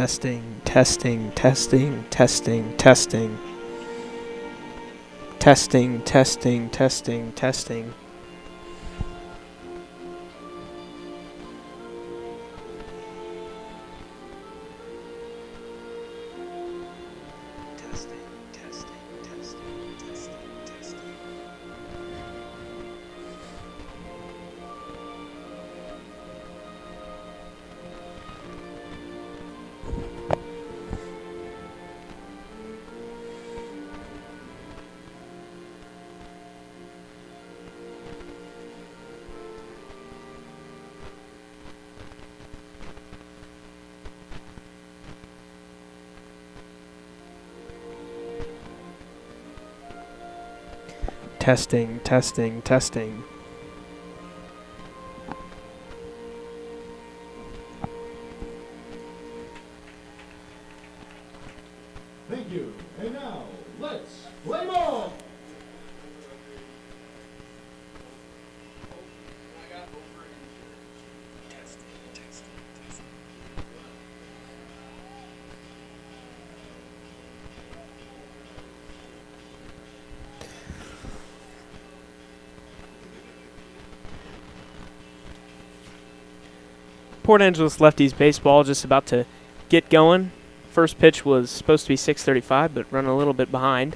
Testing, testing, testing, testing, testing. Testing, testing, testing, testing. Testing, testing, testing. Thank you. And now, let's play ball. Port Angeles Lefties baseball just about to get going. First pitch was supposed to be 6:35, but running a little bit behind.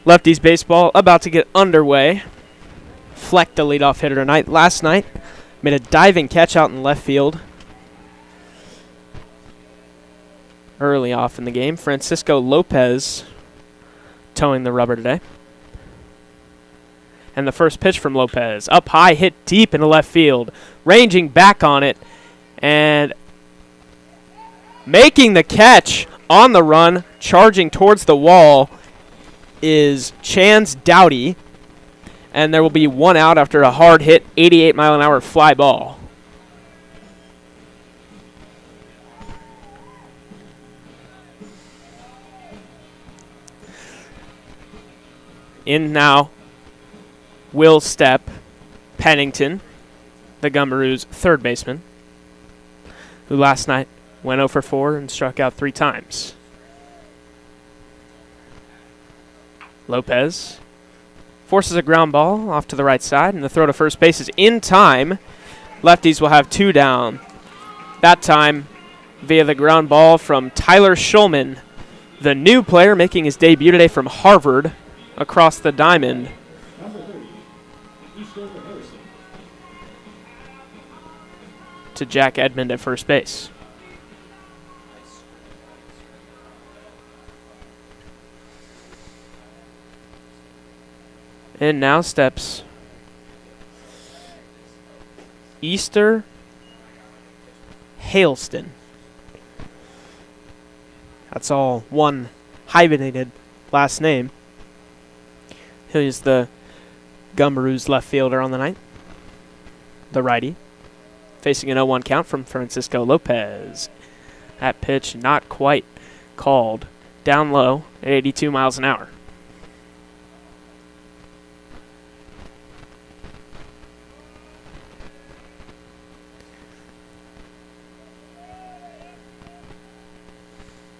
Lefties baseball about to get underway. Fleck, the leadoff hitter tonight. Last night, made a diving catch out in left field. Early off in the game. Francisco Lopez towing the rubber today. And the first pitch from Lopez. Up high, hit deep into left field. Ranging back on it. And making the catch on the run, charging towards the wall, is Chance Doughty. And there will be one out after a hard hit, 88-mile-an-hour fly ball. In now, Will Stepp Pennington, the Gumberoos' third baseman, who last night went 0 for 4 and struck out 3 times. Lopez forces a ground ball off to the right side, and the throw to first base is in time. Lefties will have 2 down. That time via the ground ball from Tyler Schulman, the new player making his debut today from Harvard, across the diamond. to Jack Edmond at first base. And now steps Easter Hailston. That's all one hyphenated last name. He's the Gumberoos left fielder on the night. The righty. Facing an 0-1 count from Francisco Lopez. That pitch not quite called. Down low at 82 miles an hour.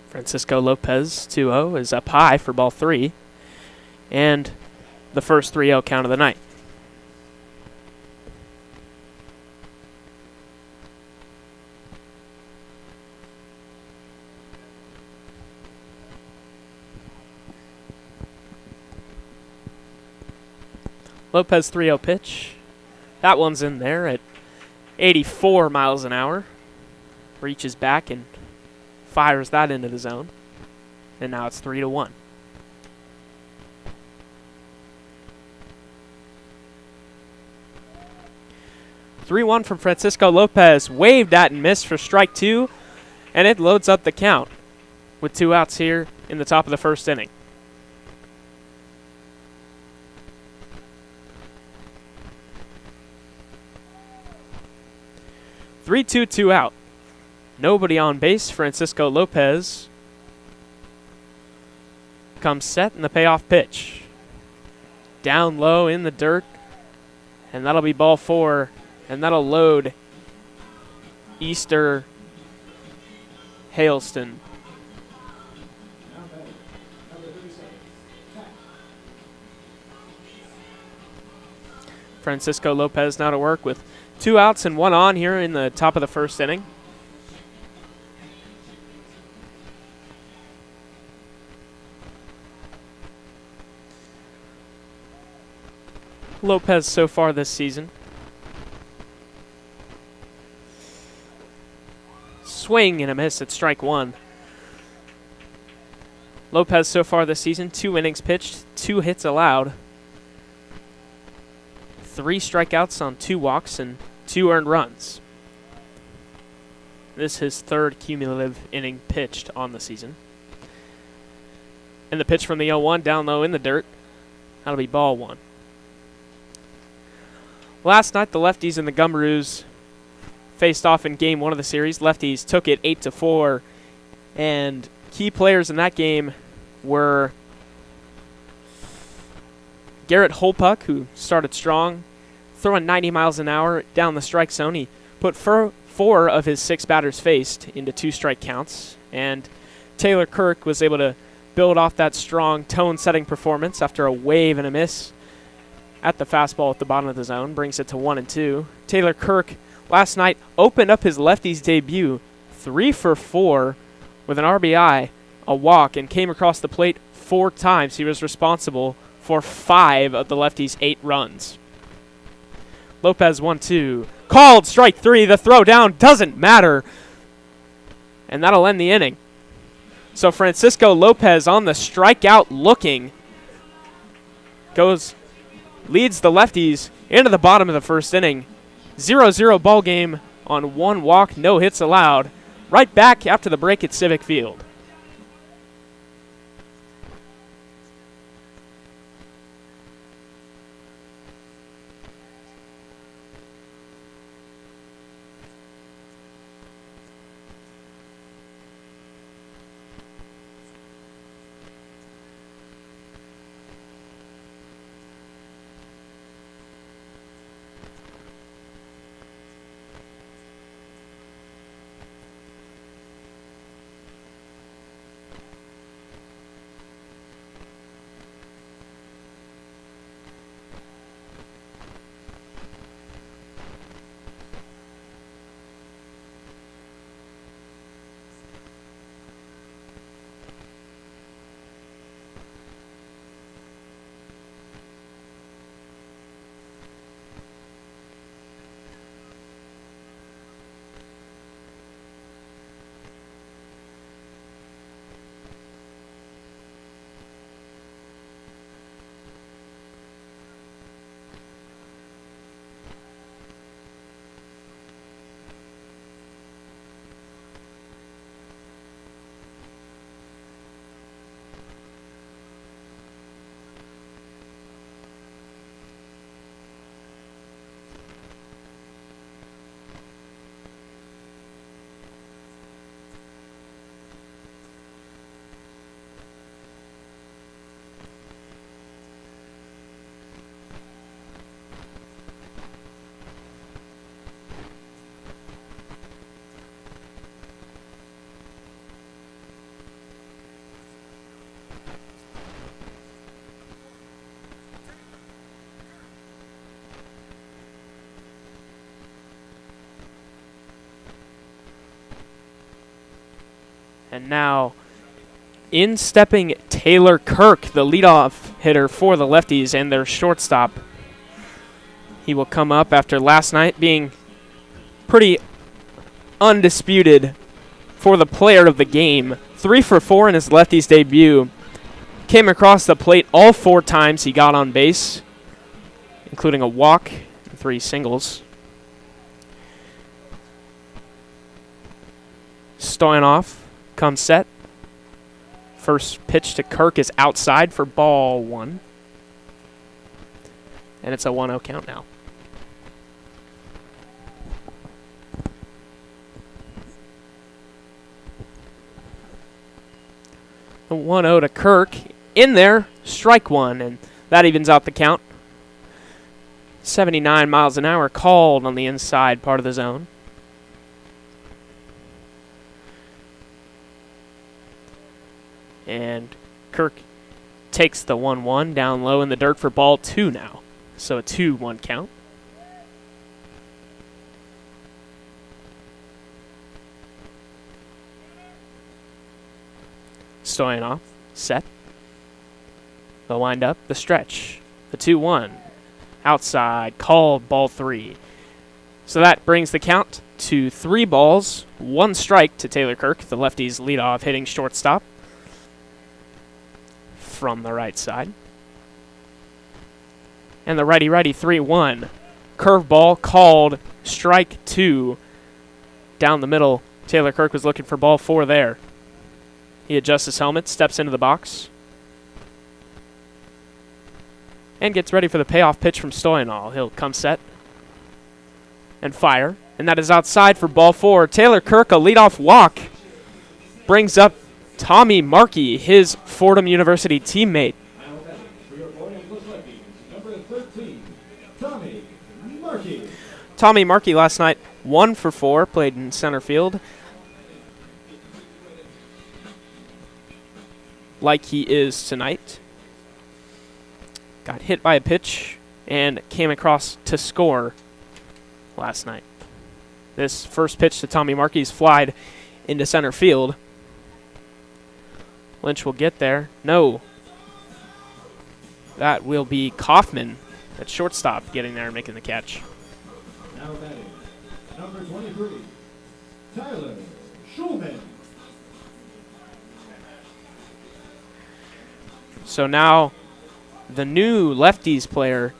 Francisco Lopez 2-0 is up high for ball 3. And the first 3-0 count of the night. Lopez 3-0 pitch. That one's in there at 84 miles an hour. Reaches back and fires that into the zone. And now it's 3-1. (3-1) from Francisco Lopez. Waved at and missed for strike 2. And it loads up the count with 2 outs here in the top of the first inning. (3-2), 2 out. Nobody on base. Francisco Lopez comes set in the payoff pitch. Down low in the dirt. And that'll be ball 4. And that'll load Easter Hailston. Francisco Lopez now to work with 2 outs and 1 on here in the top of the first inning. Lopez so far this season. Swing and a miss at strike 1. Lopez so far this season, 2 innings pitched, 2 hits allowed, 3 strikeouts on 2 walks and 2 earned runs. This is his 3rd cumulative inning pitched on the season. And the pitch from the 0-1 down low in the dirt. That'll be ball 1. Last night, the Lefties and the Gumberoos faced off in game 1 of the series. Lefties took it 8-4, and key players in that game were Garrett Holpuck, who started strong, throwing 90 miles an hour down the strike zone. He put 4 of his 6 batters faced into 2 strike counts, and Taylor Kirk was able to build off that strong tone-setting performance after a wave and a miss at the fastball at the bottom of the zone, brings it to 1-2. Taylor Kirk last night opened up his Lefties debut 3 for 4 with an RBI, a walk, and came across the plate 4 times. He was responsible for 5 of the Lefties' 8 runs. Lopez 1-2. Called strike 3. The throw down doesn't matter. And that'll end the inning. So Francisco Lopez on the strikeout looking leads the Lefties into the bottom of the first inning. 0-0 ball game on 1 walk, no hits allowed. Right back after the break at Civic Field. And now in stepping Taylor Kirk, the leadoff hitter for the Lefties and their shortstop. He will come up after last night being pretty undisputed for the player of the game. 3 for 4 in his Lefties debut. Came across the plate all 4 times he got on base, including a walk and 3 singles. Stoyanov comes set. First pitch to Kirk is outside for ball 1. And it's a 1-0 count now. The 1-0 to Kirk. In there, strike 1, and that evens out the count. 79 miles an hour called on the inside part of the zone. And Kirk takes the 1-1 down low in the dirt for ball 2 now. So a 2-1 count. Stoyanov set. The wind-up, the stretch, the 2-1. Outside, called, ball 3. So that brings the count to 3 balls, 1 strike to Taylor Kirk, the Lefties' leadoff hitting shortstop from the right side. And the righty-righty 3-1. Curveball called, strike 2. Down the middle, Taylor Kirk was looking for ball 4 there. He adjusts his helmet, steps into the box, and gets ready for the payoff pitch from Stoyanov. He'll come set and fire, and that is outside for ball 4. Taylor Kirk, a leadoff walk, brings up Tommy Markey, his Fordham University teammate. Tommy Markey last night, 1 for 4, played in center field. Like he is tonight. Got hit by a pitch and came across to score last night. This first pitch to Tommy Markey's flied into center field. Lynch will get there. No. That will be Kaufman at shortstop getting there and making the catch. Now batting, number 23, Tyler Schulman. So now the new Lefties player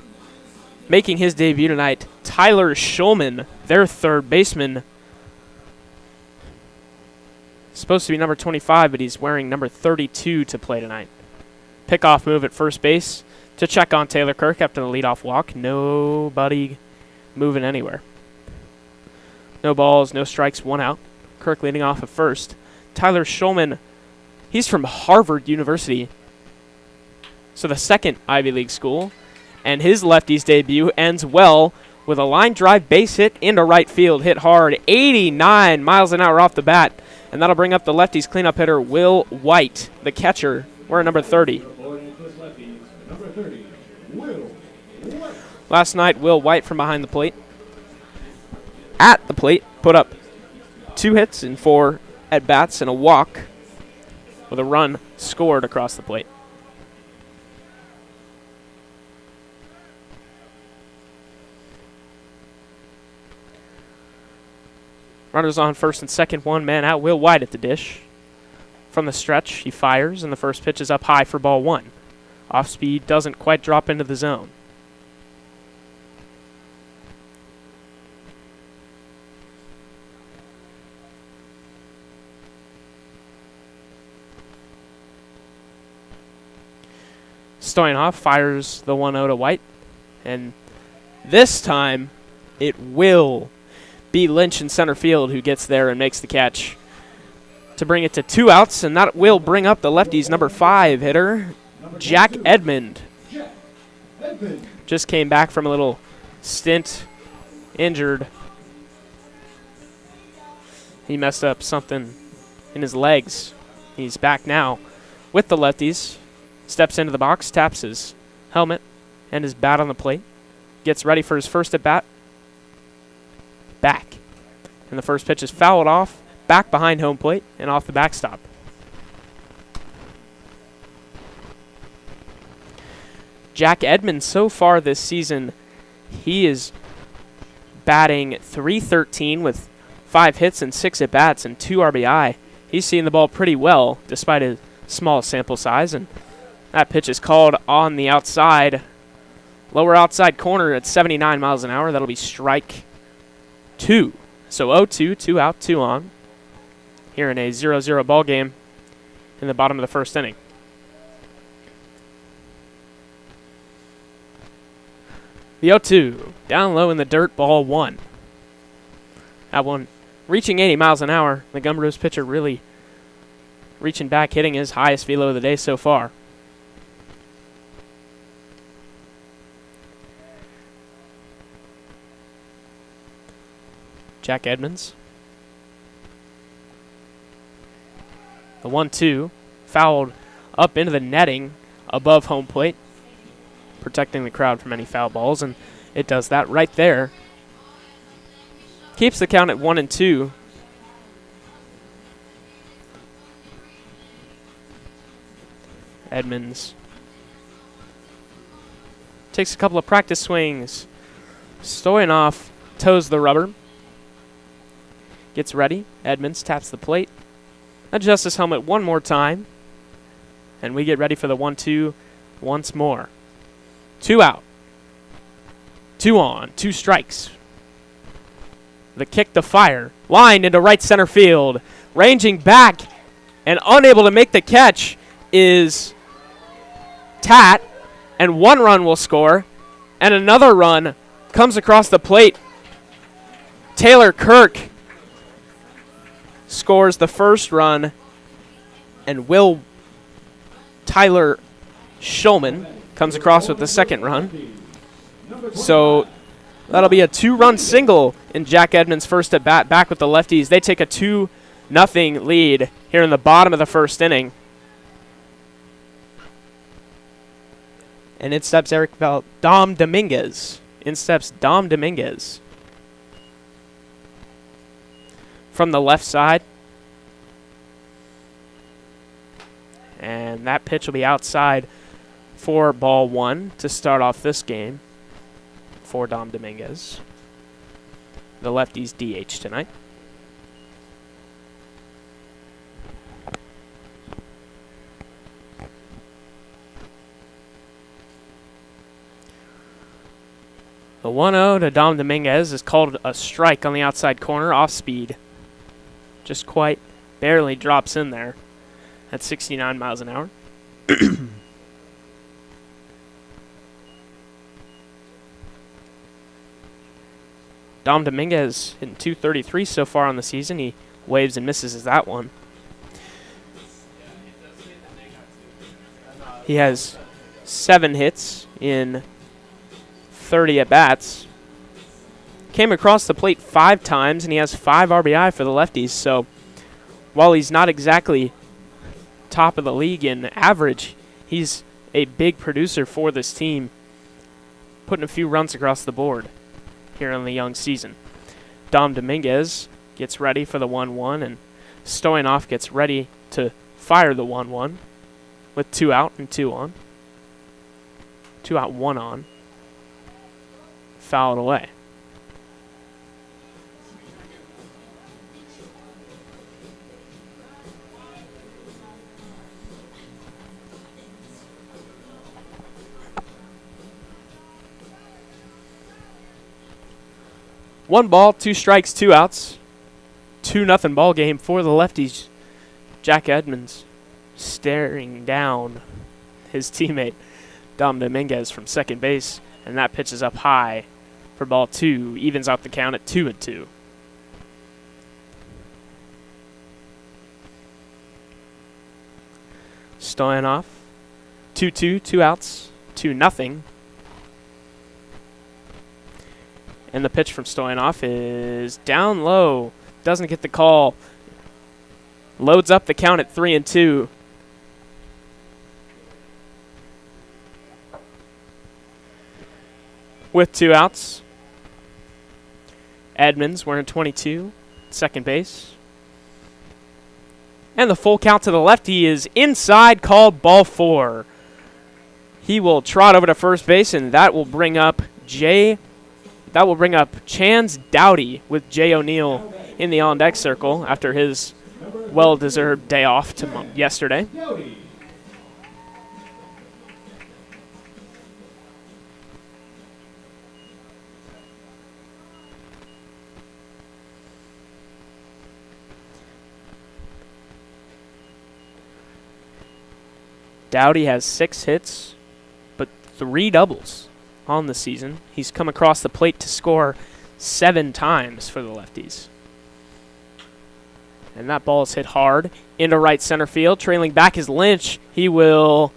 making his debut tonight, Tyler Schulman, their third baseman. Supposed to be number 25, but he's wearing number 32 to play tonight. Pickoff move at first base to check on Taylor Kirk after the leadoff walk. Nobody moving anywhere. No balls, no strikes, 1 out. Kirk leading off at first. Tyler Schulman, he's from Harvard University, so the second Ivy League school, and his Lefties debut ends well with a line drive base hit into right field, hit hard, 89 miles an hour off the bat, and that'll bring up the Lefties cleanup hitter Will White, the catcher, wearing number 30. Last night, Will White from behind the plate, at the plate, put up 2 hits and 4 at-bats and a walk with a run scored across the plate. Runners on first and second, 1 man out. Will White at the dish. From the stretch, he fires, and the first pitch is up high for ball 1. Off speed, doesn't quite drop into the zone. Stoyanov fires the 1-0 to White, and this time it will be Lynch in center field who gets there and makes the catch to bring it to 2 outs, and that will bring up the Lefties' number 5 hitter, Jack Edmond. Just came back from a little stint, injured. He messed up something in his legs. He's back now with the Lefties. Steps into the box, taps his helmet and his bat on the plate. Gets ready for his first at-bat. Back. And the first pitch is fouled off, back behind home plate, and off the backstop. Jack Edmonds, so far this season, he is batting .313 with 5 hits and 6 at-bats and 2 RBI. He's seeing the ball pretty well despite his small sample size, and that pitch is called on the outside, lower outside corner at 79 miles an hour. That'll be strike 2. So 0-2, 2 out, 2 on, here in a 0-0 ball game in the bottom of the first inning. The 0-2, down low in the dirt, ball 1. That one reaching 80 miles an hour. The Gumberoos pitcher really reaching back, hitting his highest velo of the day so far. Jack Edmonds. The 1-2, fouled up into the netting above home plate, protecting the crowd from any foul balls, and it does that right there. Keeps the count at 1-2. Edmonds takes a couple of practice swings. Stoyanov toes the rubber. Gets ready. Edmonds taps the plate. Adjusts his helmet one more time. And we get ready for the 1-2 once more. 2 out. 2 on. 2 strikes. The kick to fire. Lined into right center field. Ranging back and unable to make the catch is Tat. And 1 run will score. And another run comes across the plate. Taylor Kirk scores the first run. And Tyler Shulman comes across with the second run. So that'll be a 2-run single in Jack Edmonds' first at bat, back with the Lefties. They take a 2-0 lead here in the bottom of the first inning. And in steps Dom Dominguez. In steps Dom Dominguez. From the left side. And that pitch will be outside for ball 1 to start off this game for Dom Dominguez. The Lefties DH tonight. The 1-0 to Dom Dominguez is called a strike on the outside corner, off speed. Just quite barely drops in there at 69 miles an hour. Dom Dominguez hitting .233 so far on the season. He waves and misses that one. He has 7 hits in 30 at-bats. Came across the plate 5 times, and he has 5 RBI for the Lefties. So while he's not exactly top of the league in average, he's a big producer for this team, putting a few runs across the board here in the young season. Dom Dominguez gets ready for the 1-1, and Stoyanov gets ready to fire the 1-1 with 2 out and 2 on. 2 out, 1 on. Fouled away. One ball, 2 strikes, 2 outs. 2-0 ball game for the Lefties. Jack Edmonds staring down his teammate Dom Dominguez from second base, and that pitch is up high for ball 2. Evens out the count at 2-2. Stoyanov, 2-2, 2 outs, 2-0. And the pitch from Stoyanov is down low. Doesn't get the call. Loads up the count at 3-2. With 2 outs. Edmonds wearing 22, second base. And the full count to the lefty is inside, called ball 4. He will trot over to first base, and that will bring up Chance Doughty with Jay O'Neill in the on-deck circle after his well-deserved day off yesterday. Doughty has 6 hits, but 3 doubles on the season. He's come across the plate to score 7 times for the Lefties. And that ball is hit hard into right center field. Trailing back is Lynch. He will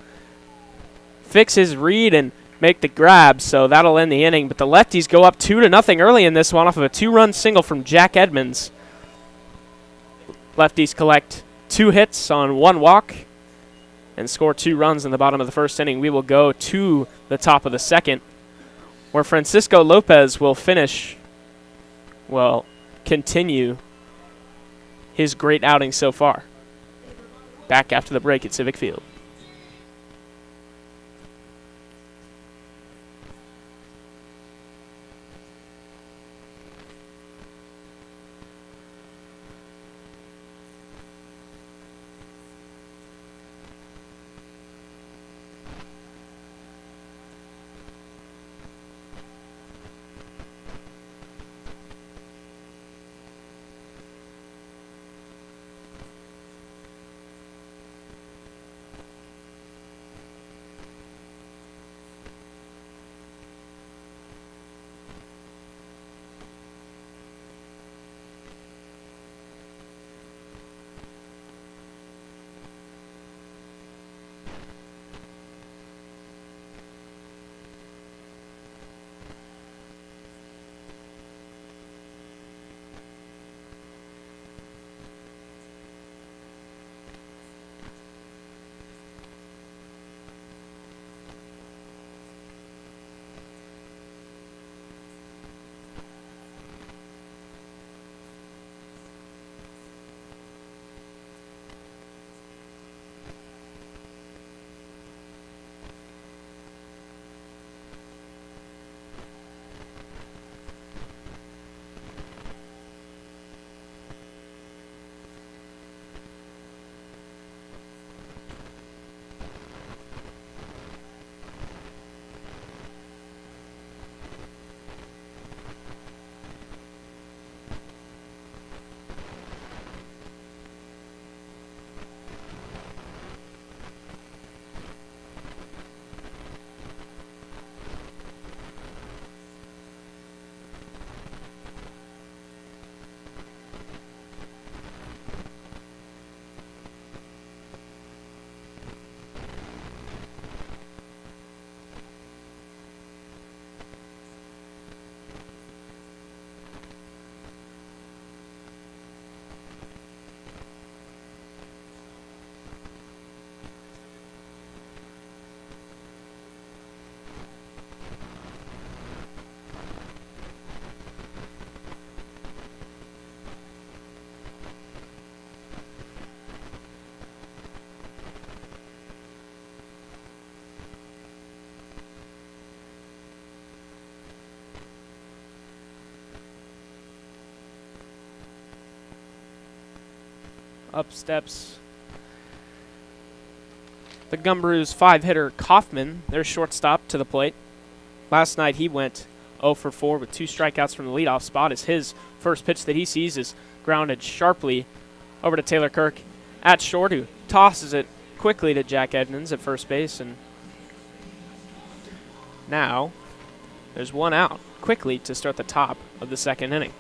fix his read and make the grab, so that'll end the inning. But the Lefties go up 2-0 early in this one off of a 2-run single from Jack Edmonds. Lefties collect 2 hits on 1 walk and score 2 runs in the bottom of the first inning. We will go to the top of the second, where Francisco Lopez will continue his great outing so far. Back after the break at Civic Field. Up steps the Gumberoos 5-hitter Kaufman, their shortstop, to the plate. Last night he went 0 for 4 with 2 strikeouts from the leadoff spot as his first pitch that he sees is grounded sharply over to Taylor Kirk at short, who tosses it quickly to Jack Edmonds at first base. And now there's 1 out quickly to start the top of the second inning.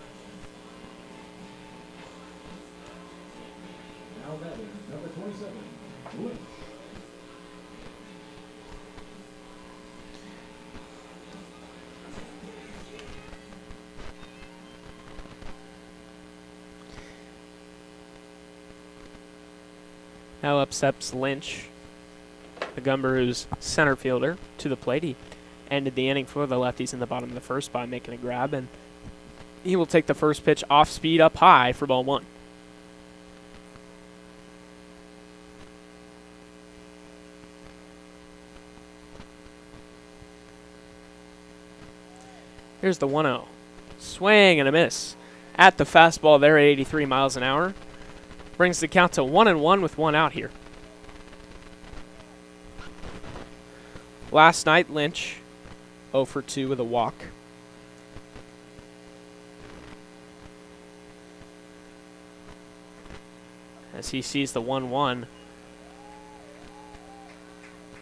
Now up steps Lynch, the Gumberoos center fielder, to the plate. He ended the inning for the Lefties in the bottom of the first by making a grab, and he will take the first pitch off speed up high for ball 1. Here's the 1-0. Swing and a miss at the fastball there at 83 miles an hour. Brings the count to 1-1 with one out here. Last night, Lynch 0 for 2 with a walk. As he sees the 1-1.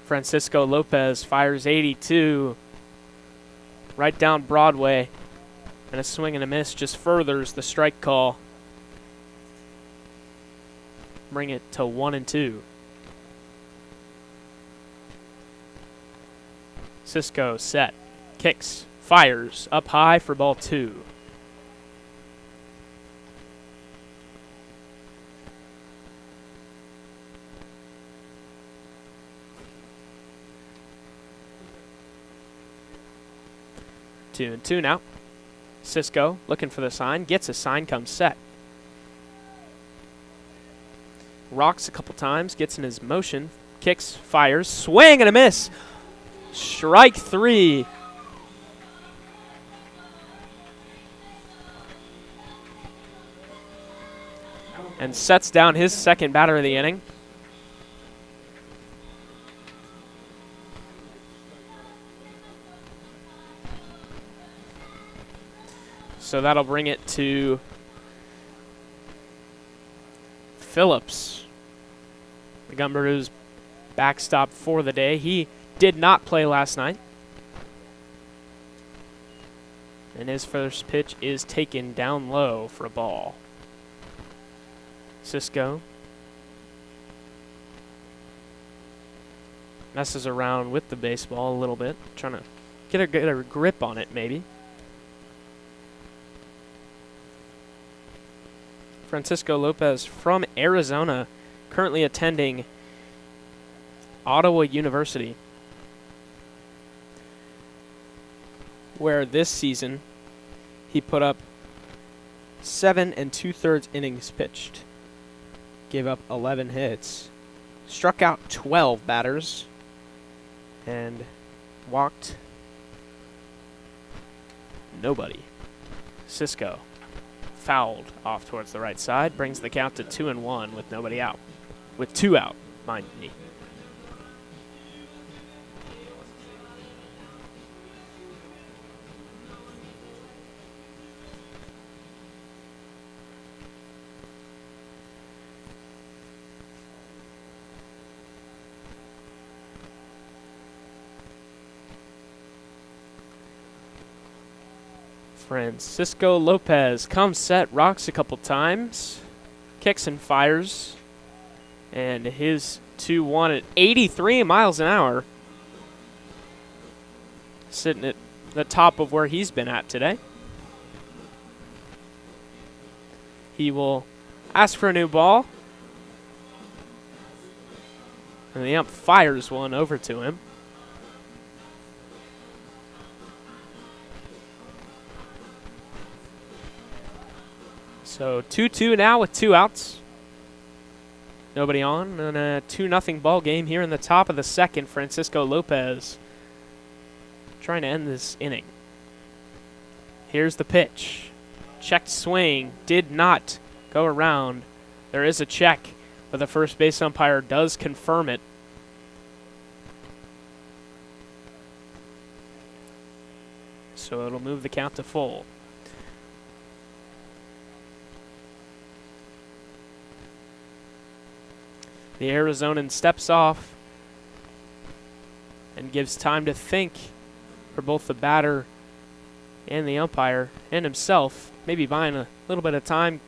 Francisco Lopez fires 82 right down Broadway, and a swing and a miss just furthers the strike call. Bring it to 1-2. Cisco set, kicks, fires up high for ball 2. Two and two now. Cisco looking for the sign, gets a sign, comes set. Rocks a couple times, gets in his motion, kicks, fires, swing and a miss. Strike 3. And sets down his second batter of the inning. So that'll bring it to Phillips, the Gumberoos backstop for the day. He did not play last night. And his first pitch is taken down low for a ball. Cisco messes around with the baseball a little bit, trying to get a grip on it maybe. Francisco Lopez from Arizona, currently attending Ottawa University, where this season he put up 7 2/3 innings pitched, gave up 11 hits, struck out 12 batters, and walked nobody. Cisco fouled off towards the right side, brings the count to 2-1 with nobody out. With 2 out, mind me. Francisco Lopez comes set, rocks a couple times, kicks and fires, and his 2-1 at 83 miles an hour, sitting at the top of where he's been at today. He will ask for a new ball, and the ump fires one over to him. So 2-2 now with 2 outs. Nobody on, and a 2-0 ball game here in the top of the second. Francisco Lopez trying to end this inning. Here's the pitch. Checked swing, did not go around. There is a check, but the first base umpire does confirm it. So it'll move the count to full. The Arizonan steps off and gives time to think for both the batter and the umpire and himself, maybe buying a little bit of time.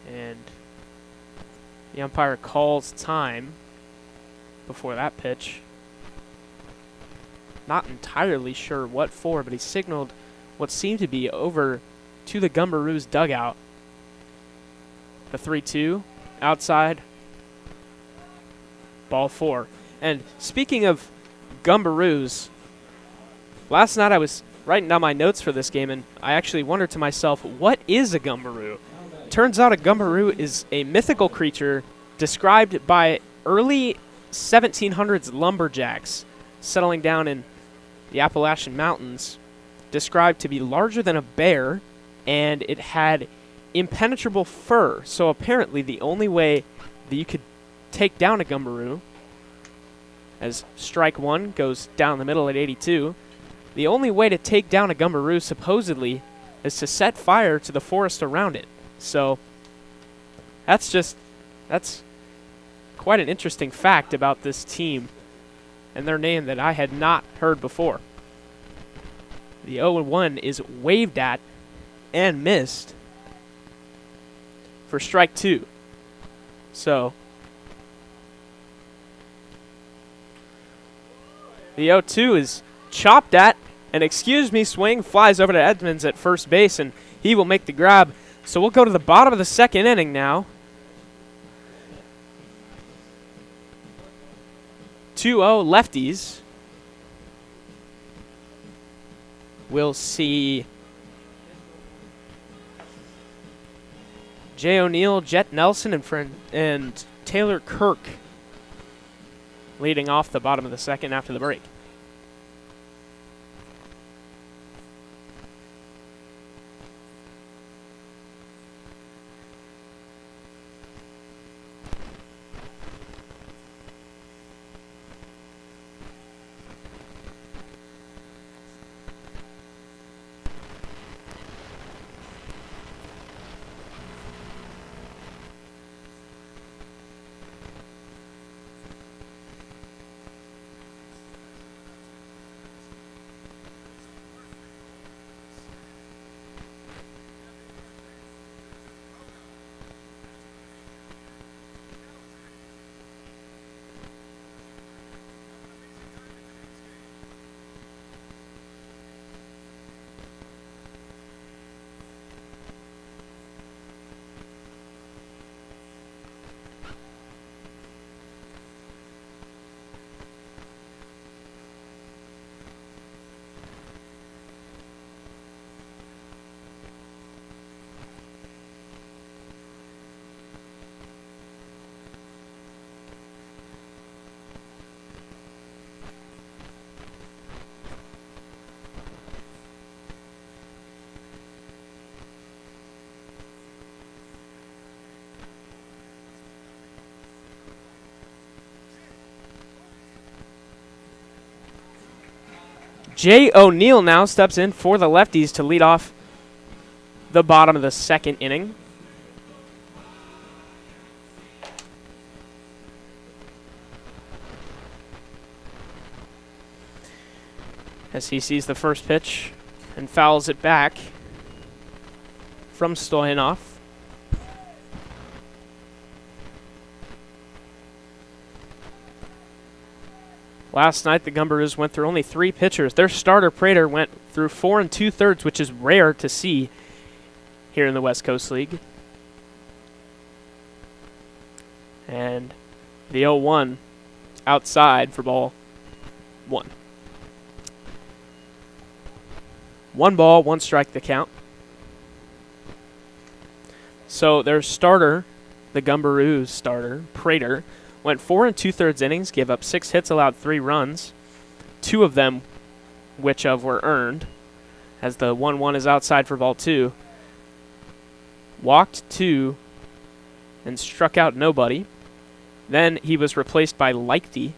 And the umpire calls time before that pitch. Not entirely sure what for, but he signaled what seemed to be over to the Gumberoos dugout. The 3-2, outside, ball 4. And speaking of Gumberoos, last night I was writing down my notes for this game, and I actually wondered to myself, what is a Gumberoo? Turns out a Gumberoo is a mythical creature described by early 1700s lumberjacks settling down in the Appalachian Mountains, described to be larger than a bear, and it had impenetrable fur. So apparently the only way that you could take down a Gumberoo, as strike one goes down the middle at 82, the only way to take down a Gumberoo supposedly is to set fire to the forest around it. So that's quite an interesting fact about this team and their name that I had not heard before. The 0-1 is waved at and missed for strike two. So the 0-2 is chopped at. An excuse me swing flies over to Edmonds at first base, and he will make the grab. So we'll go to the bottom of the second inning now. 2-0 Lefties. We'll see Jay O'Neill, Jet Nelson, and Taylor Kirk leading off the bottom of the second after the break. Jay O'Neill now steps in for the Lefties to lead off the bottom of the second inning. As he sees the first pitch and fouls it back from Stoyanov. Last night, the Gumberoos went through only 3 pitchers. Their starter, Prater, went through 4 2/3, which is rare to see here in the West Coast League. And the 0-1 outside for ball 1. 1 ball, 1 strike the count. So their starter, the Gumberoos starter, Prater, went 4 2/3 innings, gave up 6 hits, allowed 3 runs, 2 of them which were earned, as the 1-1 is outside for ball 2. Walked 2 and struck out nobody. Then he was replaced by Lichty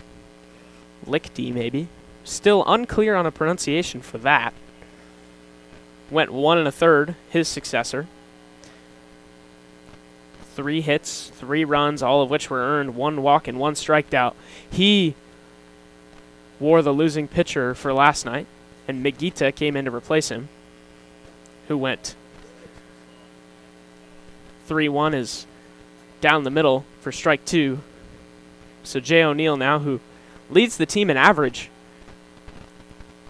maybe. Still unclear on a pronunciation for that. Went 1 1/3, his successor. 3 hits, 3 runs, all of which were earned, 1 walk and 1 strikeout. He wore the losing pitcher for last night, and Megita came in to replace him, who went 3-1 is down the middle for strike 2. So Jay O'Neill now, who leads the team in average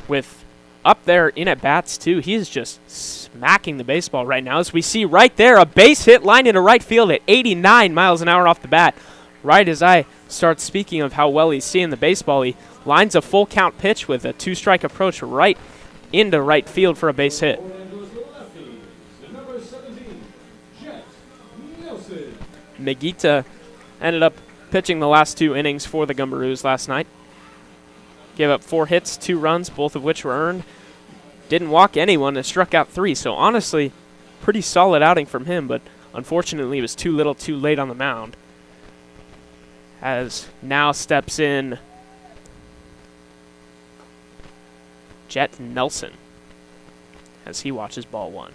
with up there in at-bats, too. He is just smacking the baseball right now. As we see right there, a base hit lined into right field at 89 miles an hour off the bat. Right as I start speaking of how well he's seeing the baseball, he lines a full count pitch with a 2-strike approach right into right field for a base hit. Megita ended up pitching the last 2 innings for the Gumberoos last night. Gave up 4 hits, 2 runs, both of which were earned. Didn't walk anyone and struck out 3. So honestly, pretty solid outing from him, but unfortunately, it was too little too late on the mound. As now steps in Jet Nelson as he watches ball 1.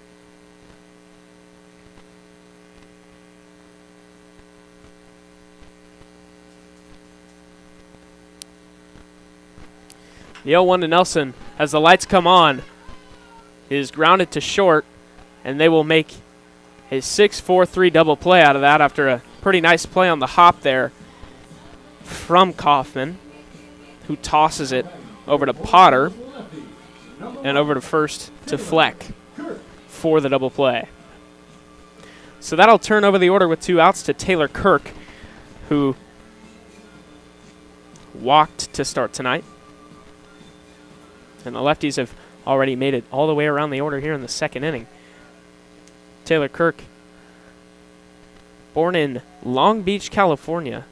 The 0-1 to Nelson as the lights come on is grounded to short, and they will make a 6-4-3 double play out of that after a pretty nice play on the hop there from Kaufman, who tosses it over to Potter and over to first to Fleck for the double play. So that'll turn over the order with 2 outs to Taylor Kirk, who walked to start tonight. And the lefties have already made it all the way around the order here in the 2nd inning. Taylor Kirk, born in Long Beach, California,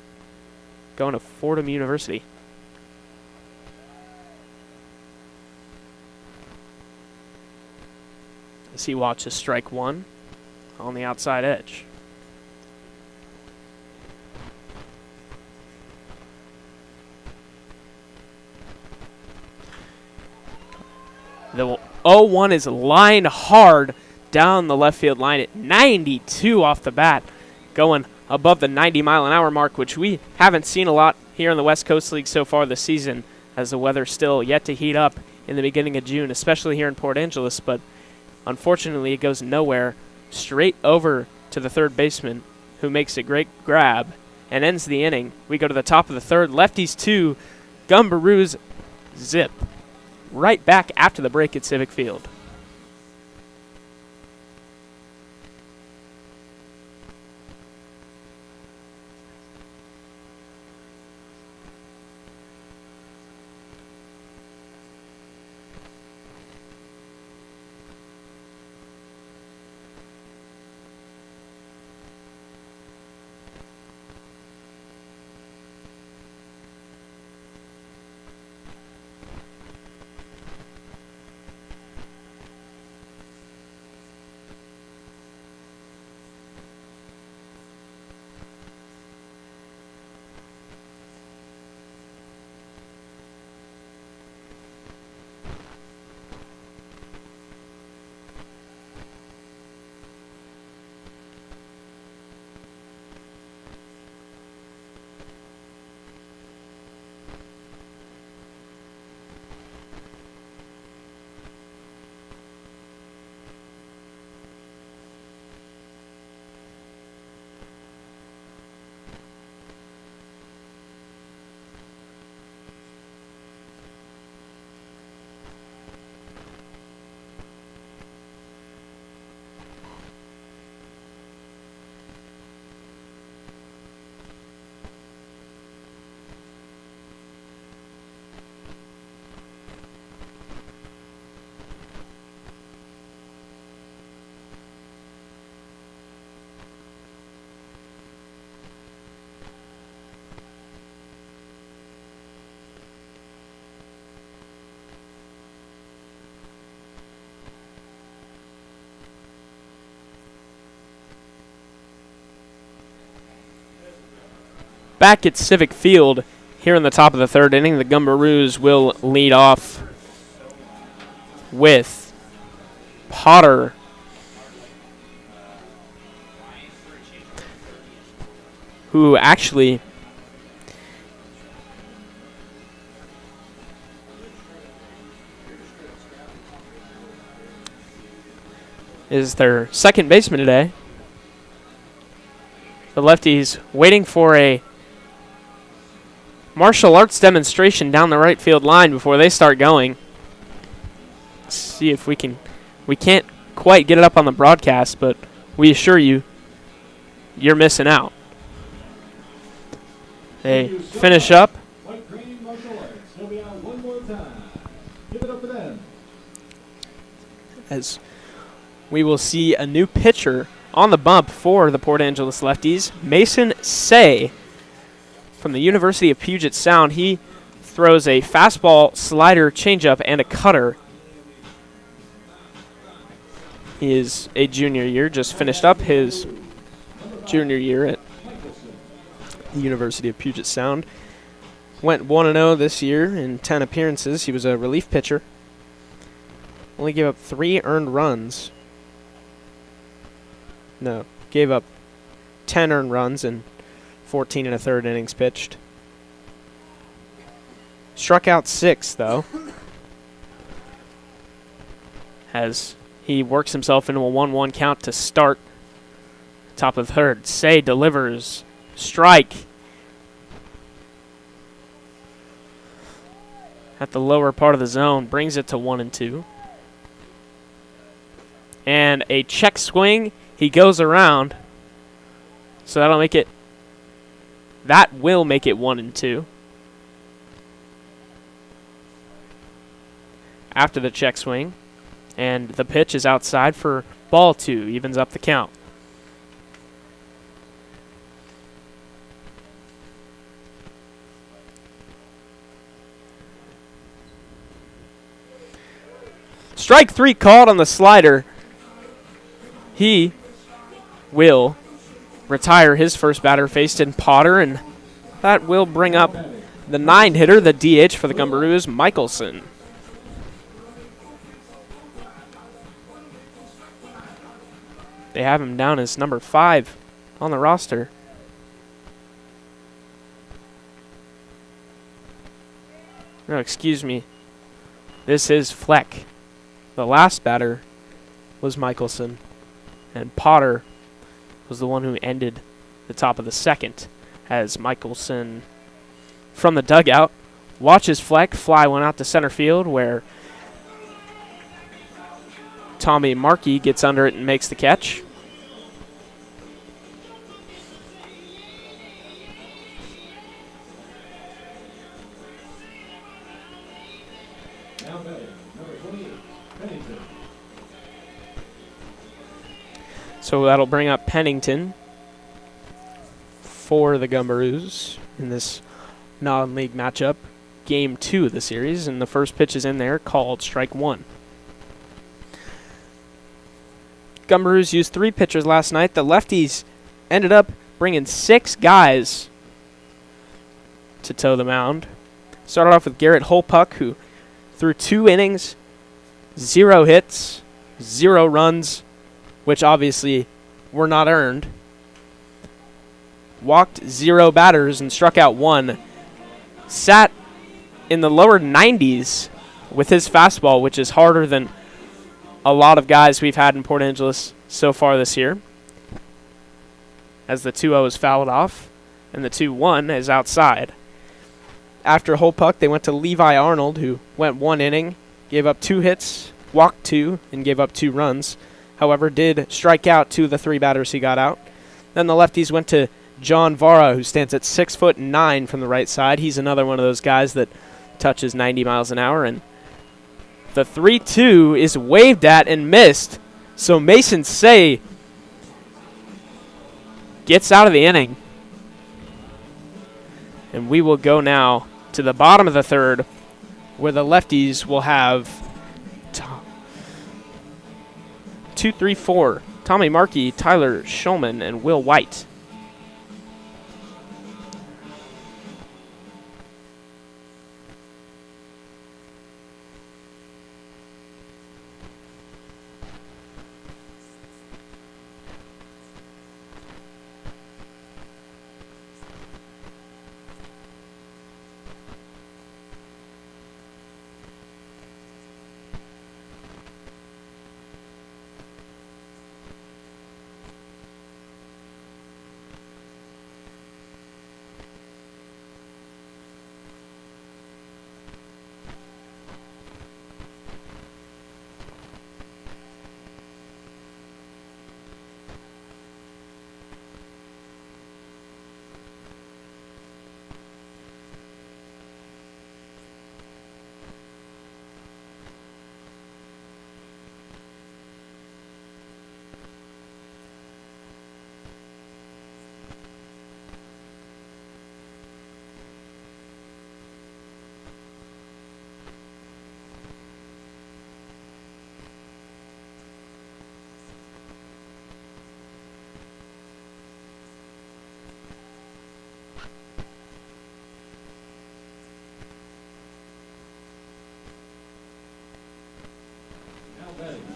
going to Fordham University. As he watches strike 1 on the outside edge. The 0-1 is lined hard down the left field line at 92 off the bat, going above the 90-mile-an-hour mark, which we haven't seen a lot here in the West Coast League so far this season, as the weather's still yet to heat up in the beginning of June, especially here in Port Angeles. But unfortunately, it goes nowhere, straight over to the third baseman, who makes a great grab and ends the inning. We go to the top of the 3rd. Lefties 2, Gumberoos zip. Right back after the break at Civic Field. Back at Civic Field here in the top of the 3rd inning, the Gumberoos will lead off with Potter, who actually is their 2nd baseman today. The lefties waiting for a martial arts demonstration down the right field line before they start going. Let's see if we can't quite get it up on the broadcast, but we assure you, you're missing out. They finish up. As we will see a new pitcher on the bump for the Port Angeles Lefties, Mason Say from the University of Puget Sound. He throws a fastball, slider, changeup, and a cutter. He is a junior year, just finished up his junior year at the University of Puget Sound. Went 1-0 this year in 10 appearances. He was a relief pitcher. Only gave up 3 earned runs. No, gave up 10 earned runs in 14 1/3 innings pitched. Struck out 6, though, as he works himself into a 1-1 count to start. Top of the third. Say delivers. Strike. At the lower part of the zone. Brings it to 1-2. And a check swing. He goes around. So that'll make it. That will make it 1-2. After the check swing. And the pitch is outside for ball 2. Evens up the count. Strike 3 called on the slider. He will retire his first batter faced in Potter, and that will bring up the 9-hitter, the DH for the Gumberoos, Michelson. They have him down as number 5 on the roster. No, excuse me. This is Fleck. The last batter was Michelson, and Potter was the one who ended the top of the second, as Michelson, from the dugout, watches Fleck fly one out to center field, where Tommy Markey gets under it and makes the catch. So that'll bring up Pennington for the Gumberoos in this non-league matchup, game 2 of the series, and the first pitch is in there, called strike 1. Gumberoos used 3 pitchers last night. The Lefties ended up bringing 6 guys to toe the mound. Started off with Garrett Holpuck, who threw 2 innings, 0 hits, 0 runs, which obviously were not earned. Walked 0 batters and struck out 1. Sat in the lower 90s with his fastball, which is harder than a lot of guys we've had in Port Angeles so far this year. As the 2-0 is fouled off, and the 2-1 is outside. After Holpuck, they went to Levi Arnold, who went 1 inning, gave up 2 hits, walked 2, and gave up 2 runs. However, did strike out 2 of the 3 batters he got out. Then the Lefties went to John Vara, who stands at 6'9" from the right side. He's another one of those guys that touches 90 miles an hour. And the 3-2 is waved at and missed. So Mason Say gets out of the inning. And we will go now to the bottom of the third, where the Lefties will have 2, 3, 4. Tommy Markey, Tyler Shulman, and Will White.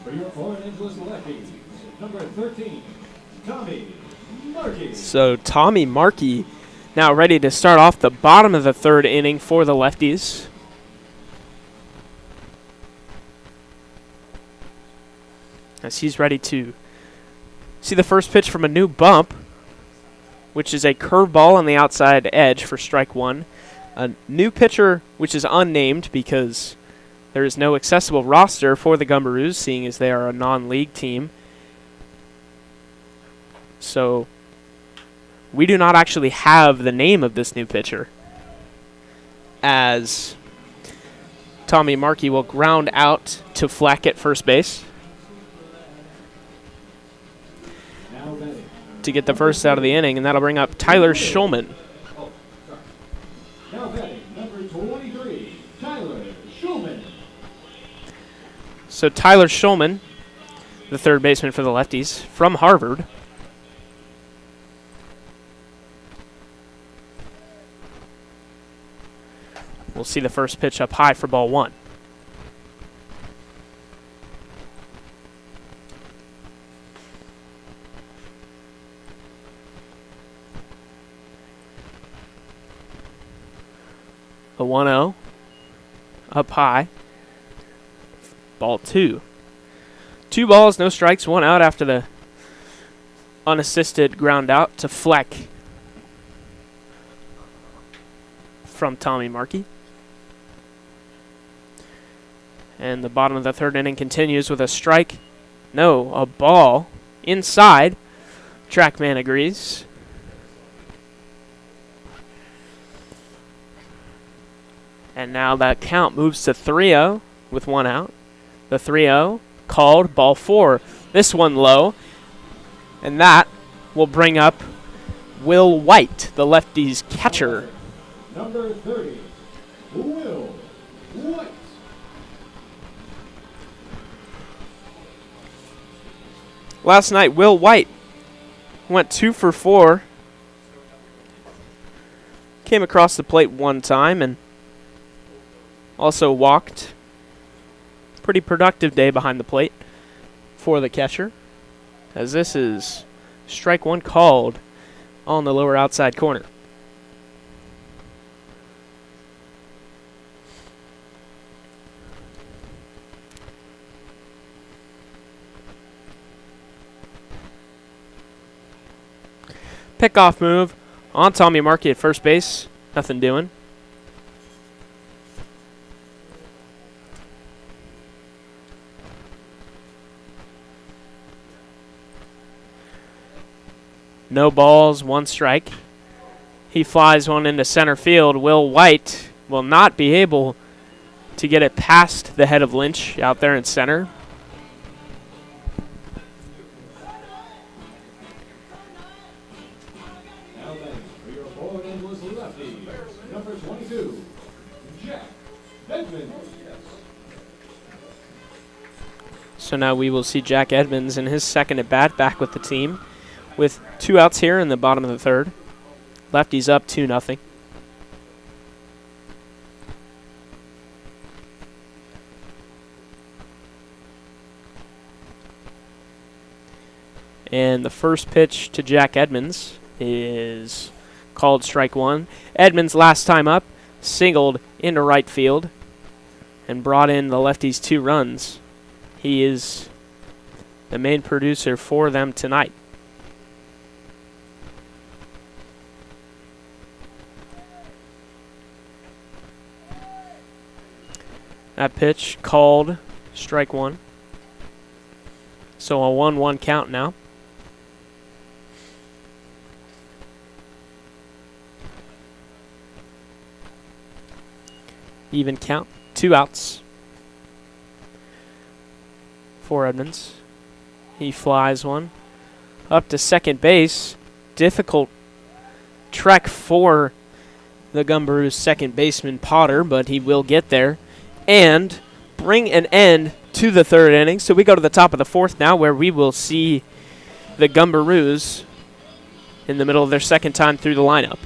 for your Orange Lefties, number 13, Tommy Markey. So Tommy Markey now ready to start off the bottom of the third inning for the Lefties. As he's ready to see the first pitch from a new bump, which is a curveball on the outside edge for strike one. A new pitcher, which is unnamed because there is no accessible roster for the Gumberoos, seeing as they are a non-league team. So we do not actually have the name of this new pitcher, as Tommy Markey will ground out to Fleck at first base to get the first out of the inning, and that'll bring up Tyler Schulman. Now batting, number 23, Tyler Schulman. So Tyler Schulman, the third baseman for the Lefties, from Harvard. We'll see the first pitch up high for ball one. A 1-0 up high. Ball two. 2 balls, no strikes, 1 out after the unassisted ground out to Fleck from Tommy Markey. And the bottom of the third inning continues with a strike. No, a ball inside. Trackman agrees. And now that count moves to 3-0 with 1 out. The 3-0 called, ball 4. This one low. And that will bring up Will White, the Lefties catcher. Number 30, Will White. Last night, Will White went 2 for 4. Came across the plate 1 time and also walked. Pretty productive day behind the plate for the catcher, as this is strike 1 called on the lower outside corner. Pickoff move on Tommy Markey at first base. Nothing doing. No balls, 1 strike. He flies one into center field. Will White will not be able to get it past the head of Lynch out there in center. Now batting for your Orange Lefties, number 22, Jack Edmonds. So now we will see Jack Edmonds in his second at bat back with the team, with 2 outs here in the bottom of the third. Lefties up 2-0. And the first pitch to Jack Edmonds is called strike 1. Edmonds last time up singled into right field and brought in the Lefties 2 runs. He is the main producer for them tonight. That pitch called strike 1. So a 1-1 count now. Even count. 2 outs for Edmonds. He flies one up to second base. Difficult trek for the Gumberoos second baseman Potter, but he will get there and bring an end to the third inning. So we go to the top of the fourth now, where we will see the Gumberoos in the middle of their second time through the lineup.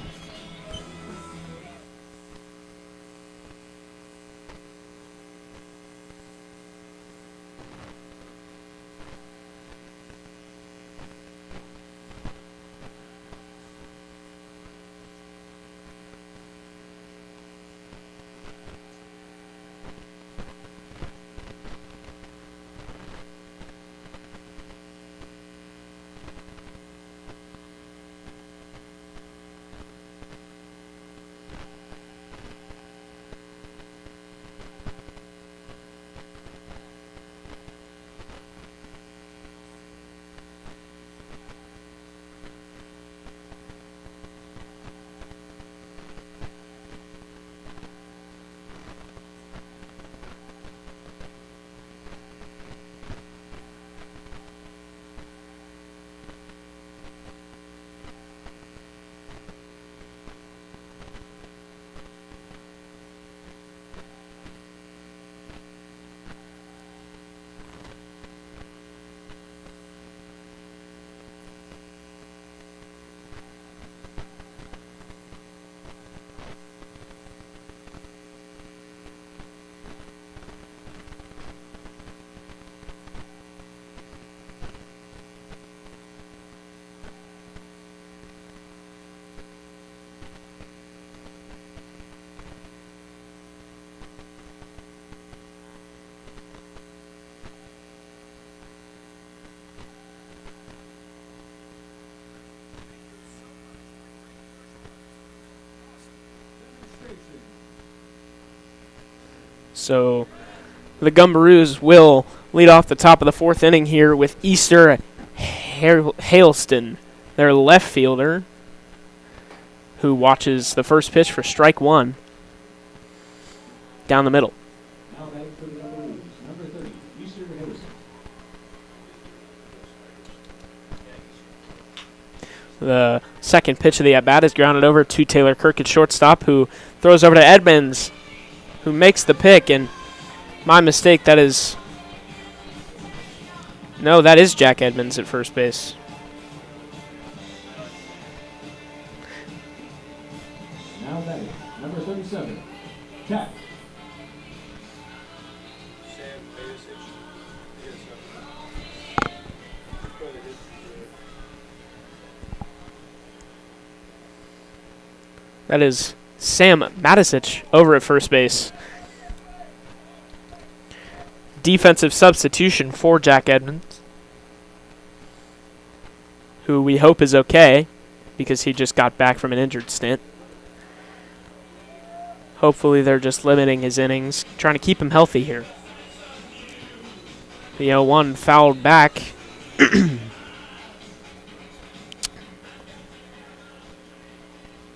So the Gumberoos will lead off the top of the fourth inning here with Easter Hailston, their left fielder, who watches the first pitch for strike one down the middle. Now batting for the Gumberoos, number 30, Easter Harrison. The second pitch of the at-bat is grounded over to Taylor Kirk at shortstop, who throws over to Edmonds, who makes the pick. And my mistake, that is Jack Edmonds at first base. Now batting, number 37, Jack. That is Sam Matisic over at first base. Defensive substitution for Jack Edmonds, who we hope is okay because he just got back from an injured stint. Hopefully they're just limiting his innings, trying to keep him healthy here. The 0-1 fouled back.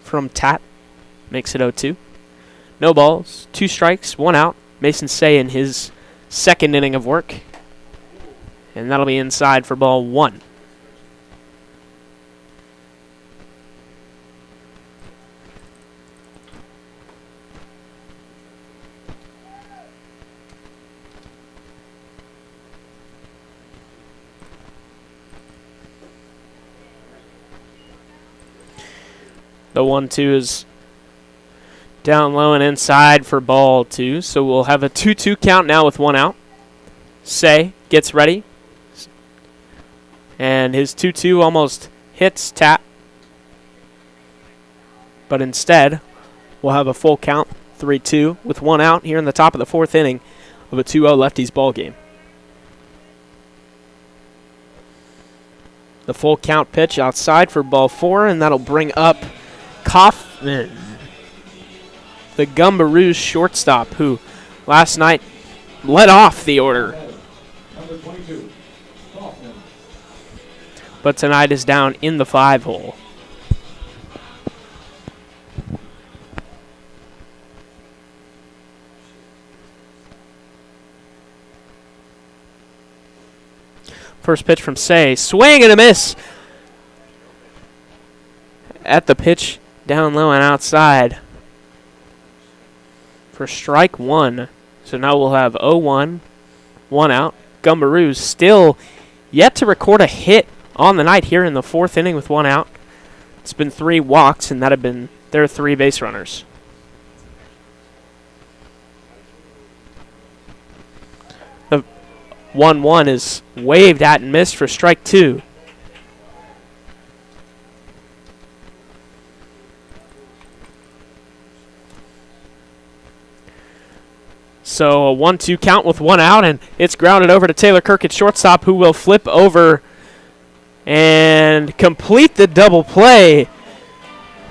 From Tat, makes it 0-2. No balls, 2 strikes, 1 out. Mason Say in his second inning of work. And that'll be inside for ball 1. The 1-2 is down low and inside for ball 2. So we'll have a 2-2 count now with 1 out. Say gets ready. And his 2-2 almost hits Tat. But instead, we'll have a full count, 3-2, with 1 out here in the top of the fourth inning of a 2-0 Lefties ball game. The full count pitch outside for ball 4, and that'll bring up Kaufman, the Gumberoos shortstop, who last night led off the order, Number 22, Kaufman. but tonight is down in the 5 hole. First pitch from Say, swing and a miss at the pitch. Down low and outside for strike 1. So now we'll have 0-1, 1 out. Gumberoos still yet to record a hit on the night here in the fourth inning with 1 out. It's been 3 walks, and that have been their 3 base runners. The 1-1 is waved at and missed for strike 2. So a 1-2 count with 1 out, and it's grounded over to Taylor Kirk at shortstop, who will flip over and complete the double play.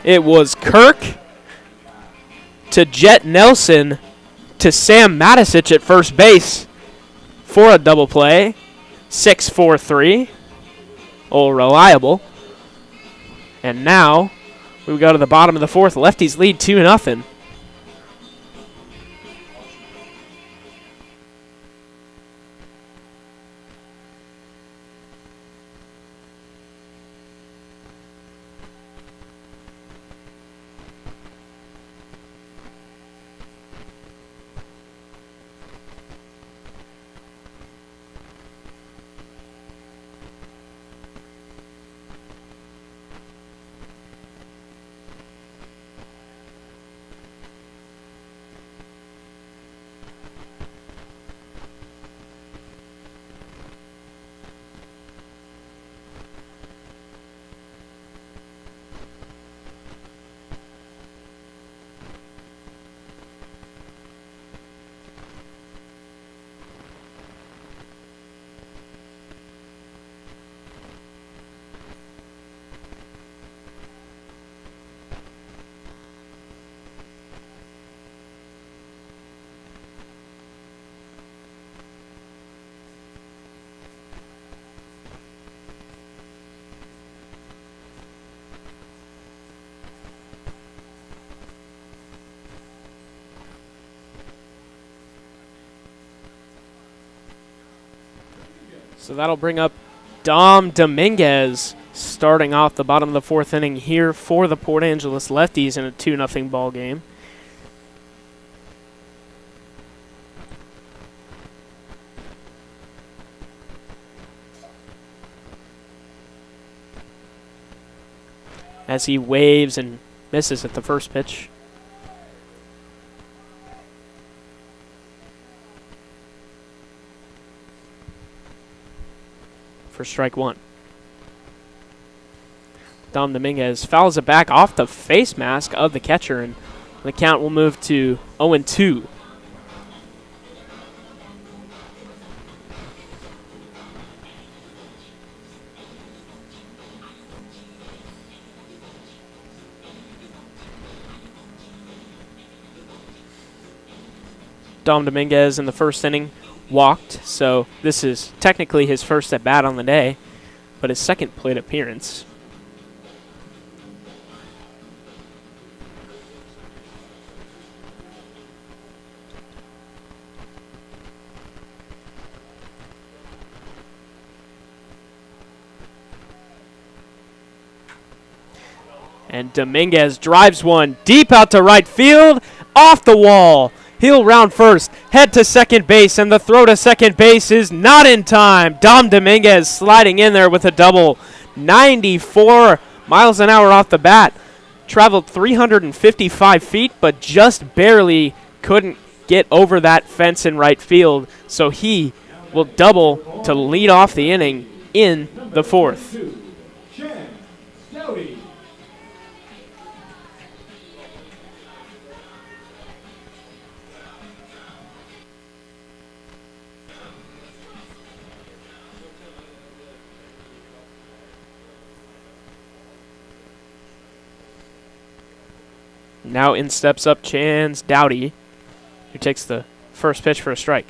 It was Kirk to Jet Nelson to Sam Matisic at first base for a double play. 6-4-3. Oh, reliable. And now we go to the bottom of the fourth. Lefties lead 2-0. So that'll bring up Dom Dominguez starting off the bottom of the 4th inning here for the Port Angeles Lefties in a 2-0 ball game. As he waves and misses at the first pitch. For strike 1. Dom Dominguez fouls it back off the face mask of the catcher, and the count will move to 0-2. Dom Dominguez in the first inning walked, so this is technically his first at bat on the day, but his second plate appearance. And Dominguez drives one deep out to right field, off the wall. He'll round first, head to second base, and the throw to second base is not in time. Dom Dominguez sliding in there with a double. 94 miles an hour off the bat. Traveled 355 feet, but just barely couldn't get over that fence in right field. So he will double to lead off the inning in the 4th. Now in steps up Chance Dowdy, who takes the first pitch for a strike.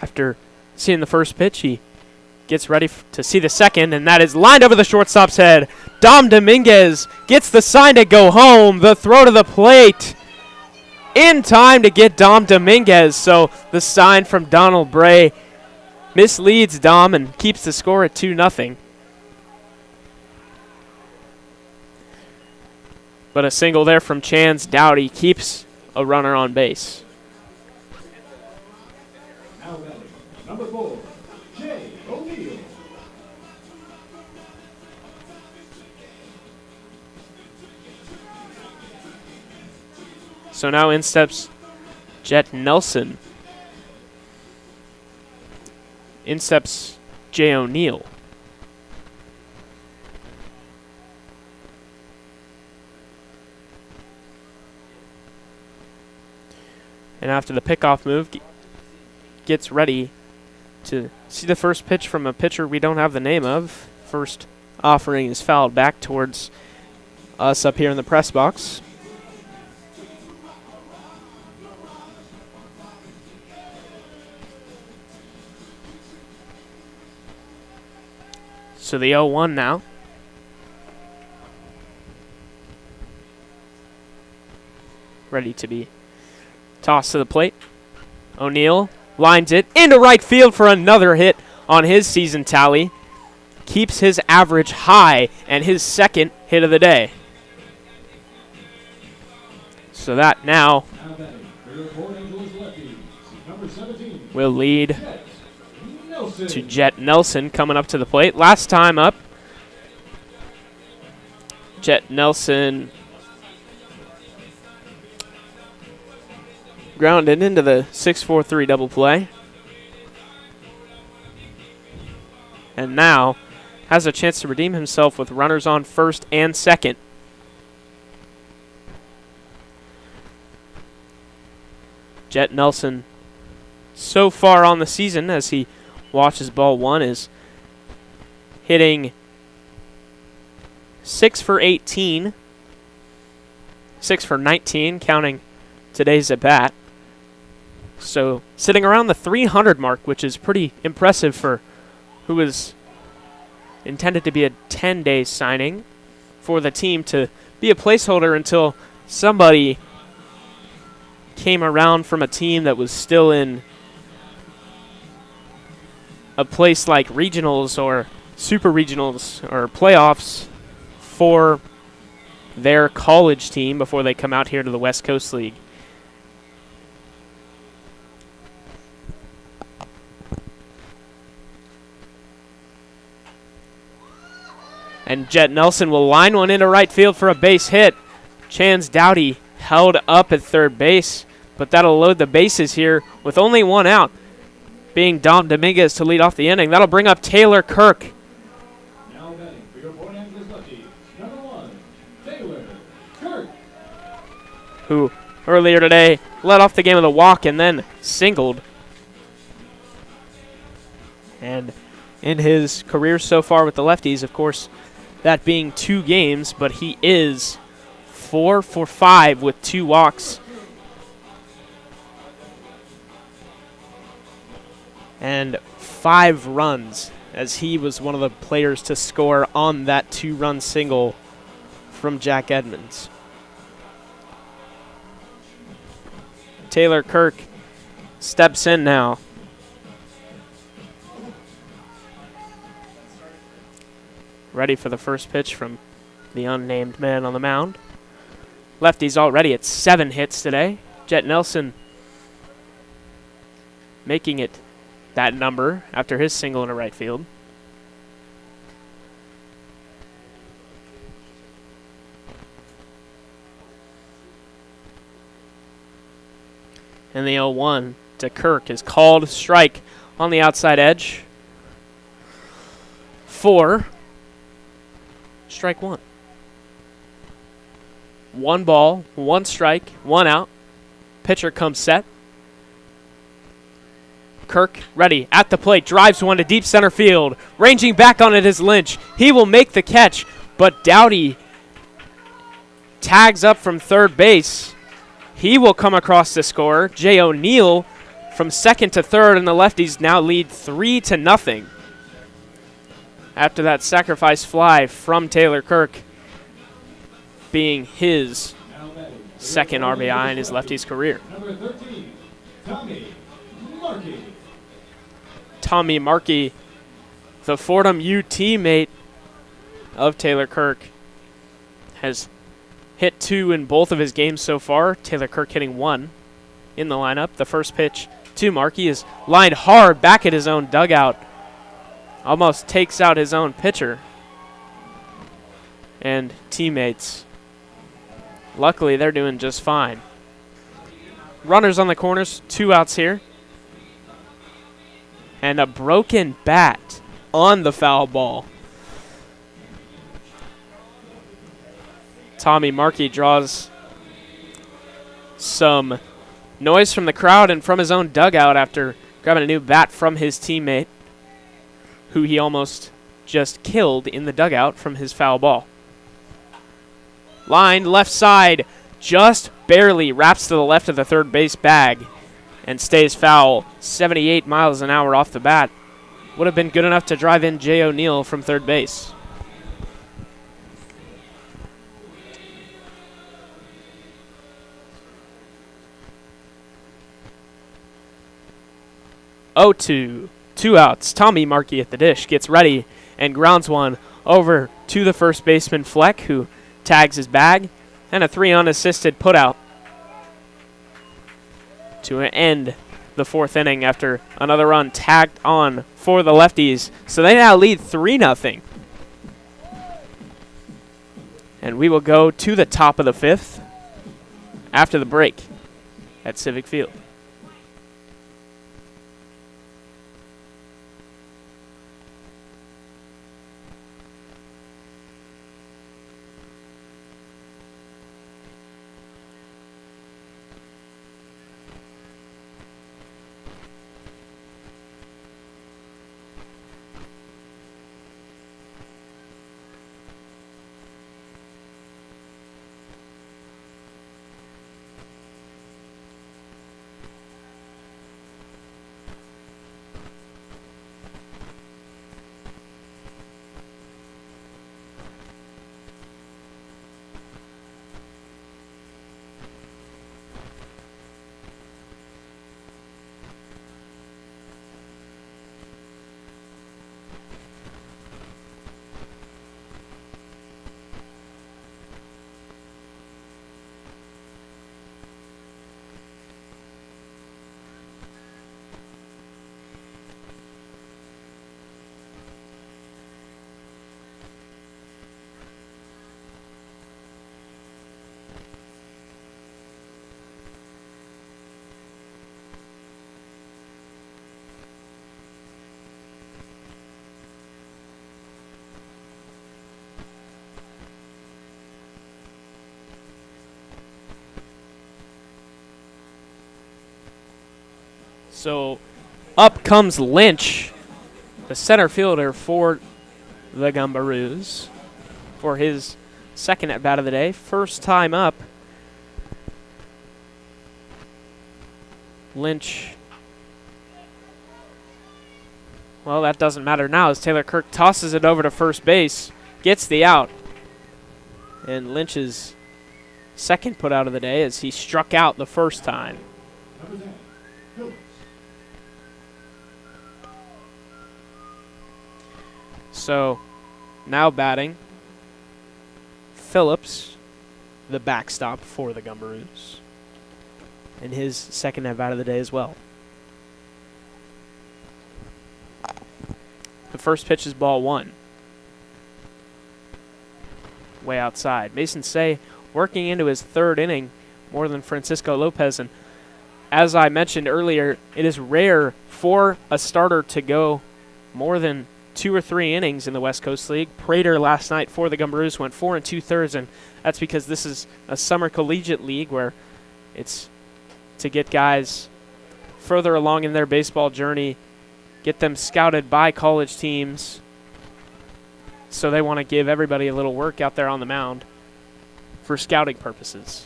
After seeing the first pitch, he gets ready to see the second, and that is lined over the shortstop's head. Dom Dominguez gets the sign to go home. The throw to the plate in time to get Dom Dominguez. So the sign from Donald Bray misleads Dom and keeps the score at 2-0. But a single there from Chance Dowdy keeps a runner on base. Now batting, number 4, Jay O'Neill. So now in steps Jet Nelson. In steps Jay O'Neill. And after the pickoff move, gets ready to see the first pitch from a pitcher we don't have the name of. First offering is fouled back towards us up here in the press box. So the 0-1 now. Ready to be tossed to the plate. O'Neill lines it into right field for another hit on his season tally. Keeps his average high and his second hit of the day. So that now will lead to Jet Nelson coming up to the plate. Last time up, Jet Nelson grounded into the 6-4-3 double play. And now has a chance to redeem himself with runners on first and second. Jet Nelson, so far on the season, as he watches ball one, is hitting 6 for 18, 6 for 19, counting today's at bat. So sitting around the 300 mark, which is pretty impressive for who is intended to be a 10-day signing for the team to be a placeholder until somebody came around from a team that was still in a place like regionals or super regionals or playoffs for their college team before they come out here to the West Coast League. And Jet Nelson will line one into right field for a base hit. Chance Dowdy held up at third base, but that'll load the bases here with only one out, being Dom Dominguez to lead off the inning. That'll bring up Taylor Kirk. Now batting for your Port Angeles Lefties, number 1, Taylor Kirk. Who earlier today led off the game with a walk and then singled. And in his career so far with the Lefties, of course, that being 2 games, but he is 4 for 5 with 2 walks. And 5 runs, as he was one of the players to score on that 2-run single from Jack Edmonds. Taylor Kirk steps in now. Ready for the first pitch from the unnamed man on the mound. Lefties already at 7 hits today. Jet Nelson making it that number after his single into right field. And the 0-1 to Kirk is called strike on the outside edge. 4. Strike 1. 1 ball, 1 strike, 1 out. Pitcher comes set. Kirk ready at the plate, drives one to deep center field. Ranging back on it is Lynch. He will make the catch, but Dowdy tags up from third base. He will come across to score. Jay O'Neill from second to third, and the Lefties now lead 3-0. After that sacrifice fly from Taylor Kirk being his second RBI in his Lefties career. Number 13, Tommy Markey. Tommy Markey, the Fordham U teammate of Taylor Kirk, has hit 2 in both of his games so far. Taylor Kirk hitting 1 in the lineup. The first pitch to Markey is lined hard back at his own dugout. Almost takes out his own pitcher and teammates. Luckily, they're doing just fine. Runners on the corners, 2 outs here. And a broken bat on the foul ball. Tommy Markey draws some noise from the crowd and from his own dugout after grabbing a new bat from his teammate, who he almost just killed in the dugout from his foul ball. Line left side, just barely wraps to the left of the third base bag and stays foul. 78 miles an hour off the bat. Would have been good enough to drive in Jay O'Neill from third base. Oh, 2 outs. Tommy Markey at the dish gets ready and grounds one over to the first baseman Fleck, who tags his bag, and a 3 unassisted putout to end the 4th inning after another run tagged on for the Lefties. So they now lead 3-0. And we will go to the top of the 5th after the break at Civic Field. So up comes Lynch, the center fielder for the Gumberoos, for his second at-bat of the day. First time up. Lynch. Well, that doesn't matter now as Taylor Kirk tosses it over to first base, gets the out. And Lynch's second put out of the day as he struck out the first time. So now batting Phillips, the backstop for the Gumberoos, and his second at bat of the day as well. The first pitch is ball one. Way outside. Mason Say working into his third inning more than Francisco Lopez. And as I mentioned earlier, it is rare for a starter to go more than 2 or 3 innings in the West Coast League. Prater last night for the Gumberoos went 4 2/3, and that's because this is a summer collegiate league where it's to get guys further along in their baseball journey, get them scouted by college teams. So they want to give everybody a little work out there on the mound for scouting purposes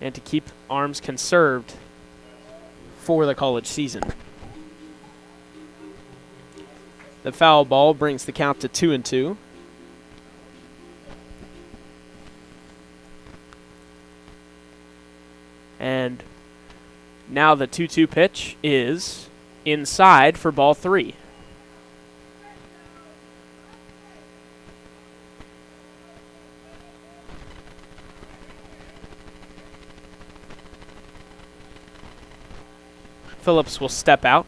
and to keep arms conserved for the college season. The foul ball brings the count to 2-2. And now the 2-2 pitch is inside for ball 3. Phillips will step out.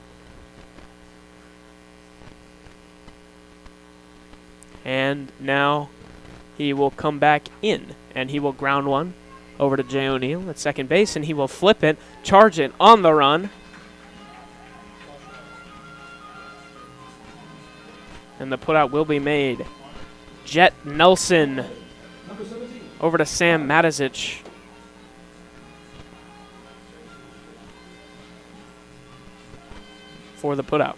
And now he will come back in, and he will ground one over to Jay O'Neill at second base, and he will flip it, charge it on the run. And the putout will be made. Jet Nelson over to Sam Matisic. For the putout.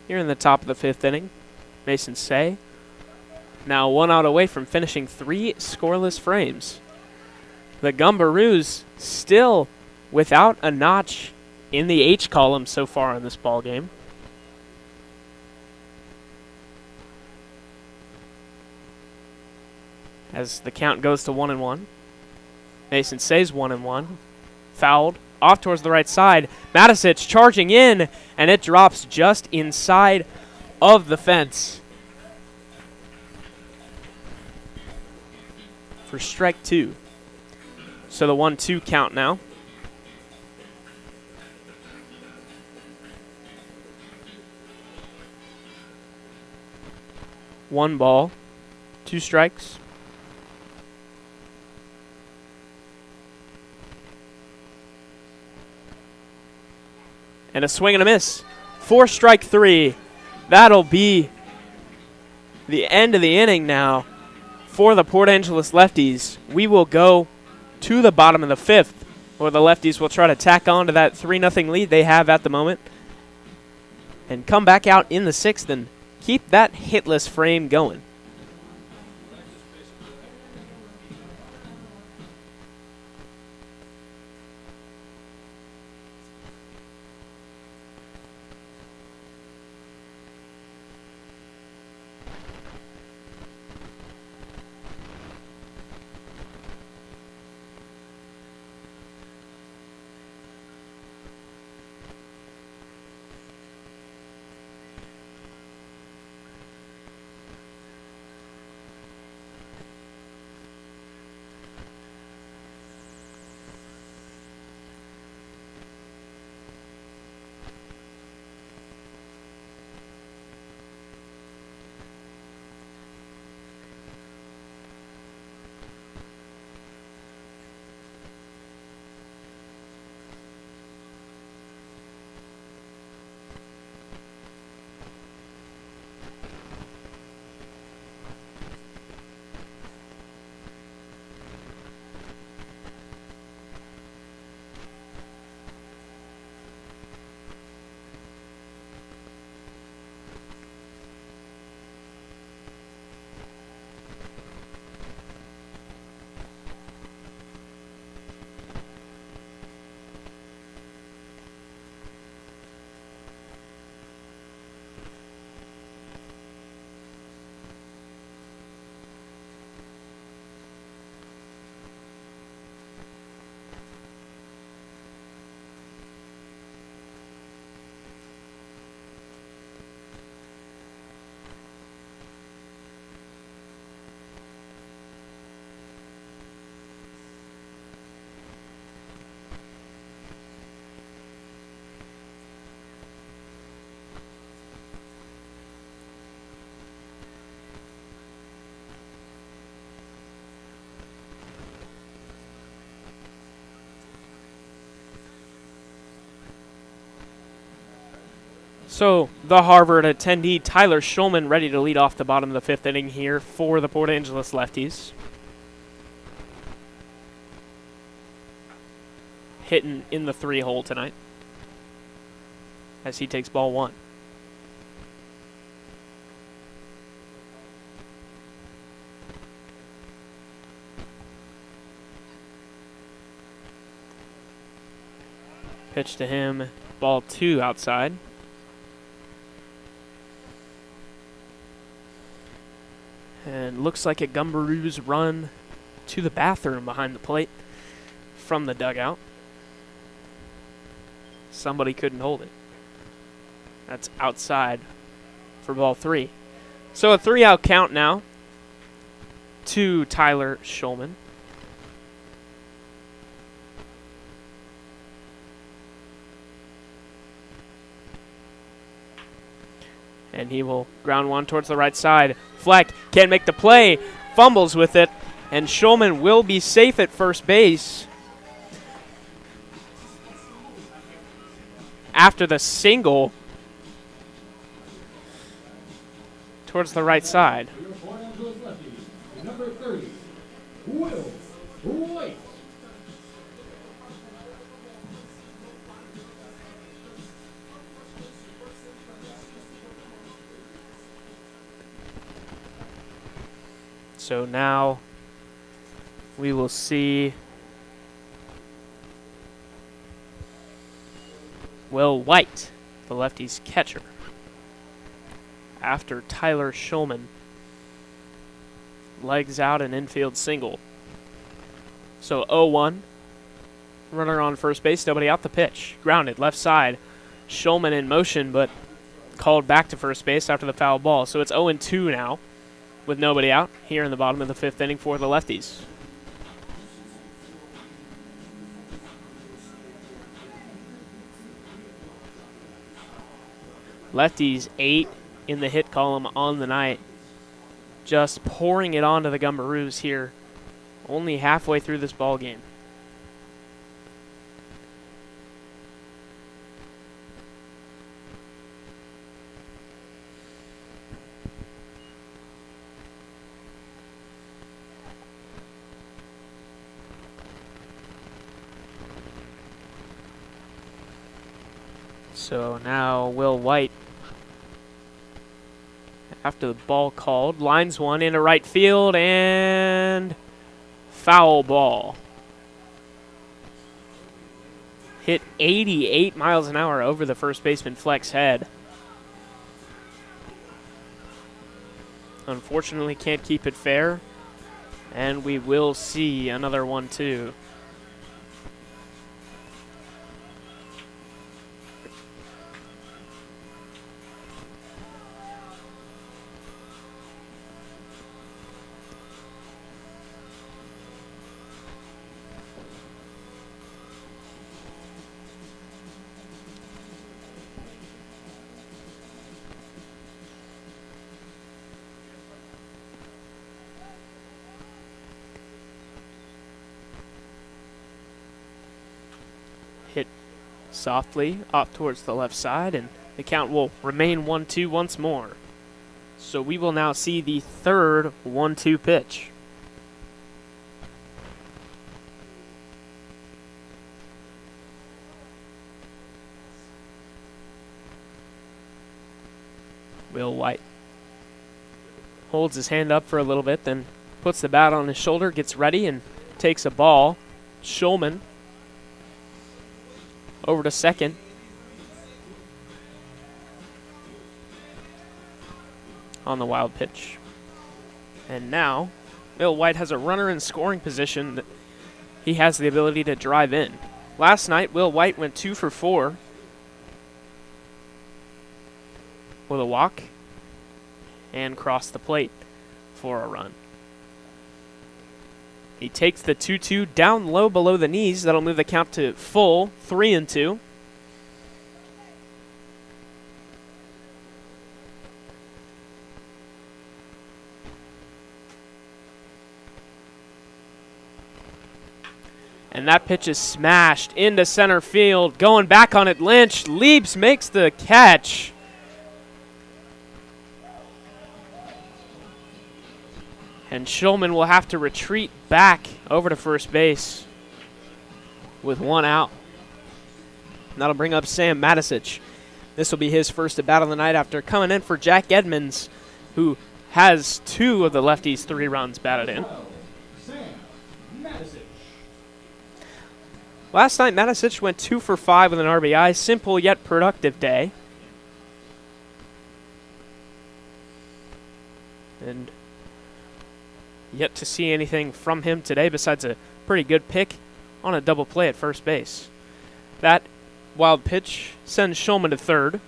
Here in the top of the 5th inning, Mason Say now 1 out away from finishing 3 scoreless frames. The Gumberoos still without a notch in the H column so far in this ball game. As the count goes to 1-1. Mason Say's 1-1. Fouled. Off towards the right side. Matisic charging in, and it drops just inside of the fence. For strike 2. So the 1-2 count now. One ball, 2 strikes. And a swing and a miss for strike 3. That'll be the end of the inning now for the Port Angeles Lefties. We will go to the bottom of the 5th, where the Lefties will try to tack on to that 3-0 lead they have at the moment and come back out in the 6th and keep that hitless frame going. So the Harvard attendee Tyler Schulman ready to lead off the bottom of the fifth inning here for the Port Angeles Lefties. Hitting in the 3-hole tonight as he takes ball one. Pitch to him, ball two outside. And looks like a Gumberoos run to the bathroom behind the plate from the dugout. Somebody couldn't hold it. That's outside for ball three. So a 3-out count now to Tyler Schulman. And he will ground one towards the right side. Fleck can't make the play, fumbles with it, and Schulman will be safe at first base after the single towards the right side. Number 30, Will White. So now we will see Will White, the Lefties catcher, after Tyler Schulman legs out an infield single. So 0-1. Runner on first base, nobody out. The pitch. Grounded, left side. Schulman in motion, but called back to first base after the foul ball. So it's 0-2 now, with nobody out here in the bottom of the fifth inning for the Lefties. Lefties 8 in the hit column on the night. Just pouring it onto the Gumberoos here, only halfway through this ball game. So now Will White, after the ball called, lines one into right field and foul ball. Hit 88 miles an hour over the first baseman Fleck's head. Unfortunately, can't keep it fair, and we will see another 1-2. Hit softly off towards the left side, and the count will remain 1-2 once more. So we will now see the third 1-2 pitch. Will White holds his hand up for a little bit, then puts the bat on his shoulder, gets ready, and takes a ball. Schulman over to second. On the wild pitch. And now, Will White has a runner in scoring position that he has the ability to drive in. Last night, Will White went 2 for 4 with a walk and crossed the plate for a run. He takes the 2-2 down low below the knees. That'll move the count to full 3-2. And that pitch is smashed into center field. Going back on it, Lynch leaps, makes the catch. And Shulman will have to retreat back over to first base with one out. And that'll bring up Sam Matisic. This will be his first at bat of the night after coming in for Jack Edmonds, who has 2 of the lefties' 3 runs batted in. Sam Matisic. Last night, Matisic went 2 for 5 with an RBI. Simple yet productive day. And yet to see anything from him today besides a pretty good pick on a double play at first base. That wild pitch sends Shulman to third.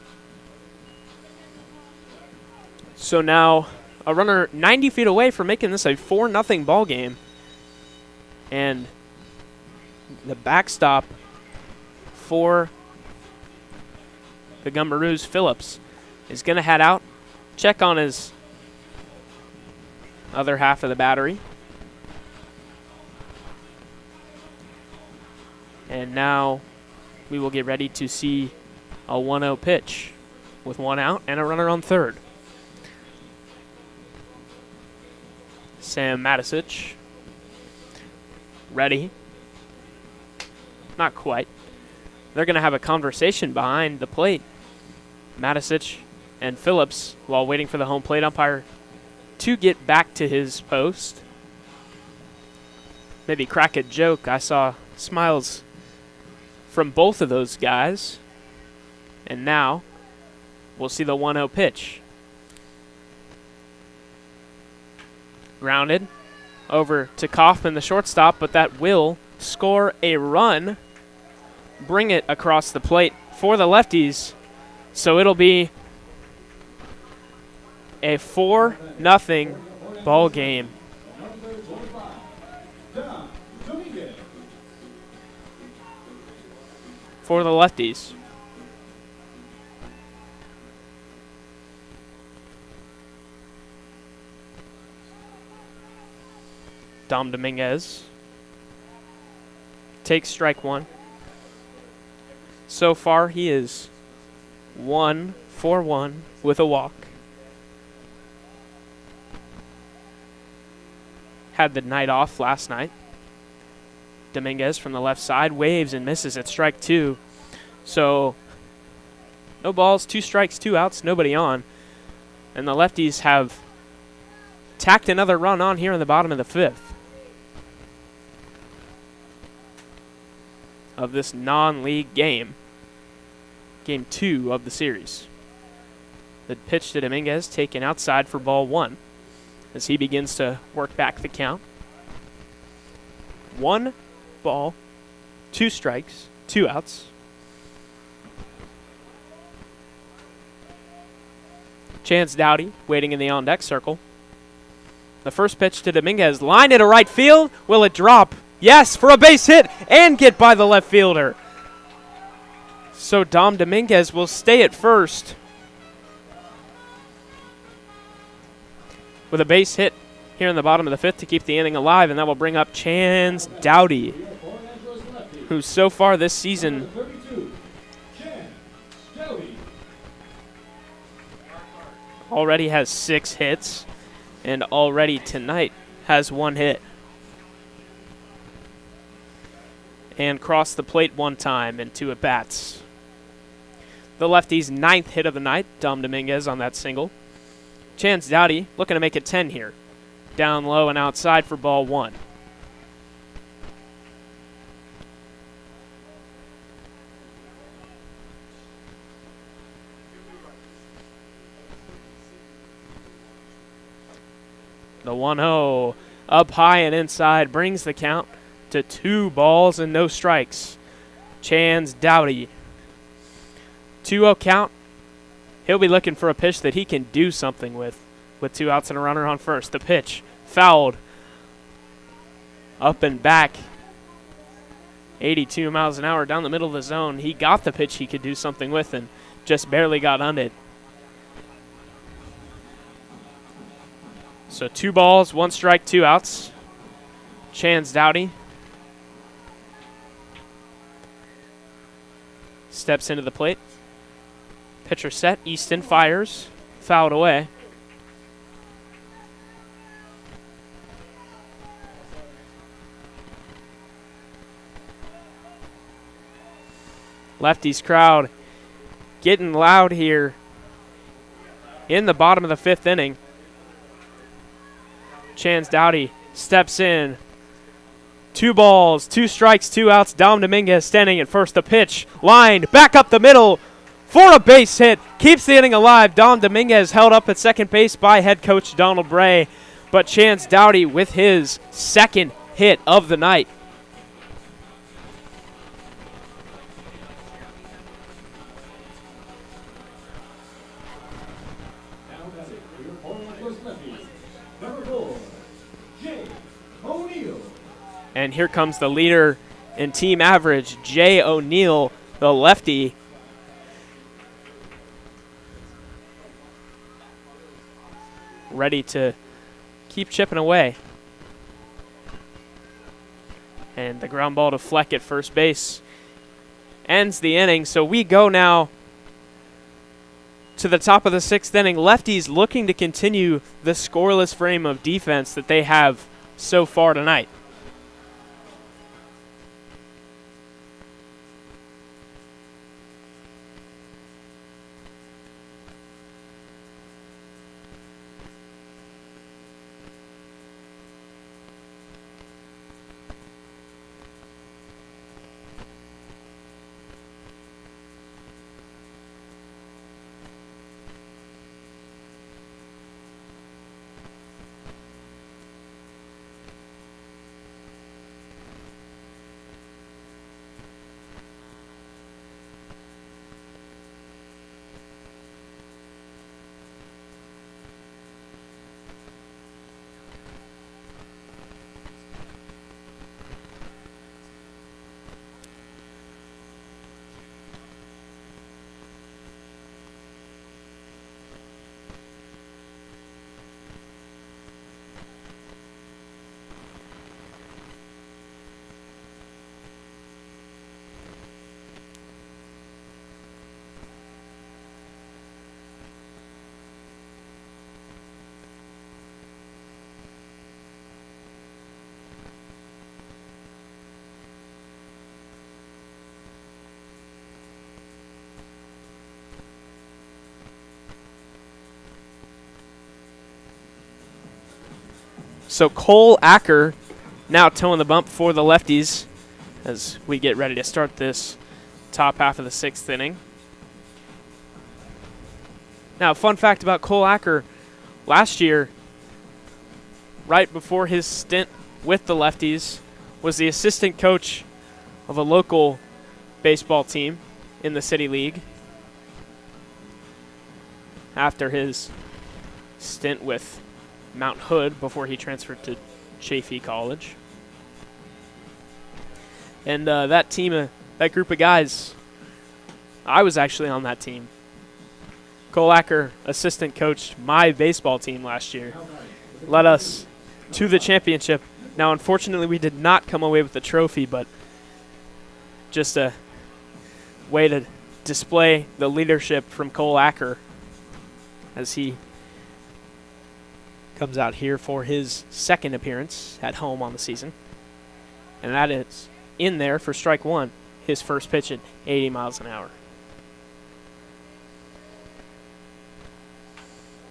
So now a runner 90 feet away from making this a 4-0 ball game. And the backstop for the Gumberoos, Phillips, is going to head out, check on his other half of the battery. And now we will get ready to see a 1-0 pitch with 1 out and a runner on third. Sam Matisic ready. Not quite. They're going to have a conversation behind the plate. Matisic and Phillips, while waiting for the home plate umpire to get back to his post. Maybe crack a joke. I saw smiles from both of those guys. And now we'll see the 1-0 pitch. Grounded over to Kaufman, the shortstop, but that will score a run. Bring it across the plate for the lefties. So it'll be a 4-0 ball game. For the lefties. Dom Dominguez takes strike 1. So far, he is 1 for 1 with a walk. Had the night off last night. Dominguez from the left side waves and misses at strike 2. So, no balls, 2 strikes, 2 outs, nobody on. And the lefties have tacked another run on here in the bottom of the 5th. Of this non-league game. Game 2 of the series. The pitch to Dominguez taken outside for ball 1 as he begins to work back the count. 1 ball, 2 strikes, 2 outs. Chance Doughty waiting in the on-deck circle. The first pitch to Dominguez, line into right field. Will it drop? Yes, for a base hit and get by the left fielder. So Dom Dominguez will stay at first with a base hit here in the bottom of the 5th to keep the inning alive, and that will bring up Chance Doughty, who so far this season already has 6 hits and already tonight has 1 hit. And crossed the plate 1 time and 2 at-bats. The lefty's 9th hit of the night, Dom Dominguez on that single. Chance Doughty looking to make it 10 here. Down low and outside for ball 1. The 1-0 up high and inside brings the count to 2 balls and no strikes. Chance Doughty. 2-0 count. He'll be looking for a pitch that he can do something with 2 outs and a runner on first. The pitch fouled. Up and back. 82 miles an hour down the middle of the zone. He got the pitch he could do something with and just barely got on it. So 2 balls, 1 strike, 2 outs. Chance Doughty steps into the plate. Pitcher set. Easton fires. Fouled away. Lefties crowd getting loud here in the bottom of the 5th inning. Chance Dowdy steps in. 2 balls, 2 strikes, 2 outs. Dom Dominguez standing at first. The pitch lined back up the middle for a base hit. Keeps the inning alive. Dom Dominguez held up at second base by head coach Donald Bray. But Chance Dowdy with his 2nd hit of the night. And here comes the leader in team average, Jay O'Neill, the lefty. Ready to keep chipping away. And the ground ball to Fleck at first base ends the inning. So we go now to the top of the 6th inning. Lefties looking to continue the scoreless frame of defense that they have so far tonight. So Cole Acker now towing the bump for the lefties as we get ready to start this top half of the 6th inning. Now, fun fact about Cole Acker, last year, right before his stint with the lefties, was the assistant coach of a local baseball team in the City League. After his stint with Mount Hood before he transferred to Chaffee College. And that team, that group of guys, I was actually on that team. Cole Acker, assistant coached my baseball team last year. Led us to the championship. Now, unfortunately, we did not come away with the trophy, but just a way to display the leadership from Cole Acker as he comes out here for his 2nd appearance at home on the season. And that is in there for strike 1, his first pitch at 80 miles an hour.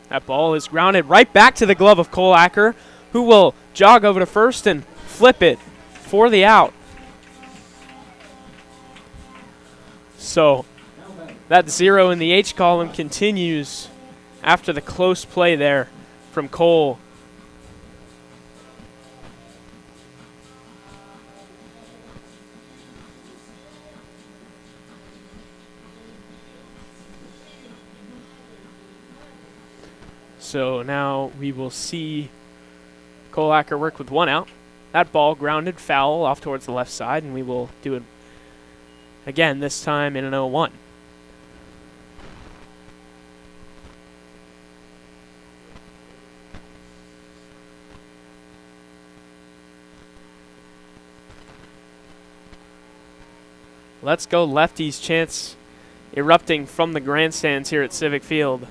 That ball is grounded right back to the glove of Cole Acker, who will jog over to first and flip it for the out. So that 0 in the H column continues after the close play there from Cole. So now we will see Cole Acker work with 1 out. That ball grounded foul off towards the left side, and we will do it again, this time in an 0-1. Let's go lefties chants erupting from the grandstands here at Civic Field.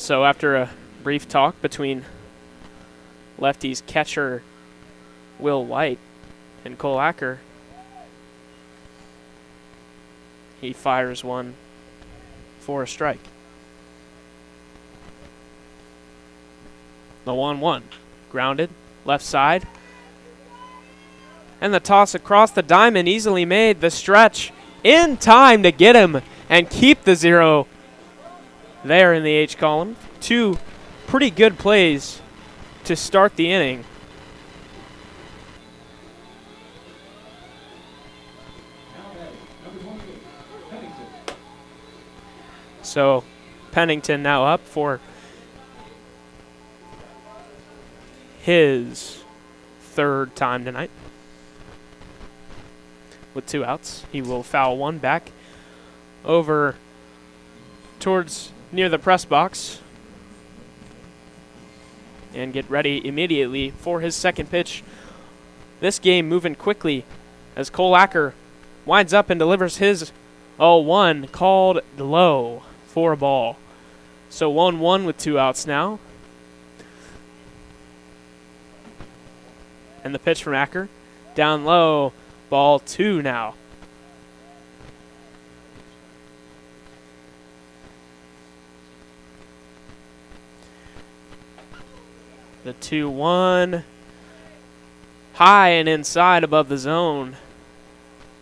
So after a brief talk between Lefties catcher Will White and Cole Acker, he fires one for a strike. The 1-1. Grounded, left side. And the toss across the diamond, easily made. The stretch in time to get him and keep the 0 there in the H column. Two pretty good plays to start the inning. So Pennington now up for his third time tonight. With 2 outs, he will foul one back over towards near the press box and get ready immediately for his second pitch. This game moving quickly as Cole Acker winds up and delivers his 0-1, called low for a ball. So 1-1 with 2 outs now. And the pitch from Acker, down low, ball 2 now. The 2-1, high and inside above the zone,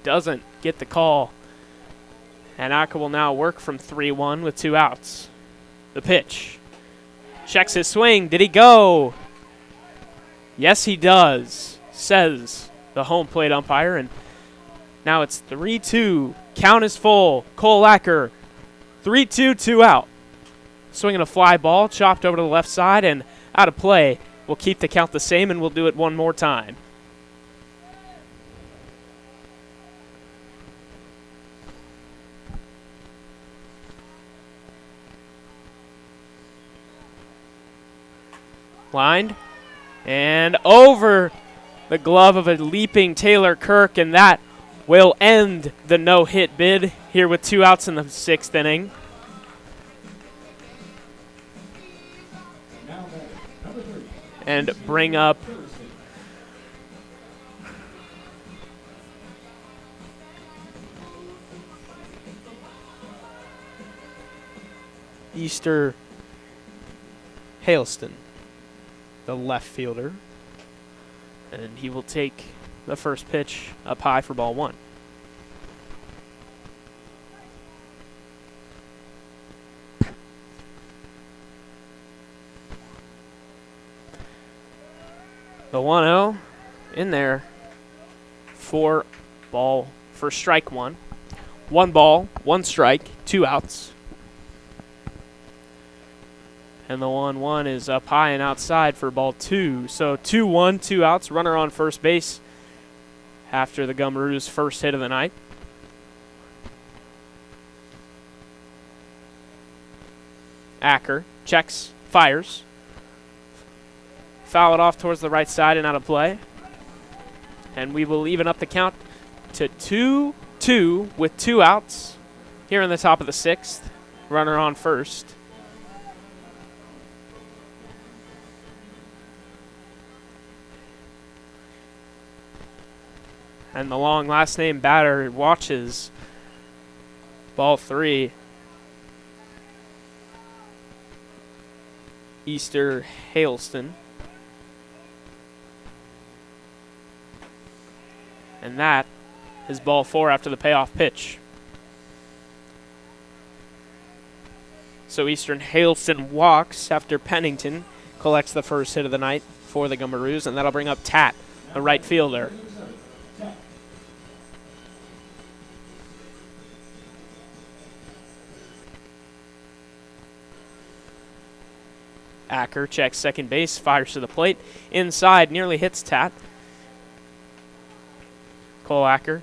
doesn't get the call. And Acker will now work from 3-1 with 2 outs. The pitch, checks his swing, did he go? Yes, he does, says the home plate umpire, and now it's 3-2. Count is full. Cole Acker, 3-2, 2 out. Swinging a fly ball, chopped over to the left side and out of play. We'll keep the count the same, and we'll do it one more time. Lined and over the glove of a leaping Taylor Kirk, and that will end the no-hit bid here with 2 outs in the 6th inning. And bring up Easter Hailston, the left fielder. And he will take the first pitch up high for ball 1. The 1-0 in there for strike 1. 1 ball, 1 strike, 2 outs. And the 1-1 is up high and outside for ball 2. So 2-1, 2 outs, runner on first base after the Gumberoos' first hit of the night. Acker checks, fires. Foul it off towards the right side and out of play. And we will even up the count to 2-2 with 2 outs here in the top of the 6th. Runner on first. And the long last name batter watches ball 3. Easter Hailston. And that is ball 4 after the payoff pitch. So Eastern Hailston walks after Pennington collects the first hit of the night for the Gumberoos, and that'll bring up Tat, the right fielder. Acker checks second base, fires to the plate. Inside, nearly hits Tat. Cole Acker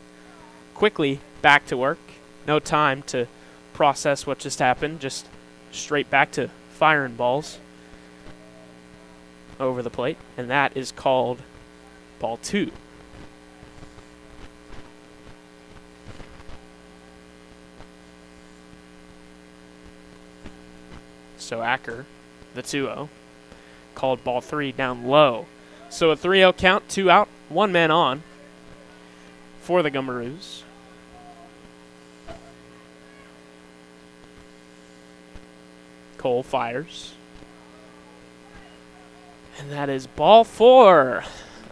quickly back to work. No time to process what just happened. Just straight back to firing balls over the plate. And that is called ball 2. So Acker, the 2-0, called ball 3 down low. So a 3-0 count, 2 out, 1 man on for the Gumberoos. Cole fires. And that is ball 4,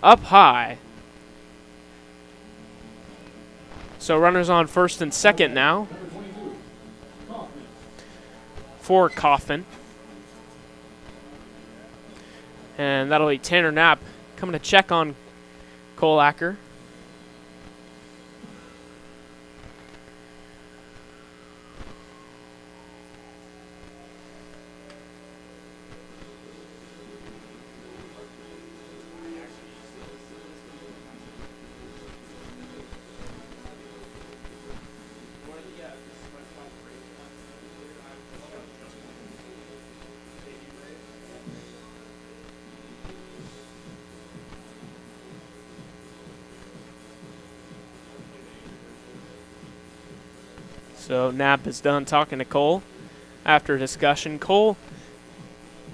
up high. So runners on first and second now for Kaufman. And that'll be Tanner Knapp coming to check on Cole Acker. So Knapp is done talking to Cole after a discussion. Cole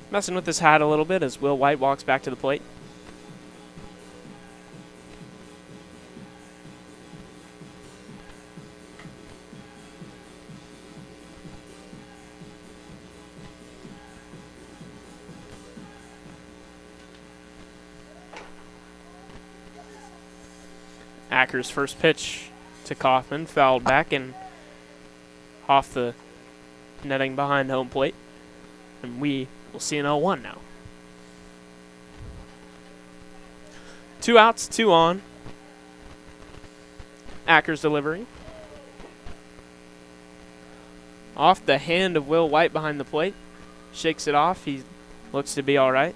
messing with his hat a little bit as Will White walks back to the plate. Acker's first pitch to Kaufman, fouled back and off the netting behind home plate. And we will see an 0-1 now. 2 outs, 2 on. Acker's delivery. Off the hand of Will White behind the plate. Shakes it off. He looks to be all right.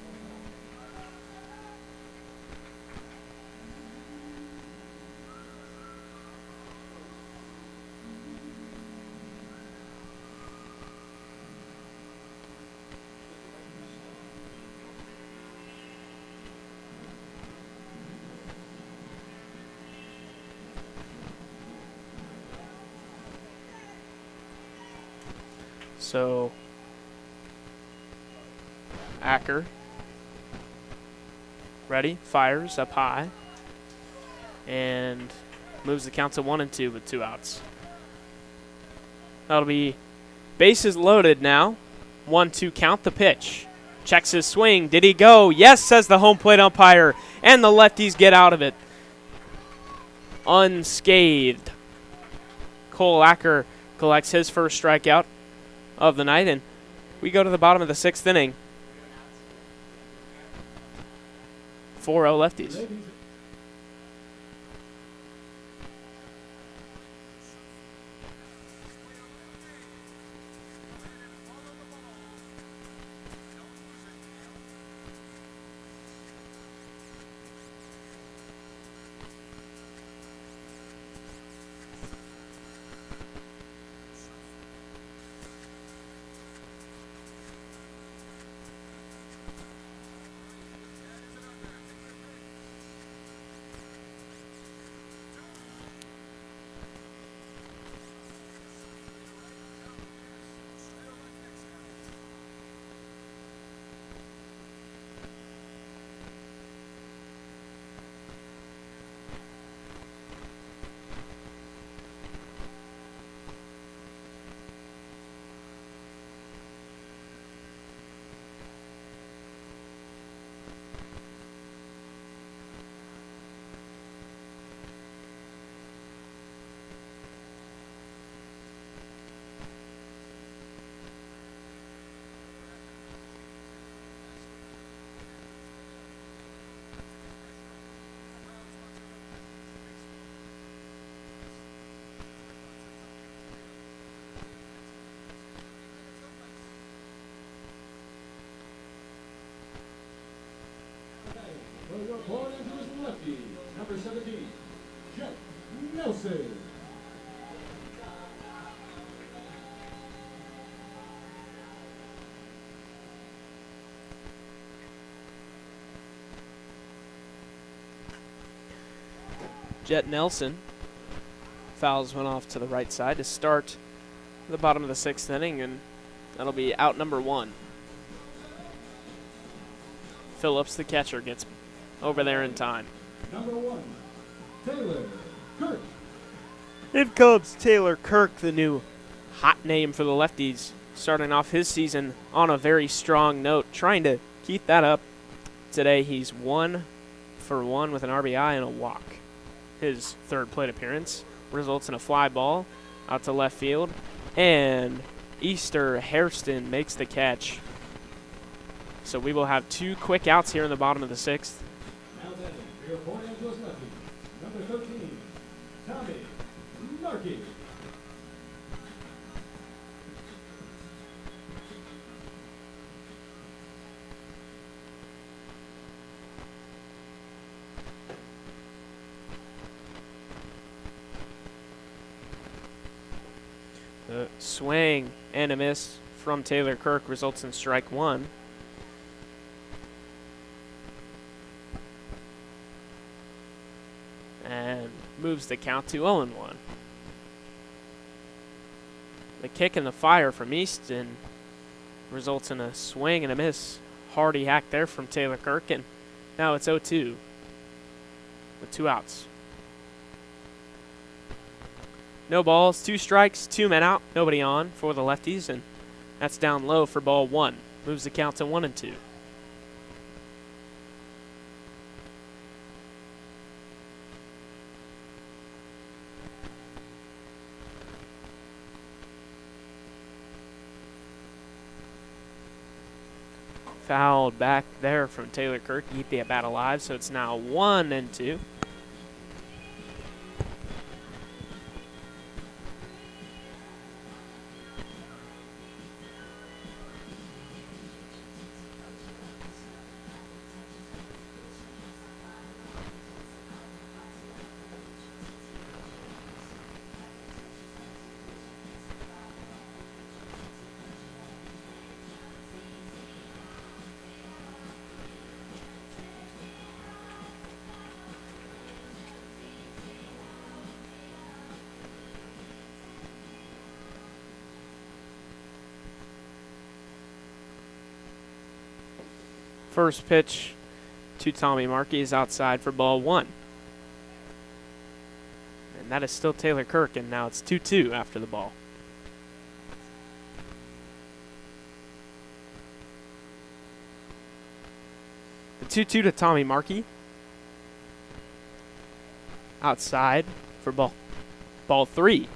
So Acker ready, fires up high, and moves the count to 1-2 with 2 outs. That'll be bases loaded now. 1-2 count, the pitch. Checks his swing. Did he go? Yes, says the home plate umpire, and the Lefties get out of it unscathed. Cole Acker collects his first strikeout of the night, and we go to the bottom of the 6th inning. 4-0 Lefties. Your point into his lefty, number 17, Jeff Nelson. Jet Nelson fouls one off to the right side to start the bottom of the 6th inning, and That'll be out number 1. Phillips, the catcher, gets over there in time. Number 1, Taylor Kirk. In comes Taylor Kirk, the new hot name for the Lefties, starting off his season on a very strong note, trying to keep that up. Today he's 1 for 1 with an RBI and a walk. His third plate appearance results in a fly ball out to left field, and Easter Hairston makes the catch. So we will have 2 quick outs here in the bottom of the 6th. Now batting for your Port Angeles Lefties, number 13, Tommy Markey. The swing and a miss from Taylor Kirk results in strike 1. And moves the count to 0-1. The kick and the fire from Easton results in a swing and a miss. Hardy hack there from Taylor Kirk, and now it's 0-2 with 2 outs. No balls, 2 strikes, 2 men out, nobody on for the Lefties, and that's down low for ball 1. Moves the count to 1-2. Fouled back there from Taylor Kirk to keep the at-bat alive, so it's now 1-2. First pitch to Tommy Markey is outside for ball 1. And that is still Taylor Kirk, and now it's 2-2 after the ball. The 2-2 to Tommy Markey. Outside for ball 3.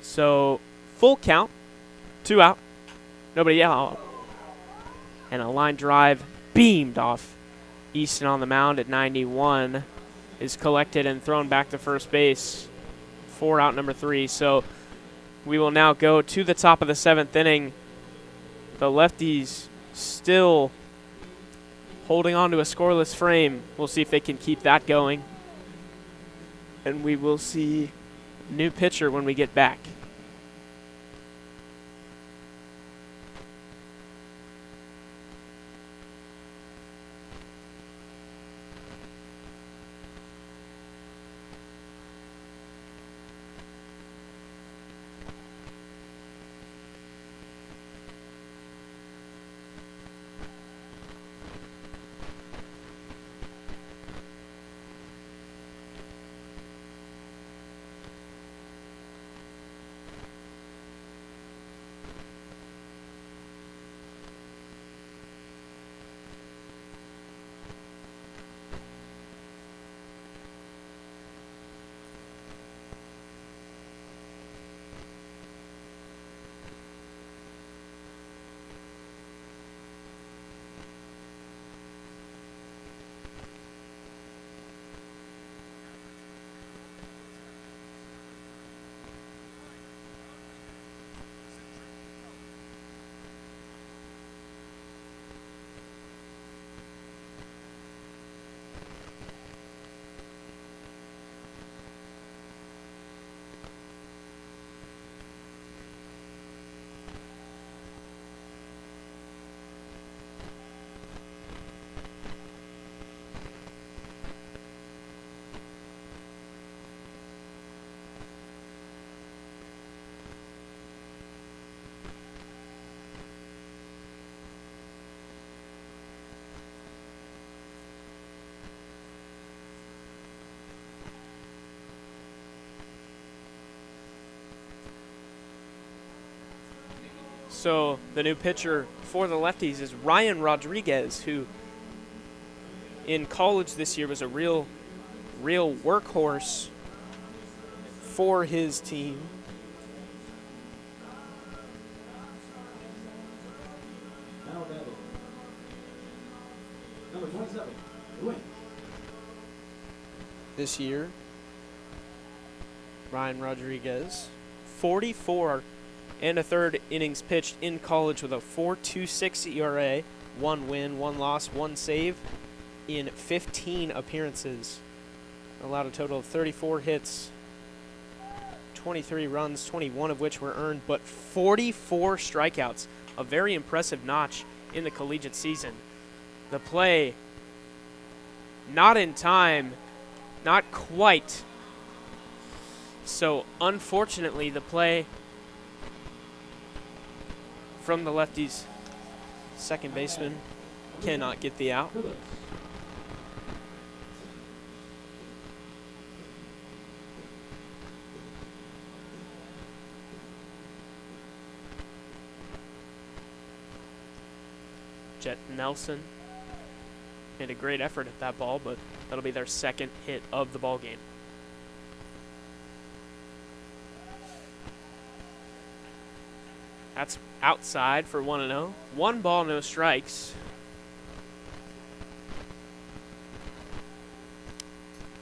So full count, 2 out, nobody out, and a line drive beamed off Easton on the mound at 91 is collected and thrown back to first base for out number 3. So we will now go to the top of the 7th inning. The Lefties still holding on to a scoreless frame. We'll see if they can keep that going. And we will see new pitcher when we get back. So the new pitcher for the Lefties is Ryan Rodriguez, who in college this year was a real workhorse for his team. Now batting. Number 27, Win. This year, Ryan Rodriguez, 44 and a third innings pitched in college with a 4.26 ERA, 1 win, 1 loss, 1 save in 15 appearances. Allowed a total of 34 hits, 23 runs, 21 of which were earned, but 44 strikeouts. A very impressive notch in the collegiate season. The play, not in time, not quite. So unfortunately, the play from the Lefties second baseman cannot get the out. Jet Nelson made a great effort at that ball, but that'll be their second hit of the ball game. That's outside for 1-0. 1 ball, no strikes.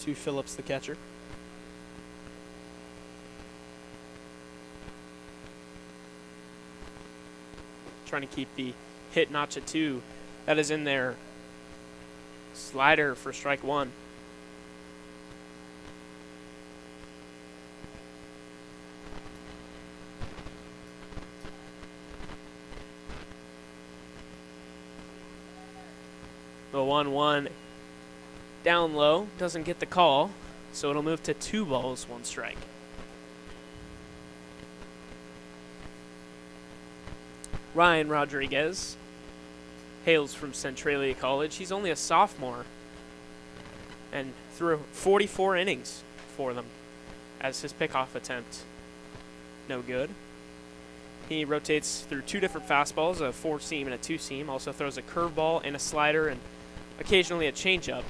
To Phillips, the catcher. Trying to keep the hit notch at 2. That is in there. Slider for strike 1. The 1-1 down low doesn't get the call, so it'll move to 2 balls, 1 strike. Ryan Rodriguez hails from Centralia College. He's only a sophomore and threw 44 innings for them as his pickoff attempt. No good. He rotates through 2 different fastballs, a 4-seam and a 2-seam. Also throws a curveball and a slider and occasionally a changeup.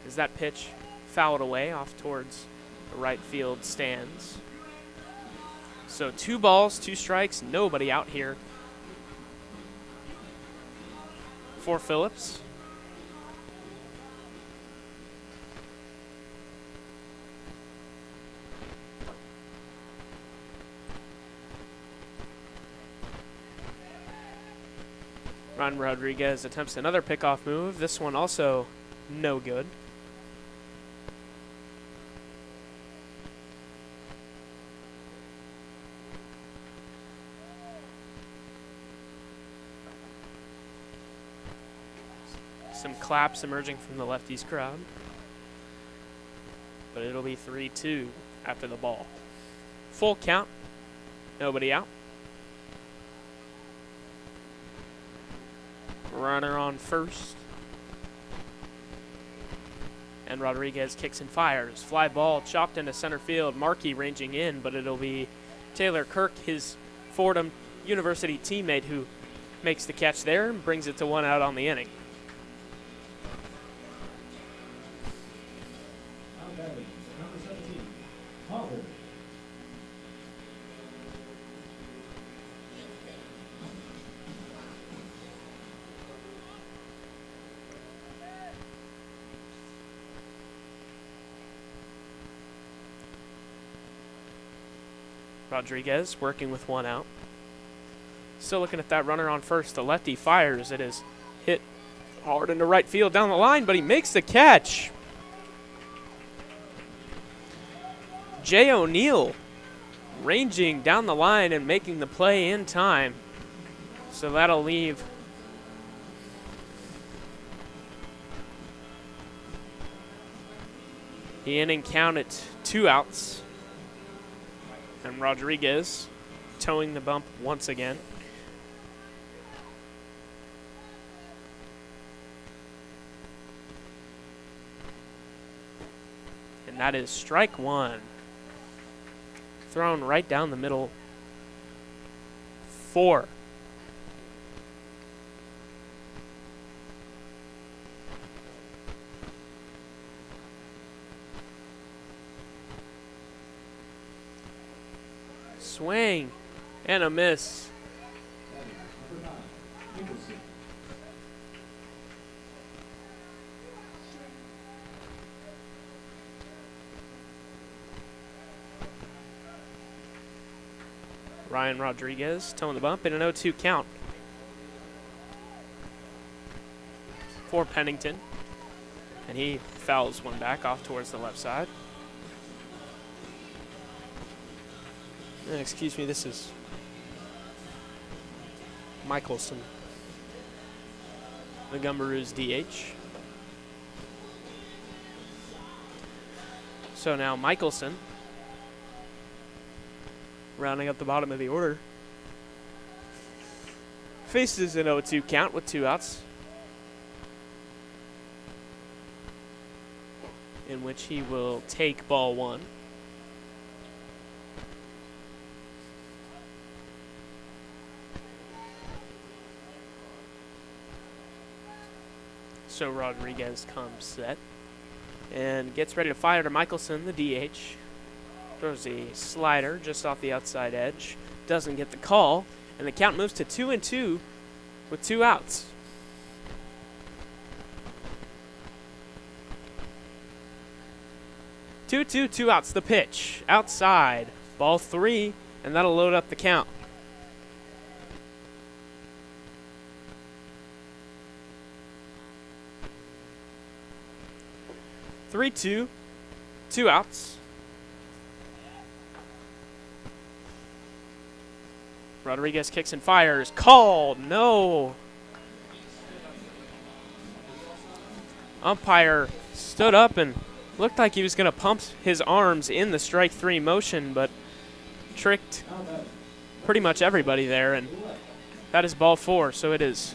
As that pitch fouled away off towards the right field stands. So 2 balls, 2 strikes, nobody out here for Phillips. Ron Rodriguez attempts another pickoff move. This one also no good. Some claps emerging from the Lefties crowd. But it'll be 3-2 after the ball. Full count. Nobody out. Runner on first. And Rodriguez kicks and fires. Fly ball chopped into center field. Markey ranging in, but it'll be Taylor Kirk, his Fordham University teammate, who makes the catch there and brings it to 1 out on the inning. Number 17, Howard. Rodriguez working with 1 out. Still looking at that runner on first. The lefty fires. It is hit hard into right field down the line, but he makes the catch. Jay O'Neill ranging down the line and making the play in time. So that'll leave the inning count at 2 outs. And Rodriguez towing the bump once again. And that is strike 1. Thrown right down the middle for swing and a miss. Number 9, Nicholson. Ryan Rodriguez towing the bump in an 0-2 count for Pennington. And he fouls one back off towards the left side. Excuse me, this is Michelson, the Gumberoos DH. So now Michelson, rounding up the bottom of the order, faces an 0-2 count with 2 outs, in which he will take ball 1. So Rodriguez comes set and gets ready to fire to Michelson, the DH. Throws a slider just off the outside edge. Doesn't get the call, and the count moves to 2-2 with 2 outs. Two outs. The pitch outside, ball 3, and that'll load up the count. Three-two, 2 outs. Rodriguez kicks and fires. Called. No. Umpire stood up and looked like he was going to pump his arms in the strike 3 motion, but tricked pretty much everybody there, and that is ball 4. So it is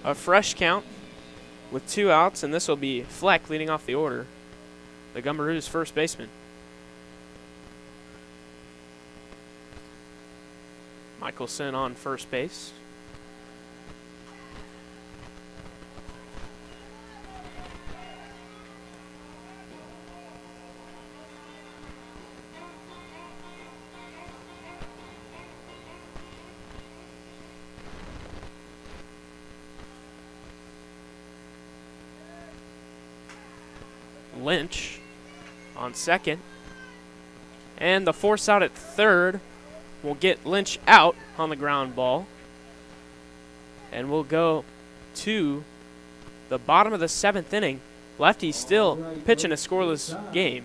a fresh count with 2 outs, and this will be Fleck leading off the order, the Gumberoos first baseman. Michelson on first base. Lynch on second. And the force out at third will get Lynch out on the ground ball. And we'll go to the bottom of the 7th inning. Lefties still pitching a scoreless game.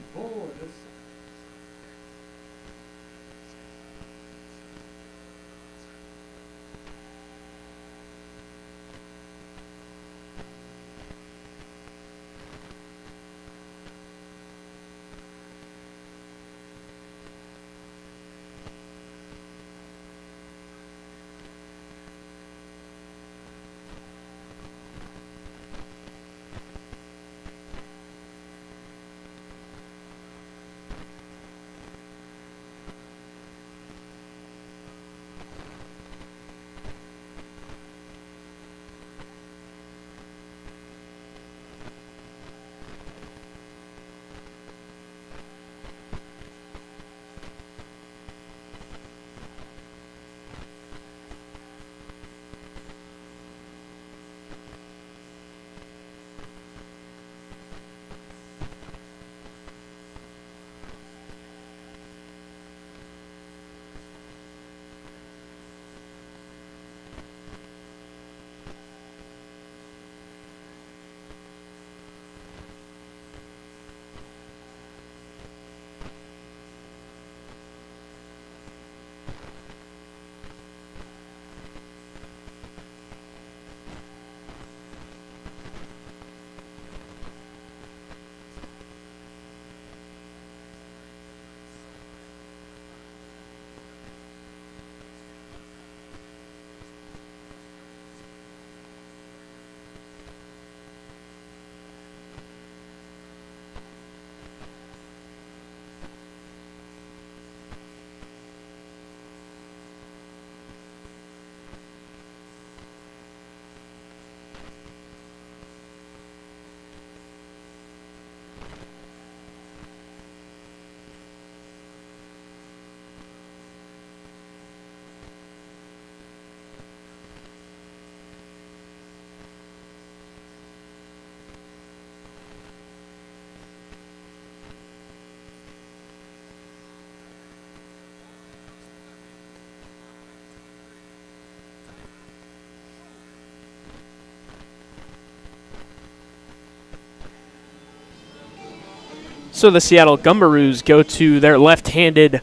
So the Seattle Gumberoos go to their left-handed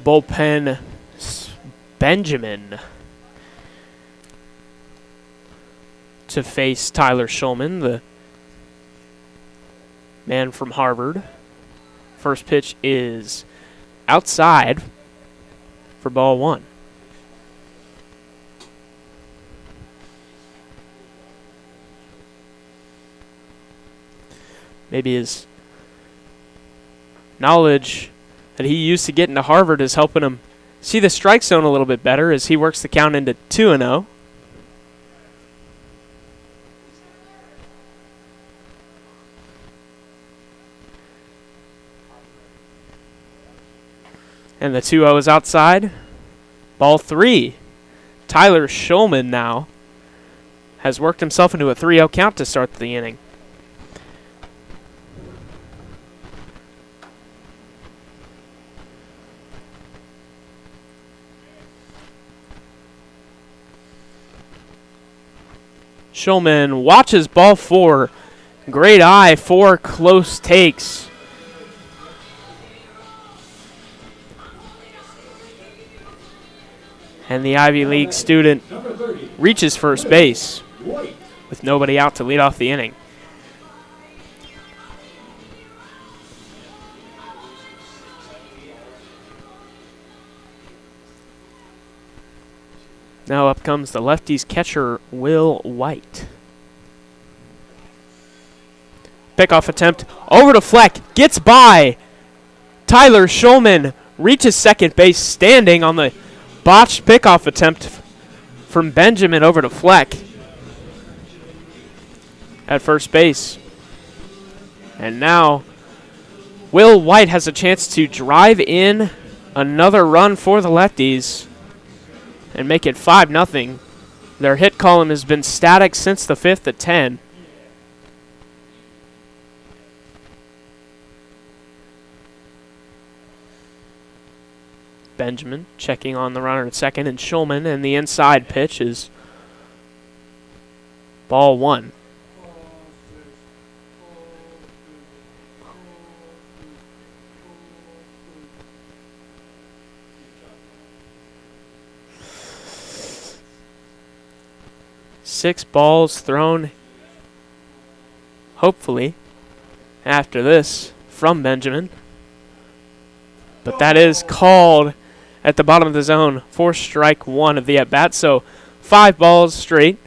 bullpen, Benjamin, to face Tyler Shulman, the man from Harvard. First pitch is outside for ball one. Maybe his knowledge that he used to get into Harvard is helping him see the strike zone a little bit better as he works the count into 2-0. And the 2-0 is outside. Ball three. Tyler Shulman now has worked himself into a 3-0 count to start the inning. Shulman watches ball four. Great eye, 4 close takes. And the Ivy League student reaches first base with nobody out to lead off the inning. Now up comes the Lefties catcher, Will White. Pickoff attempt over to Fleck, gets by. Tyler Shulman reaches second base standing on the botched pickoff attempt from Benjamin over to Fleck at first base. And now Will White has a chance to drive in another run for the Lefties and make it 5-0. Their hit column has been static since the 5th at 10. Benjamin checking on the runner at second, and Shulman, and the inside pitch is ball one. Six balls thrown, hopefully, after this from Benjamin. But that is called at the bottom of the zone for strike one of the at-bat. So 5 balls straight,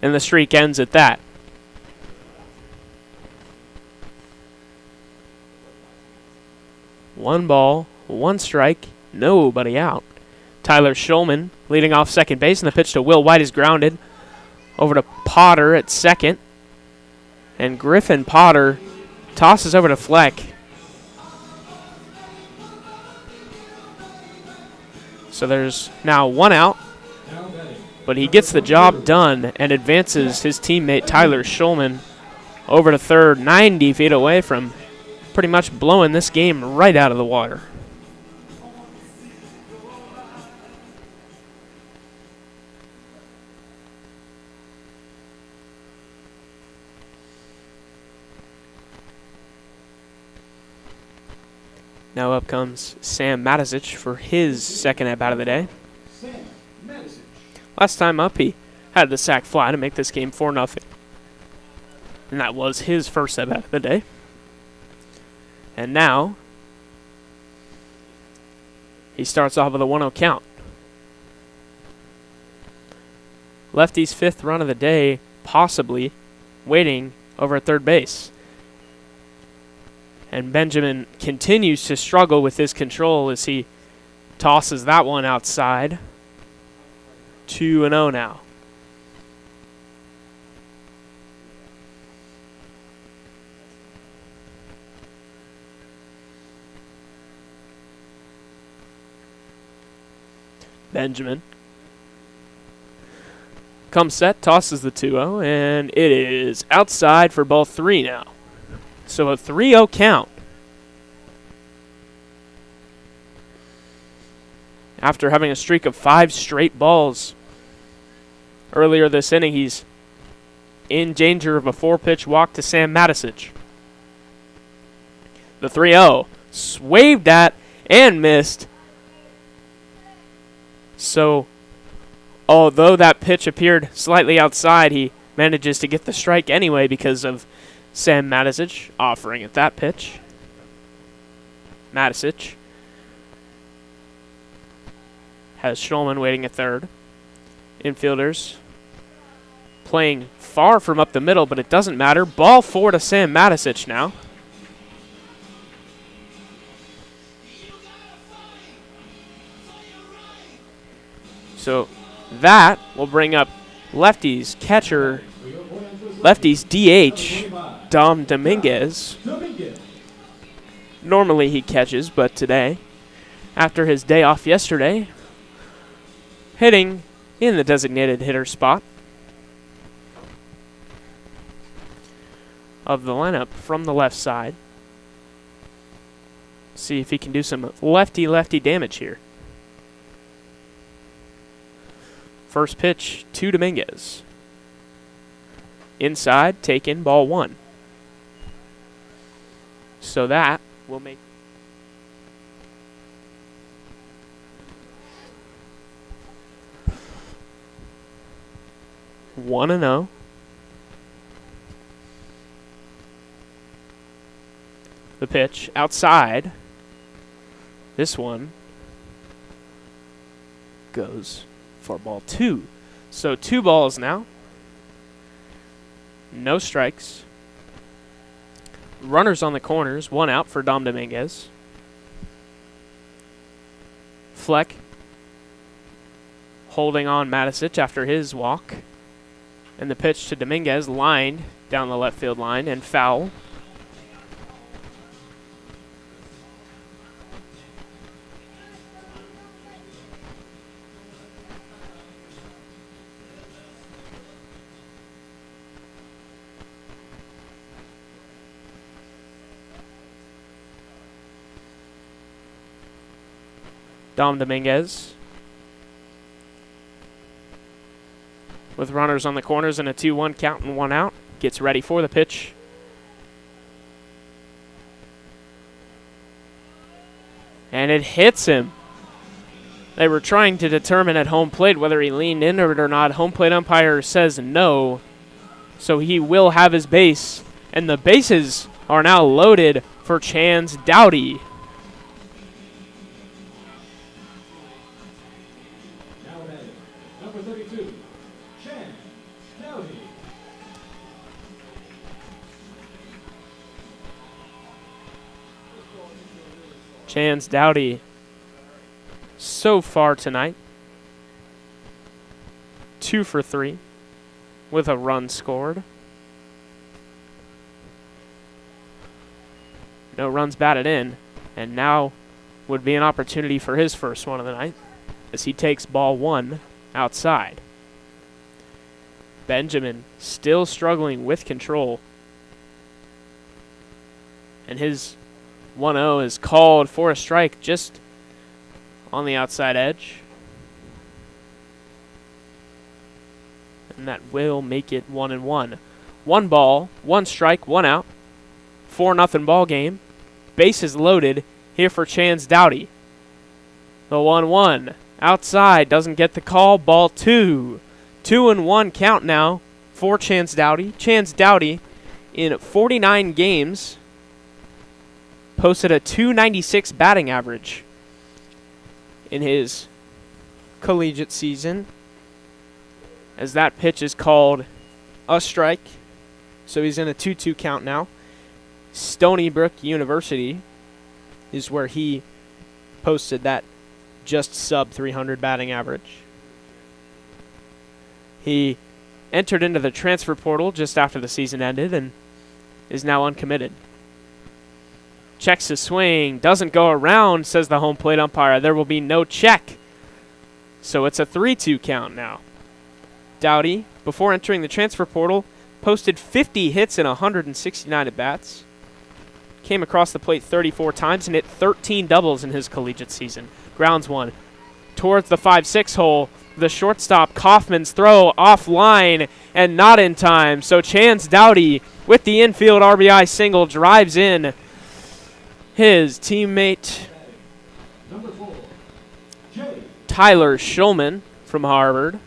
and the streak ends at that. One ball, 1 strike, nobody out. Tyler Shulman leading off second base, and the pitch to Will White is grounded over to Potter at second. And Griffin Potter tosses over to Fleck. So there's now 1 out, but he gets the job done and advances his teammate Tyler Shulman over to third, 90 feet away from pretty much blowing this game right out of the water. Now up comes Sam Matisic for his second at-bat of the day. Last time up, he had the sac fly to make this game 4-0. And that was his first at-bat of the day. And now, he starts off with a 1-0 count. Lefty's 5th run of the day, possibly waiting over at third base. And Benjamin continues to struggle with his control as he tosses that one outside. 2-0 now. Benjamin comes set, tosses the 2-0, and it is outside for ball 3 now. So a 3-0 count. After having a streak of 5 straight balls earlier this inning, he's in danger of a 4-pitch walk to Sam Matisic. The 3-0. Swaved at and missed. So, although that pitch appeared slightly outside, he manages to get the strike anyway because of Sam Matisic offering at that pitch. Matisic has Schulman waiting at third. Infielders playing far from up the middle, but it doesn't matter. Ball 4 to Sam Matisic now. So that will bring up Lefties catcher, Lefties DH, Dom Dominguez. Normally he catches, but today, after his day off yesterday, hitting in the designated hitter spot of the lineup from the left side. See if he can do some lefty-lefty damage here. First pitch to Dominguez. Inside, taken, ball 1. So that will make 1-0. The pitch outside. This one goes for ball 2. So 2 balls now. No strikes. Runners on the corners. 1 out for Dom Dominguez. Fleck holding on Matisic after his walk. And the pitch to Dominguez lined down the left field line and foul. Dom Dominguez with runners on the corners and a 2-1 count and 1 out. Gets ready for the pitch. And it hits him. They were trying to determine at home plate whether he leaned into it or not. Home plate umpire says no. So he will have his base. And the bases are now loaded for Chance Doughty. Number 32, Chance Doughty. Chance Doughty so far tonight. 2 for 3 with a run scored. No runs batted in. And now would be an opportunity for his first one of the night as he takes ball 1 outside. Benjamin still struggling with control. And his 1-0 is called for a strike just on the outside edge. And that will make it 1-1. 1 ball, 1 strike, 1 out. 4-0 ball game. Bases loaded here for Chance Doughty. The 1-1. Outside, doesn't get the call, ball 2. 2-1 count now for Chance Doughty. Chance Doughty, in 49 games, posted a .296 batting average in his collegiate season. As that pitch is called a strike, so he's in a 2-2 count now. Stony Brook University is where he posted that just sub 300 batting average. He entered into the transfer portal just after the season ended and is now uncommitted. Checks his swing, doesn't go around, says the home plate umpire. There will be no check. So it's a 3-2 count now. Doughty, before entering the transfer portal, posted 50 hits in 169 at-bats. Came across the plate 34 times and hit 13 doubles in his collegiate season. Grounds 1 towards the 5-6 hole. The shortstop Kaufman's throw offline and not in time. So Chance Doughty with the infield RBI single drives in his teammate Number 4, Jay. Tyler Schulman from Harvard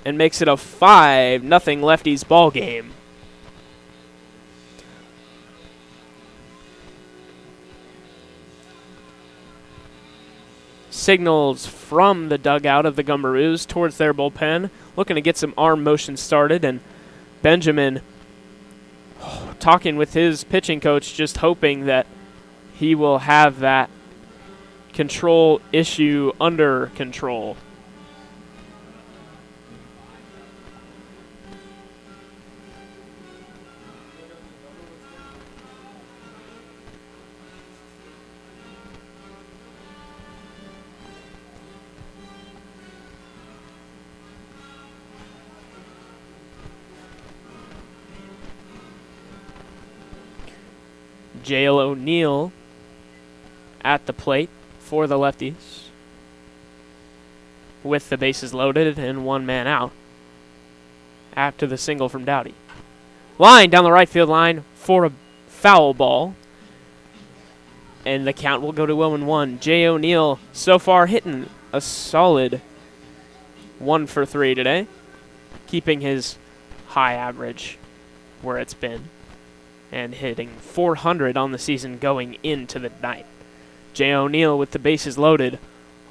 and makes it a 5-0 Lefties ball game. Signals from the dugout of the Gumberoos towards their bullpen, looking to get some arm motion started, and Benjamin talking with his pitching coach, just hoping that he will have that control issue under control. J.L. O'Neill at the plate for the Lefties with the bases loaded and one man out after the single from Dowdy. Line down the right field line for a foul ball, and the count will go to 0-1. J. O'Neill so far hitting a solid 1 for 3 today, keeping his high average where it's been, and hitting .400 on the season going into the night. J. O'Neill with the bases loaded.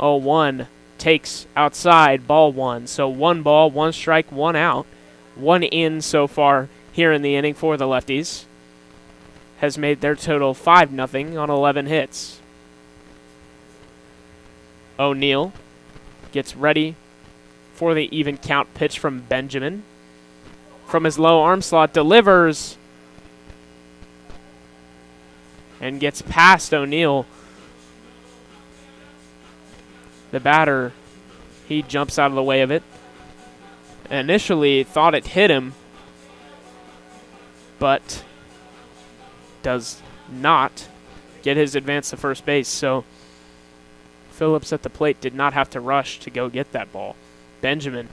0-1 takes outside, ball 1. So 1 ball, 1 strike, 1 out. 1 in so far here in the inning for the Lefties. Has made their total 5-0 on 11 hits. O'Neill gets ready for the even count pitch from Benjamin. From his low arm slot, delivers and gets past O'Neill. The batter, he jumps out of the way of it. Initially thought it hit him, but does not get his advance to first base. So Phillips at the plate did not have to rush to go get that ball. Benjamin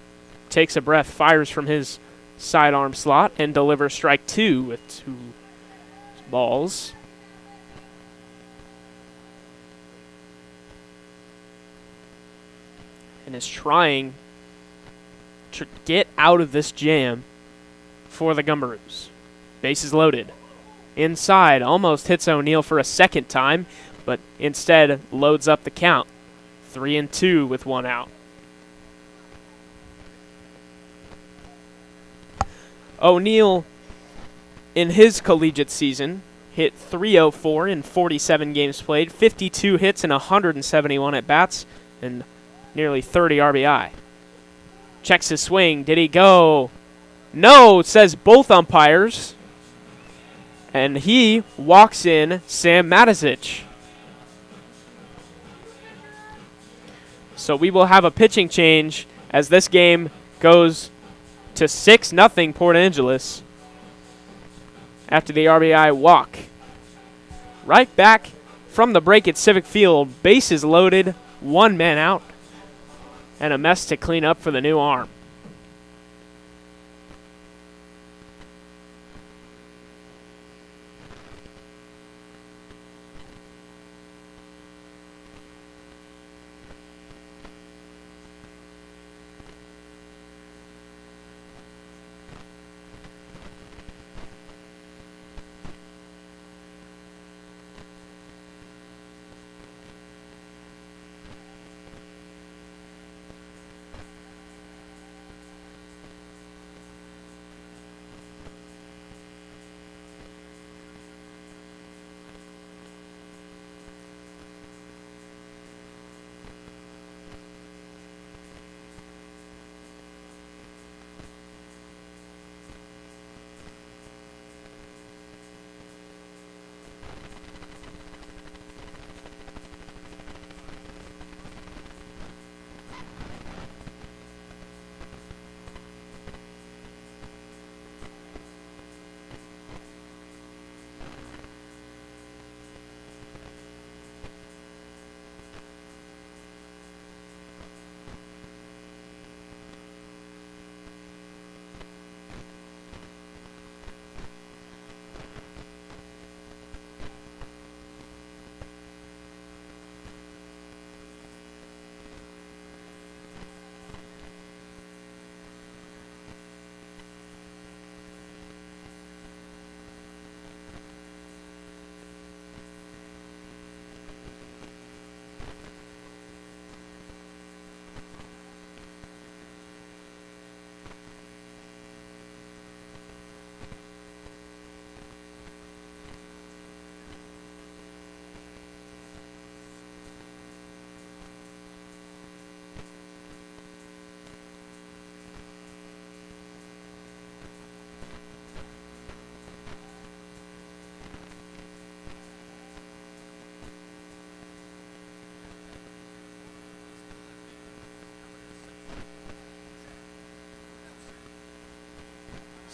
takes a breath, fires from his sidearm slot, and delivers strike 2 with 2 balls. And is trying to get out of this jam for the Gumberoos. Bases loaded. Inside, almost hits O'Neill for a second time, but instead loads up the count. 3-2 with 1 out. O'Neill, in his collegiate season, hit .304 in 47 games played, 52 hits and 171 at-bats, and nearly 30 RBI. Checks his swing. Did he go? No, says both umpires. And he walks in Sam Matisic. So we will have a pitching change as this game goes to 6-0 Port Angeles after the RBI walk. Right back from the break at Civic Field. Bases loaded, 1 man out, and a mess to clean up for the new arm.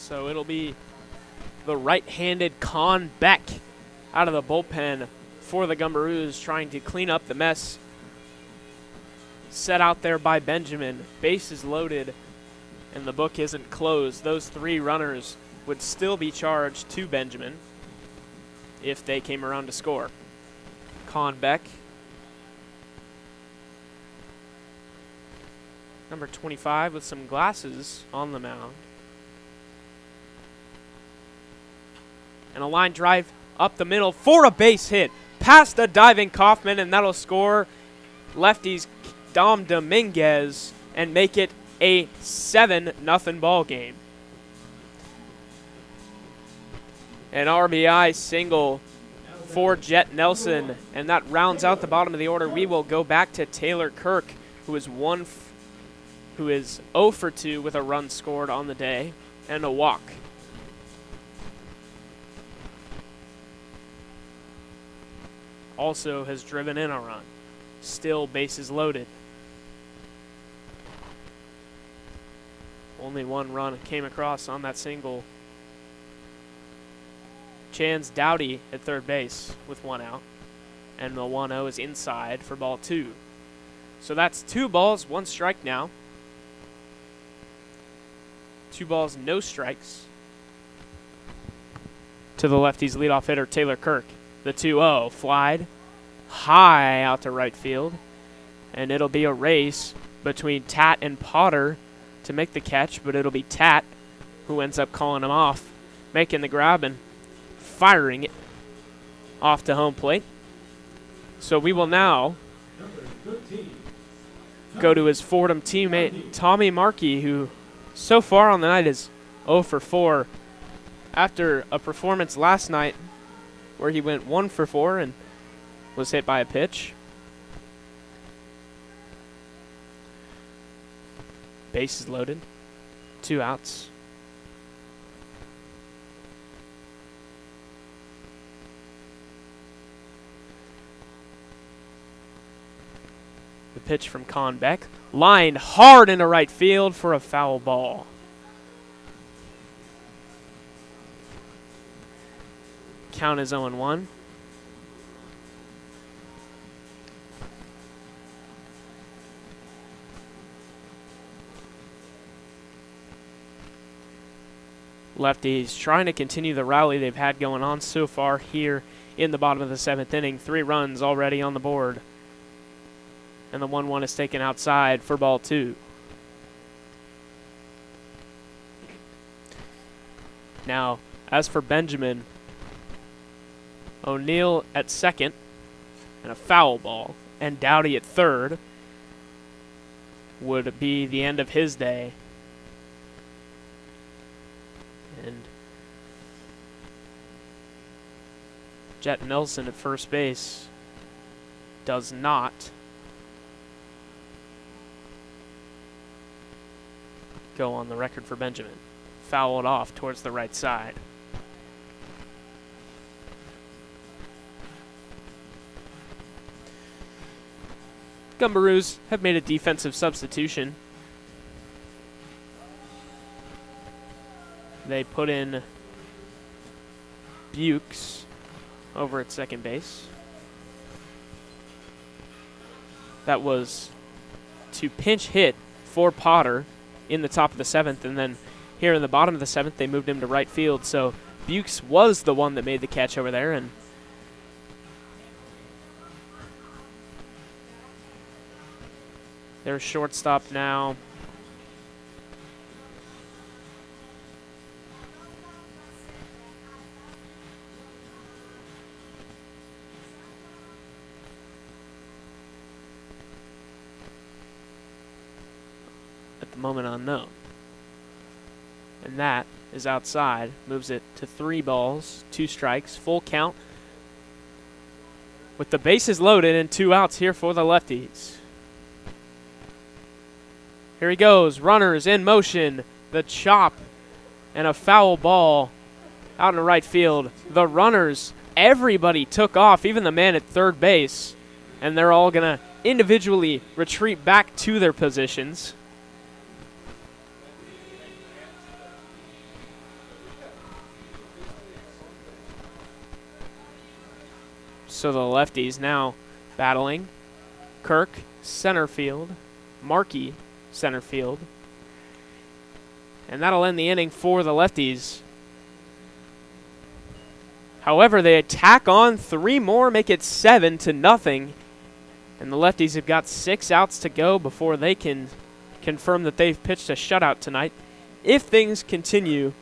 So it'll be the right-handed Con Beck out of the bullpen for the Gumberoos, trying to clean up the mess set out there by Benjamin. Bases loaded, and the book isn't closed. Those 3 runners would still be charged to Benjamin if they came around to score. Con Beck, number 25, with some glasses on the mound. And a line drive up the middle for a base hit past the diving Kaufman, and that'll score Lefties Dom Dominguez and make it a 7-0 ball game. An RBI single for Jet Nelson, and that rounds out the bottom of the order. We will go back to Taylor Kirk, who is 0 for 2 with a run scored on the day and a walk. Also has driven in a run. Still bases loaded. Only 1 run came across on that single. Chance Dowdy at third base with 1 out. And the 1-0 is inside for ball 2. So that's 2 balls, 1 strike now. 2 balls, no strikes to the Lefties leadoff hitter, Taylor Kirk. The 2-0 flied high out to right field, and it'll be a race between Tat and Potter to make the catch, but it'll be Tat who ends up calling him off, making the grab and firing it off to home plate. So we will now go to his Fordham teammate, Tommy Markey, who so far on the night is 0 for 4 after a performance last night where he went 1 for 4 and was hit by a pitch. Bases loaded, 2 outs. The pitch from Con Beck, lined hard into right field for a foul ball. Count is 0-1. Lefties trying to continue the rally they've had going on so far here in the bottom of the 7th inning. 3 runs already on the board. And the 1-1 is taken outside for ball 2. Now, as for Benjamin, O'Neill at second and a foul ball, and Dowdy at third would be the end of his day. And Jet Nelson at first base does not go on the record for Benjamin. Fouled off towards the right side. Gumberoos have made a defensive substitution. They put in Bukes over at second base. That was to pinch hit for Potter in the top of the 7th, and then here in the bottom of the 7th, they moved him to right field. So Bukes was the one that made the catch over there, and their shortstop now. At the moment unknown. And that is outside. Moves it to 3 balls, 2 strikes, full count. With the bases loaded and 2 outs here for the Lefties. Here he goes, runners in motion, the chop, and a foul ball out in right field. The runners, everybody took off, even the man at third base, and they're all going to individually retreat back to their positions. So the lefties now battling. Kirk, center field. Markey, center field. And that'll end the inning for the lefties. However, they attack on 3 more, make it 7-0. And the lefties have got 6 outs to go before they can confirm that they've pitched a shutout tonight. If things continue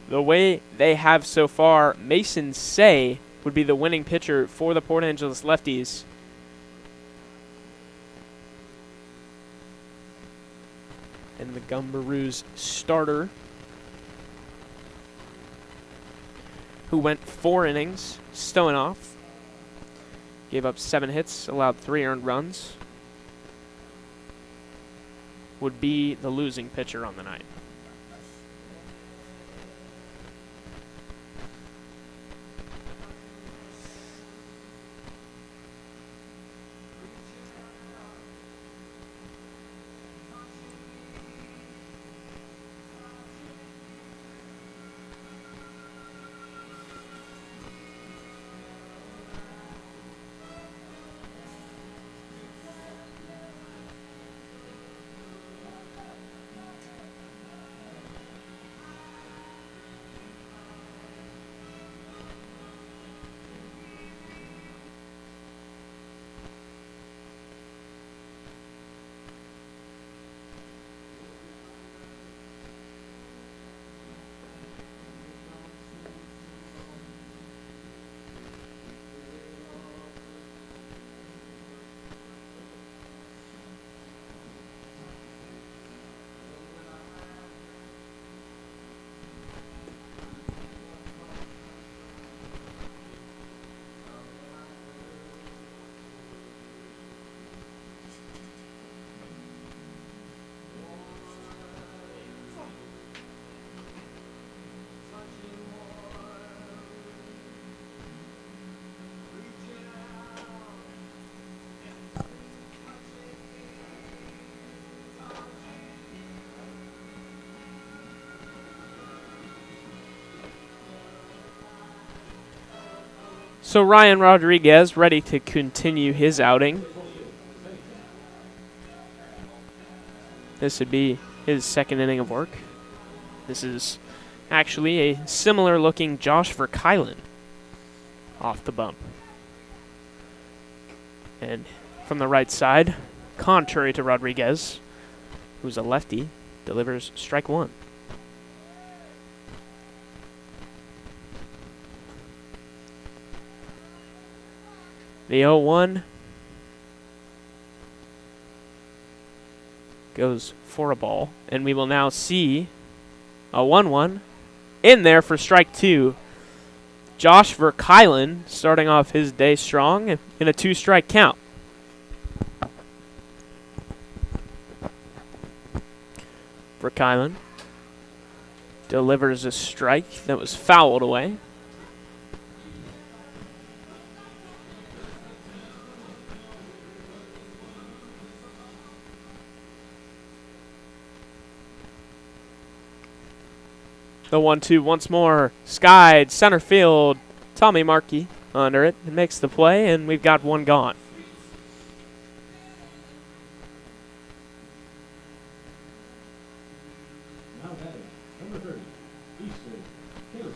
the way they have so far, Mason Say would be the winning pitcher for the Port Angeles Lefties. And the Gumberoos starter, who went 4 innings, Stoyanov, gave up 7 hits, allowed 3 earned runs, would be the losing pitcher on the night. So Ryan Rodriguez ready to continue his outing. This would be his 2nd inning of work. This is actually a similar looking Josh Verkylen off the bump. And from the right side, contrary to Rodriguez, who's a lefty, delivers strike 1. The 0-1 goes for a ball, and we will now see a 1-1 in there for strike 2. Josh Verkylen starting off his day strong in a 2-strike count. Verkylen delivers a strike that was fouled away. The 1-2 once more, skied, center field. Tommy Markey under it. It makes the play, and we've got 1 gone. Now batting, number 30, Easton Harrison.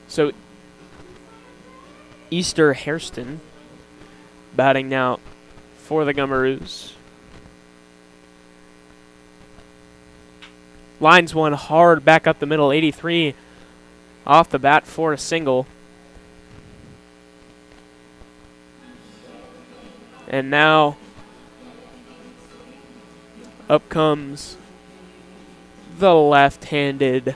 So Easter Hairston batting now for the Gumberoos. Lines one hard back up the middle, 83 off the bat for a single. And now up comes the left-handed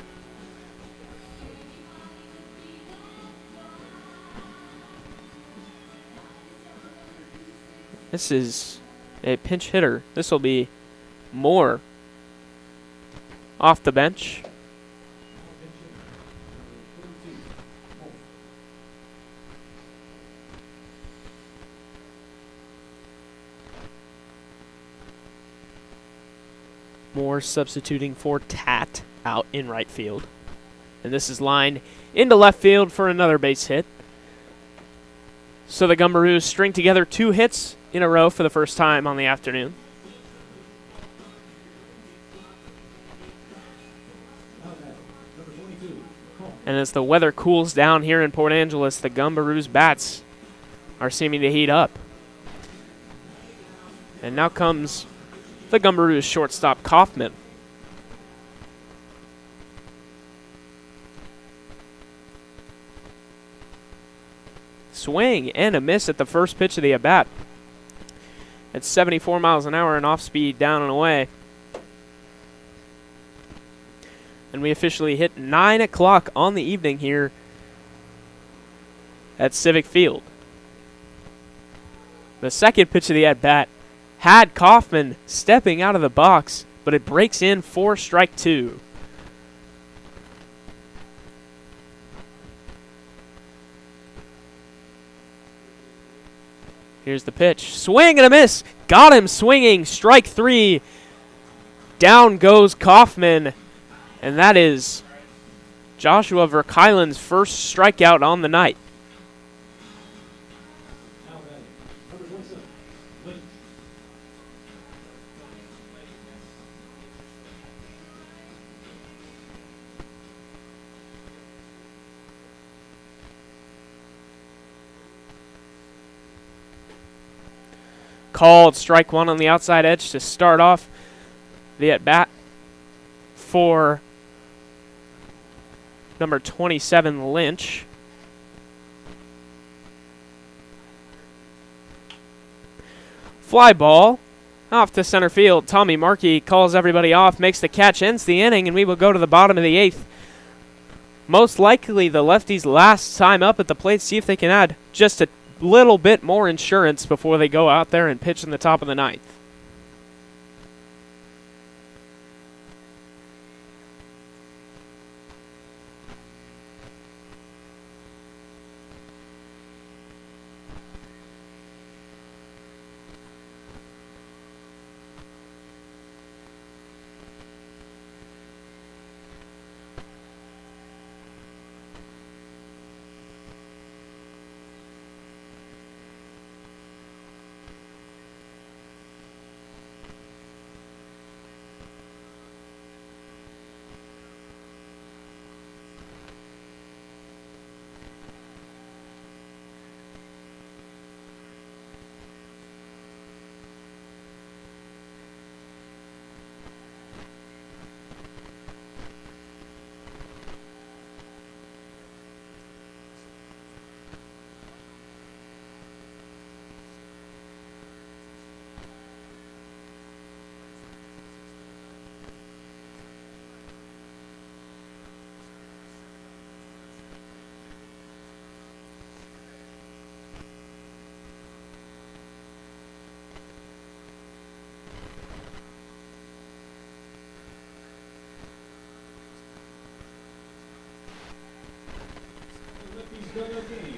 This is a pinch hitter. This will be Moore off the bench. Moore substituting for Tat out in right field. And this is lined into left field for another base hit. So the Gumberoos string together 2 hits in a row for the first time on the afternoon. And as the weather cools down here in Port Angeles, the Gumberoos bats are seeming to heat up. And now comes the Gumberoos shortstop Kaufman. Swing and a miss at the first pitch of the at-bat. At 74 miles an hour and off speed down and away. And we officially hit 9 o'clock on the evening here at Civic Field. The second pitch of the at-bat had Kaufman stepping out of the box, but it breaks in for strike 2. Here's the pitch. Swing and a miss. Got him swinging. Strike 3. Down goes Kaufman. And that is Joshua Verkuylen's first strikeout on the night. Called strike 1 on the outside edge to start off the at-bat for number 27, Lynch. Fly ball off to center field. Tommy Markey calls everybody off, makes the catch, ends the inning, and we will go to the bottom of the 8th. Most likely the Lefties' last time up at the plate, see if they can add just a little bit more insurance before they go out there and pitch in the top of the 9th.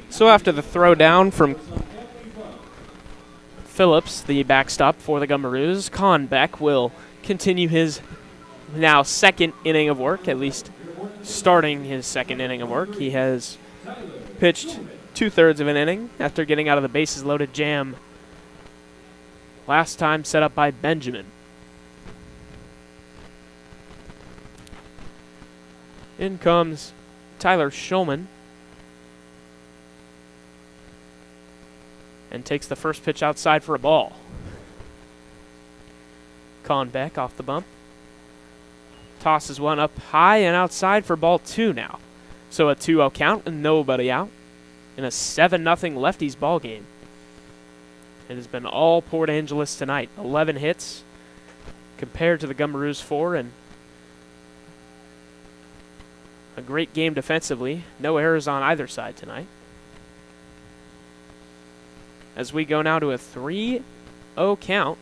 So after the throw down from Phillips, the backstop for the Gumberoos, Conbeck will continue his now second inning of work, at least starting his second inning of work. He has pitched 2/3 of an inning after getting out of the bases loaded jam last time set up by Benjamin. In comes Tyler Shulman and takes the first pitch outside for a ball. Conbeck off the bump. Tosses one up high and outside for ball 2 now. So a 2-0 count and nobody out in a 7-0 Lefties ball game. It has been all Port Angeles tonight. 11 hits compared to the Gumberoos 4, and a great game defensively. No errors on either side tonight. As we go now to a 3-0 count,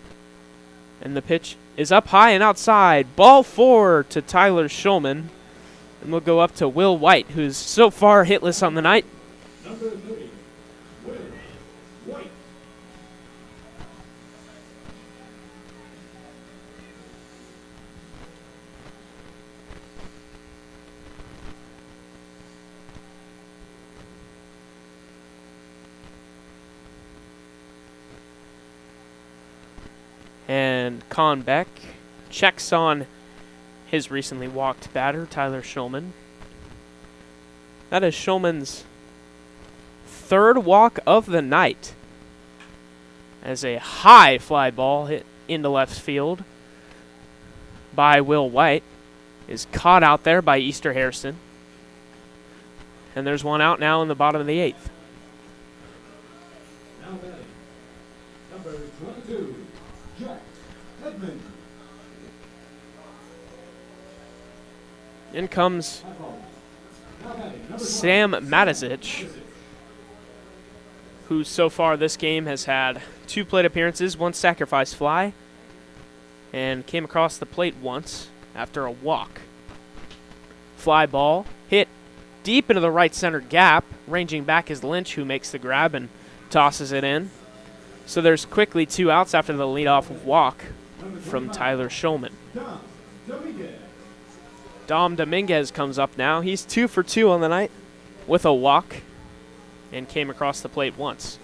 and the pitch is up high and outside. Ball 4 to Tyler Shulman, and we'll go up to Will White, who's so far hitless on the night. Number 3, Will White. And Conbeck checks on his recently walked batter, Tyler Shulman. That is Shulman's third walk of the night, as a high fly ball hit into left field by Will White is caught out there by Easter Harrison. And there's one out now in the bottom of the 8th. Now batting, number 22, Jack Edmund. In comes Now batting, number Sam Matisic, who so far this game has had 2 plate appearances, 1 sacrifice fly, and came across the plate once after a walk. Fly ball hit deep into the right center gap. Ranging back is Lynch, who makes the grab and tosses it in. So there's quickly 2 outs after the leadoff walk from Tyler Shulman. Dom Dominguez comes up now. He's 2 for 2 on the night with a walk and came across the plate once.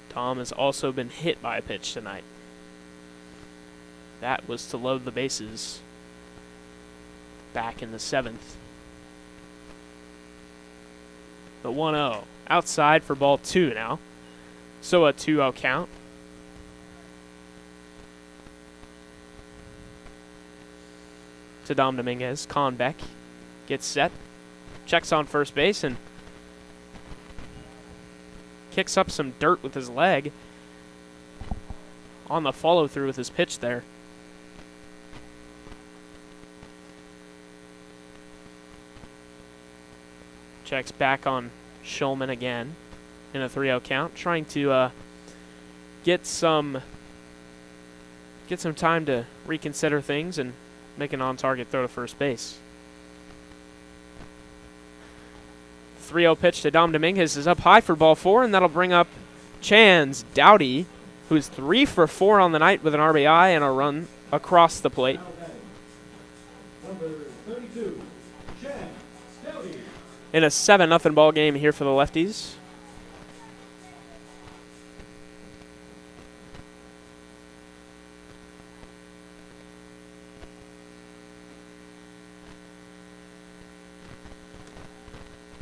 Tom has also been hit by a pitch tonight. That was to load the bases back in the 7th. The 1-0 outside for ball 2 now. So a 2-0 count. To Dom Dominguez. Conbeck gets set. Checks on first base and kicks up some dirt with his leg on the follow through with his pitch there. Checks back on Shulman again in a 3-0 count, trying to get some time to reconsider things and make an on-target throw to first base. 3-0 pitch to Dom Dominguez is up high for ball 4, and that'll bring up Chance Doughty, who's 3 for 4 on the night with an RBI and a run across the plate. number 32, Chance Doughty. In a 7-0 ball game here for the Lefties.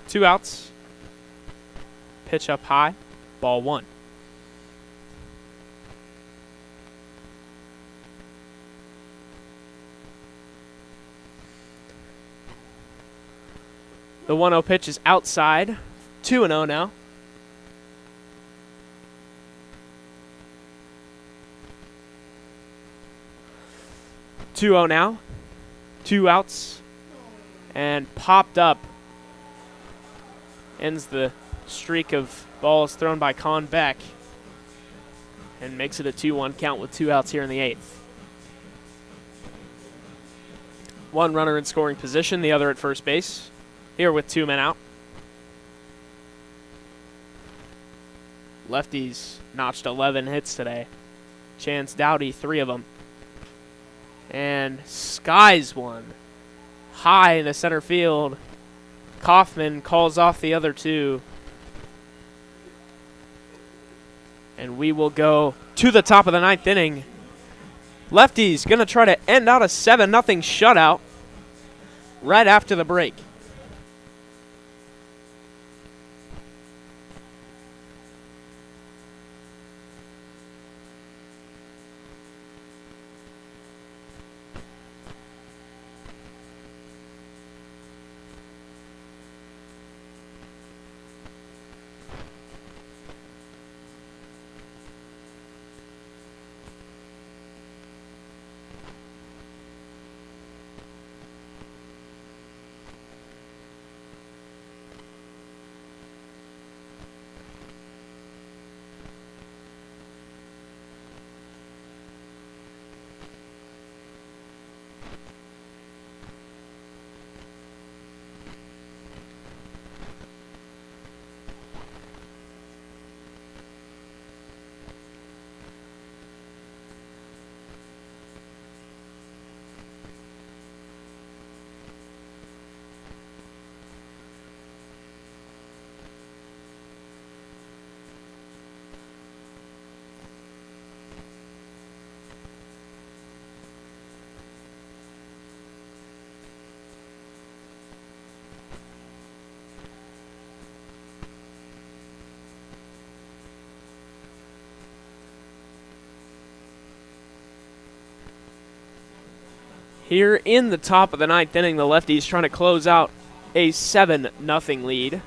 Two outs. Pitch up high. Ball 1. The 1-0 pitch is outside. 2-0 now. Now. 2 outs. And popped up. Ends the streak of balls thrown by Conbeck. And makes it a 2-1 count with 2 outs here in the 8th. 1 runner in scoring position, the other at first base. Here with 2 men out. Lefties notched 11 hits today. Chance Doughty, 3 of them. And skies one. High in the center field. Kaufman calls off the other 2. And we will go to the top of the 9th inning. Lefties going to try to end out a 7-0 shutout right after the break. Here in the top of the ninth inning, the Lefties trying to close out a 7-0 lead.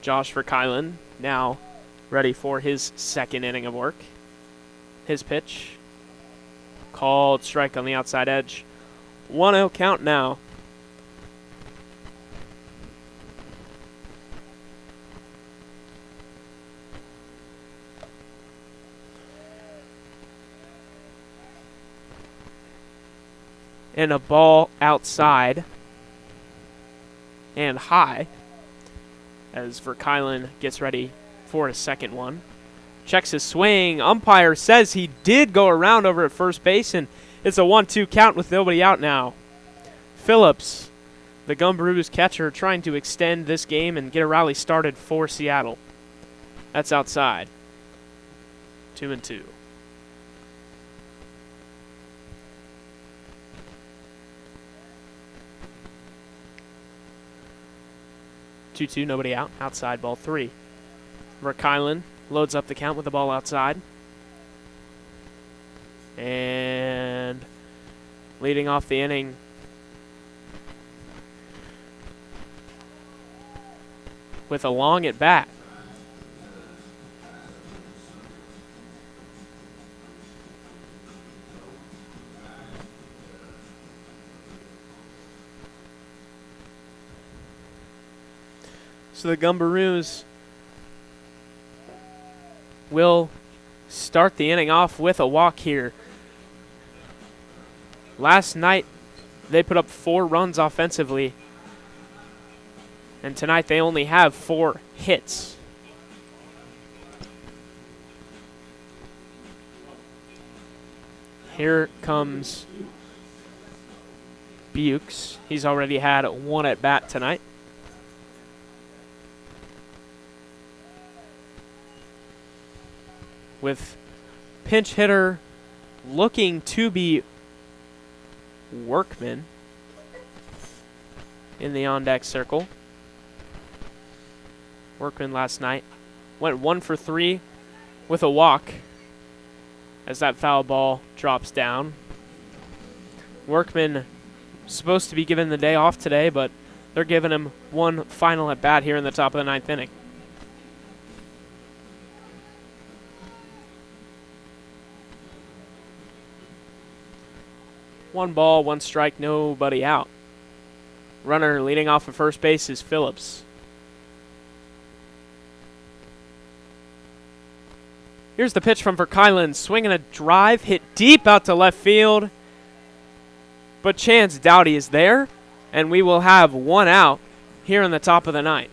Josh Verkylen now ready for his second inning of work. His pitch, called strike on the outside edge. 1-0 count now. And a ball outside and high as Verkylen gets ready for a second one. Checks his swing. Umpire says he did go around over at first base, and it's a 1-2 count with nobody out now. Phillips, the Gumberoos catcher, trying to extend this game and get a rally started for Seattle. That's outside. 2-2. Nobody out. Outside, ball 3. Verkylen loads up the count with the ball outside. And leading off the inning, with a long at bat. So the Gumberoos will start the inning off with a walk here. Last night, they put up 4 runs offensively, and tonight they only have 4 hits. Here comes Bukes. He's already had 1 at bat tonight. With pinch hitter looking to be Workman in the on-deck circle. Workman last night went 1 for 3 with a walk as that foul ball drops down. Workman supposed to be given the day off today, but they're giving him 1 final at bat here in the top of the 9th inning. One ball, 1 strike, nobody out. Runner leading off at first base is Phillips. Here's the pitch from Verkylen, swinging a drive, hit deep out to left field. But Chance Doughty is there, and we will have 1 out here in the top of the 9th.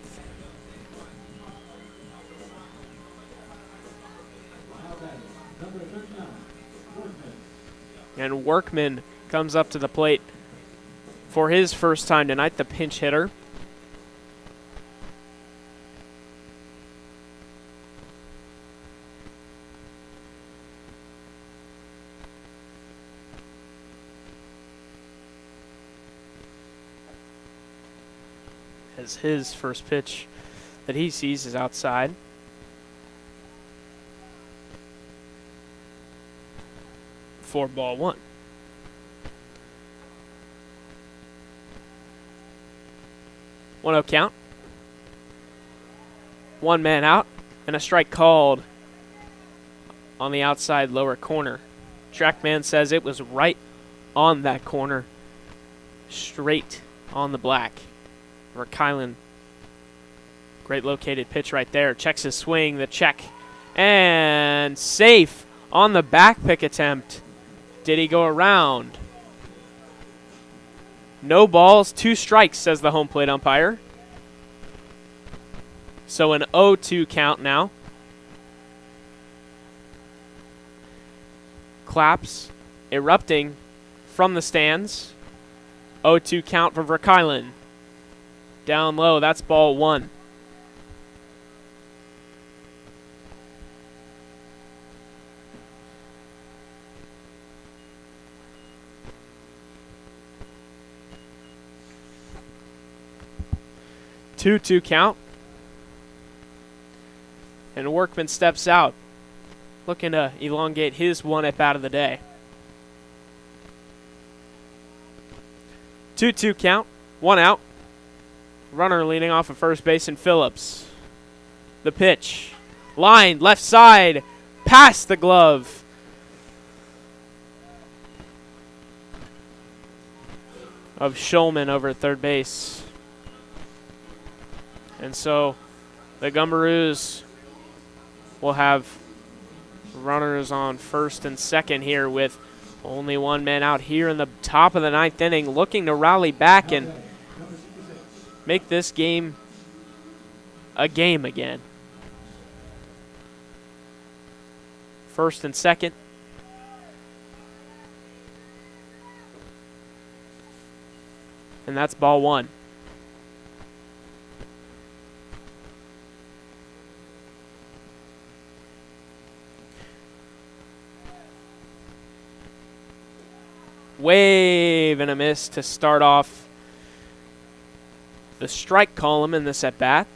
And Workman comes up to the plate for his first time tonight, the pinch hitter. As his first pitch that he sees is outside. For ball 1. One 0 count. 1 man out, and a strike called on the outside lower corner. Trackman says it was right on that corner, straight on the black. Verkylen, great located pitch right there. Checks his swing, the check, and safe on the back pick attempt. Did he go around? No balls, 2 strikes, says the home plate umpire. So an 0-2 count now. Claps erupting from the stands. 0-2 count for Verkylen. Down low, that's ball 1. Two count. And Workman steps out, looking to elongate his 1 at bat of the day. 2-2 count. 1 out. Runner leading off of first base and Phillips. The pitch. Line, left side. Past the glove. Of Shulman over at third base. And so the Gumberoos will have runners on first and second here with only one man out here in the top of the ninth inning, looking to rally back and make this game a game again. First and second. And that's ball one. Wave and a miss to start off the strike column in this at-bat.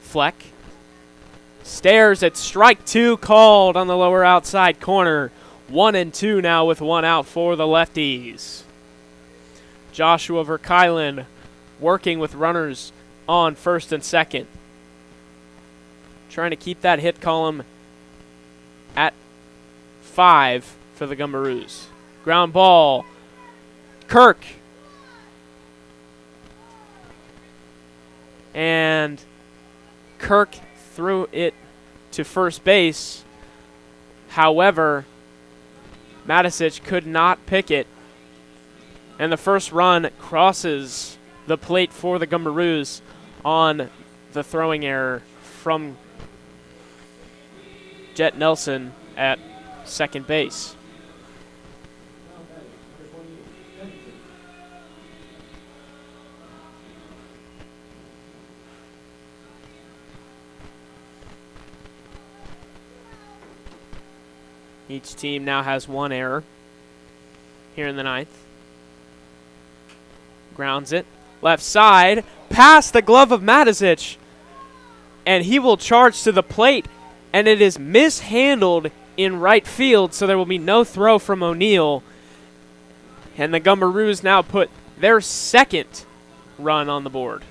Fleck stares at strike two called on the lower outside corner. 1-2 now with 1 out for the Lefties. Joshua Verkylen working with runners on first and second. Trying to keep that hit column at 5 for the Gumberoos. Ground ball. Kirk. And Kirk threw it to first base. However, Matisic could not pick it. And the first run crosses the plate for the Gumberoos on the throwing error from Jet Nelson at second base. Each team now has one error here in the ninth. Grounds it. Left side. Past the glove of Matisic. And he will charge to the plate. And it is mishandled in right field, so there will be no throw from O'Neill. And the Gumberoos now put their second run on the board.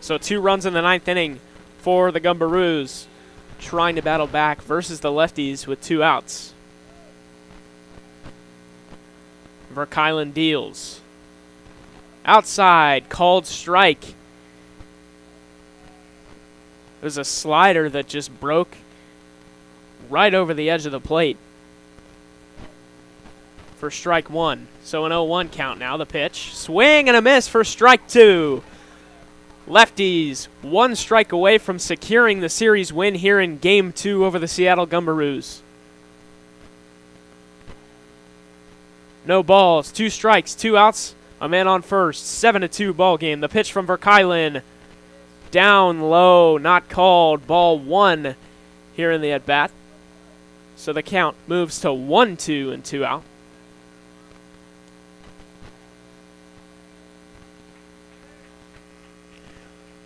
So 2 runs in the ninth inning for the Gumberoos, trying to battle back versus the Lefties with 2 outs. Verkylen deals. Outside, called strike. It was a slider that just broke right over the edge of the plate for strike 1. So an 0-1 count now. The pitch. Swing and a miss for strike 2. Lefties 1 strike away from securing the series win here in Game 2 over the Seattle Gumberoos. No balls, 2 strikes, 2 outs, a man on first. 7-2 ball game. The pitch from Verkylen. Down low, not called. Ball 1 here in the at-bat. So the count moves to 1-2 and 2 out.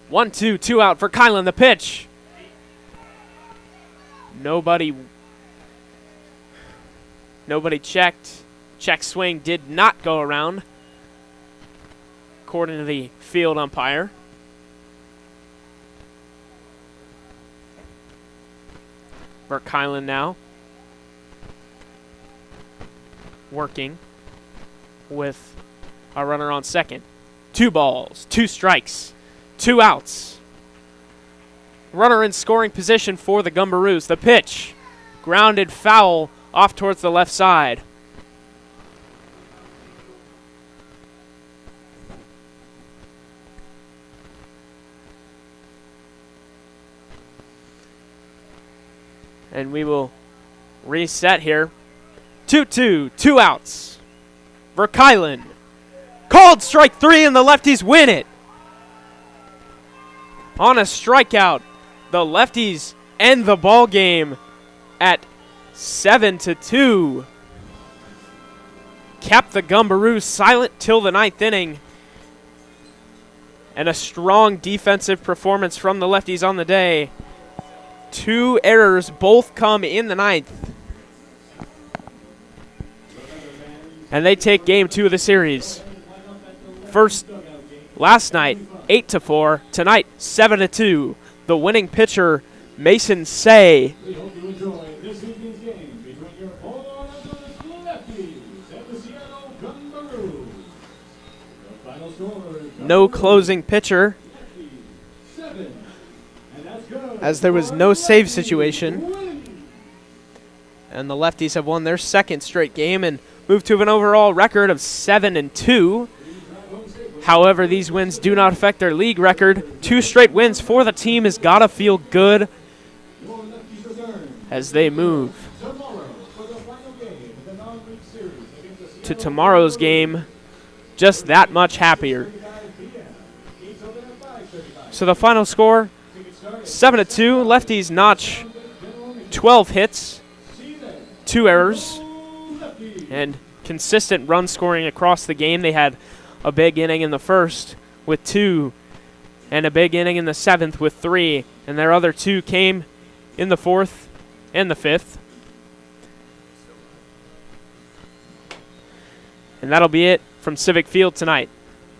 One, two out for Kylan. The pitch. Nobody checked. Check swing did not go around, according to the field umpire. For Kylan now. Working with a runner on second. 2 balls, 2 strikes. 2 outs. Runner in scoring position for the Gumberoos. The pitch. Grounded foul off towards the left side. And we will reset here. 2-2, 2 outs. Verkylen. Called strike 3 and the Lefties win it. On a strikeout, the Lefties end the ball game at 7-2. Kept the Gumberoos silent till the 9th inning. And a strong defensive performance from the Lefties on the day. 2 errors, both come in the 9th. And they take game 2 of the series. First, last night, 8-4. Tonight, 7-2. The winning pitcher, Mason Say. We hope you enjoy this evening's game between your Polar Lefties and the Seattle Gumberoos. The final score is No closing pitcher, 7. And that's good. as there was no save situation. And the Lefties have won their 2nd straight game and moved to an overall record of 7-2. However, these wins do not affect their league record. 2 straight wins for the team has got to feel good as they move to tomorrow's game just that much happier. So the final score, 7-2. Lefties notch 12 hits, 2 errors, and consistent run scoring across the game. They had a big inning in the first with 2, and a big inning in the 7th with 3, and their other 2 came in the 4th and the 5th. And that'll be it from Civic Field tonight.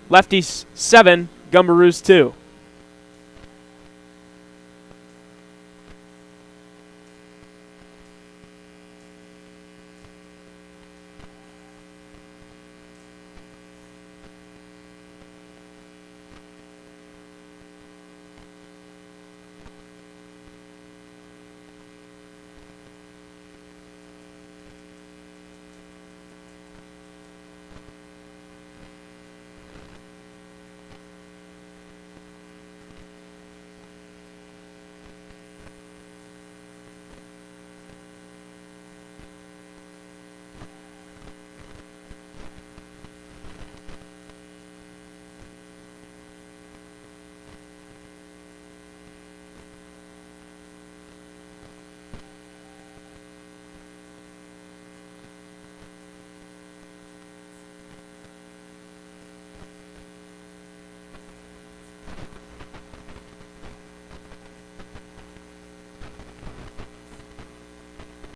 Lefties 7, Gumberoos 2.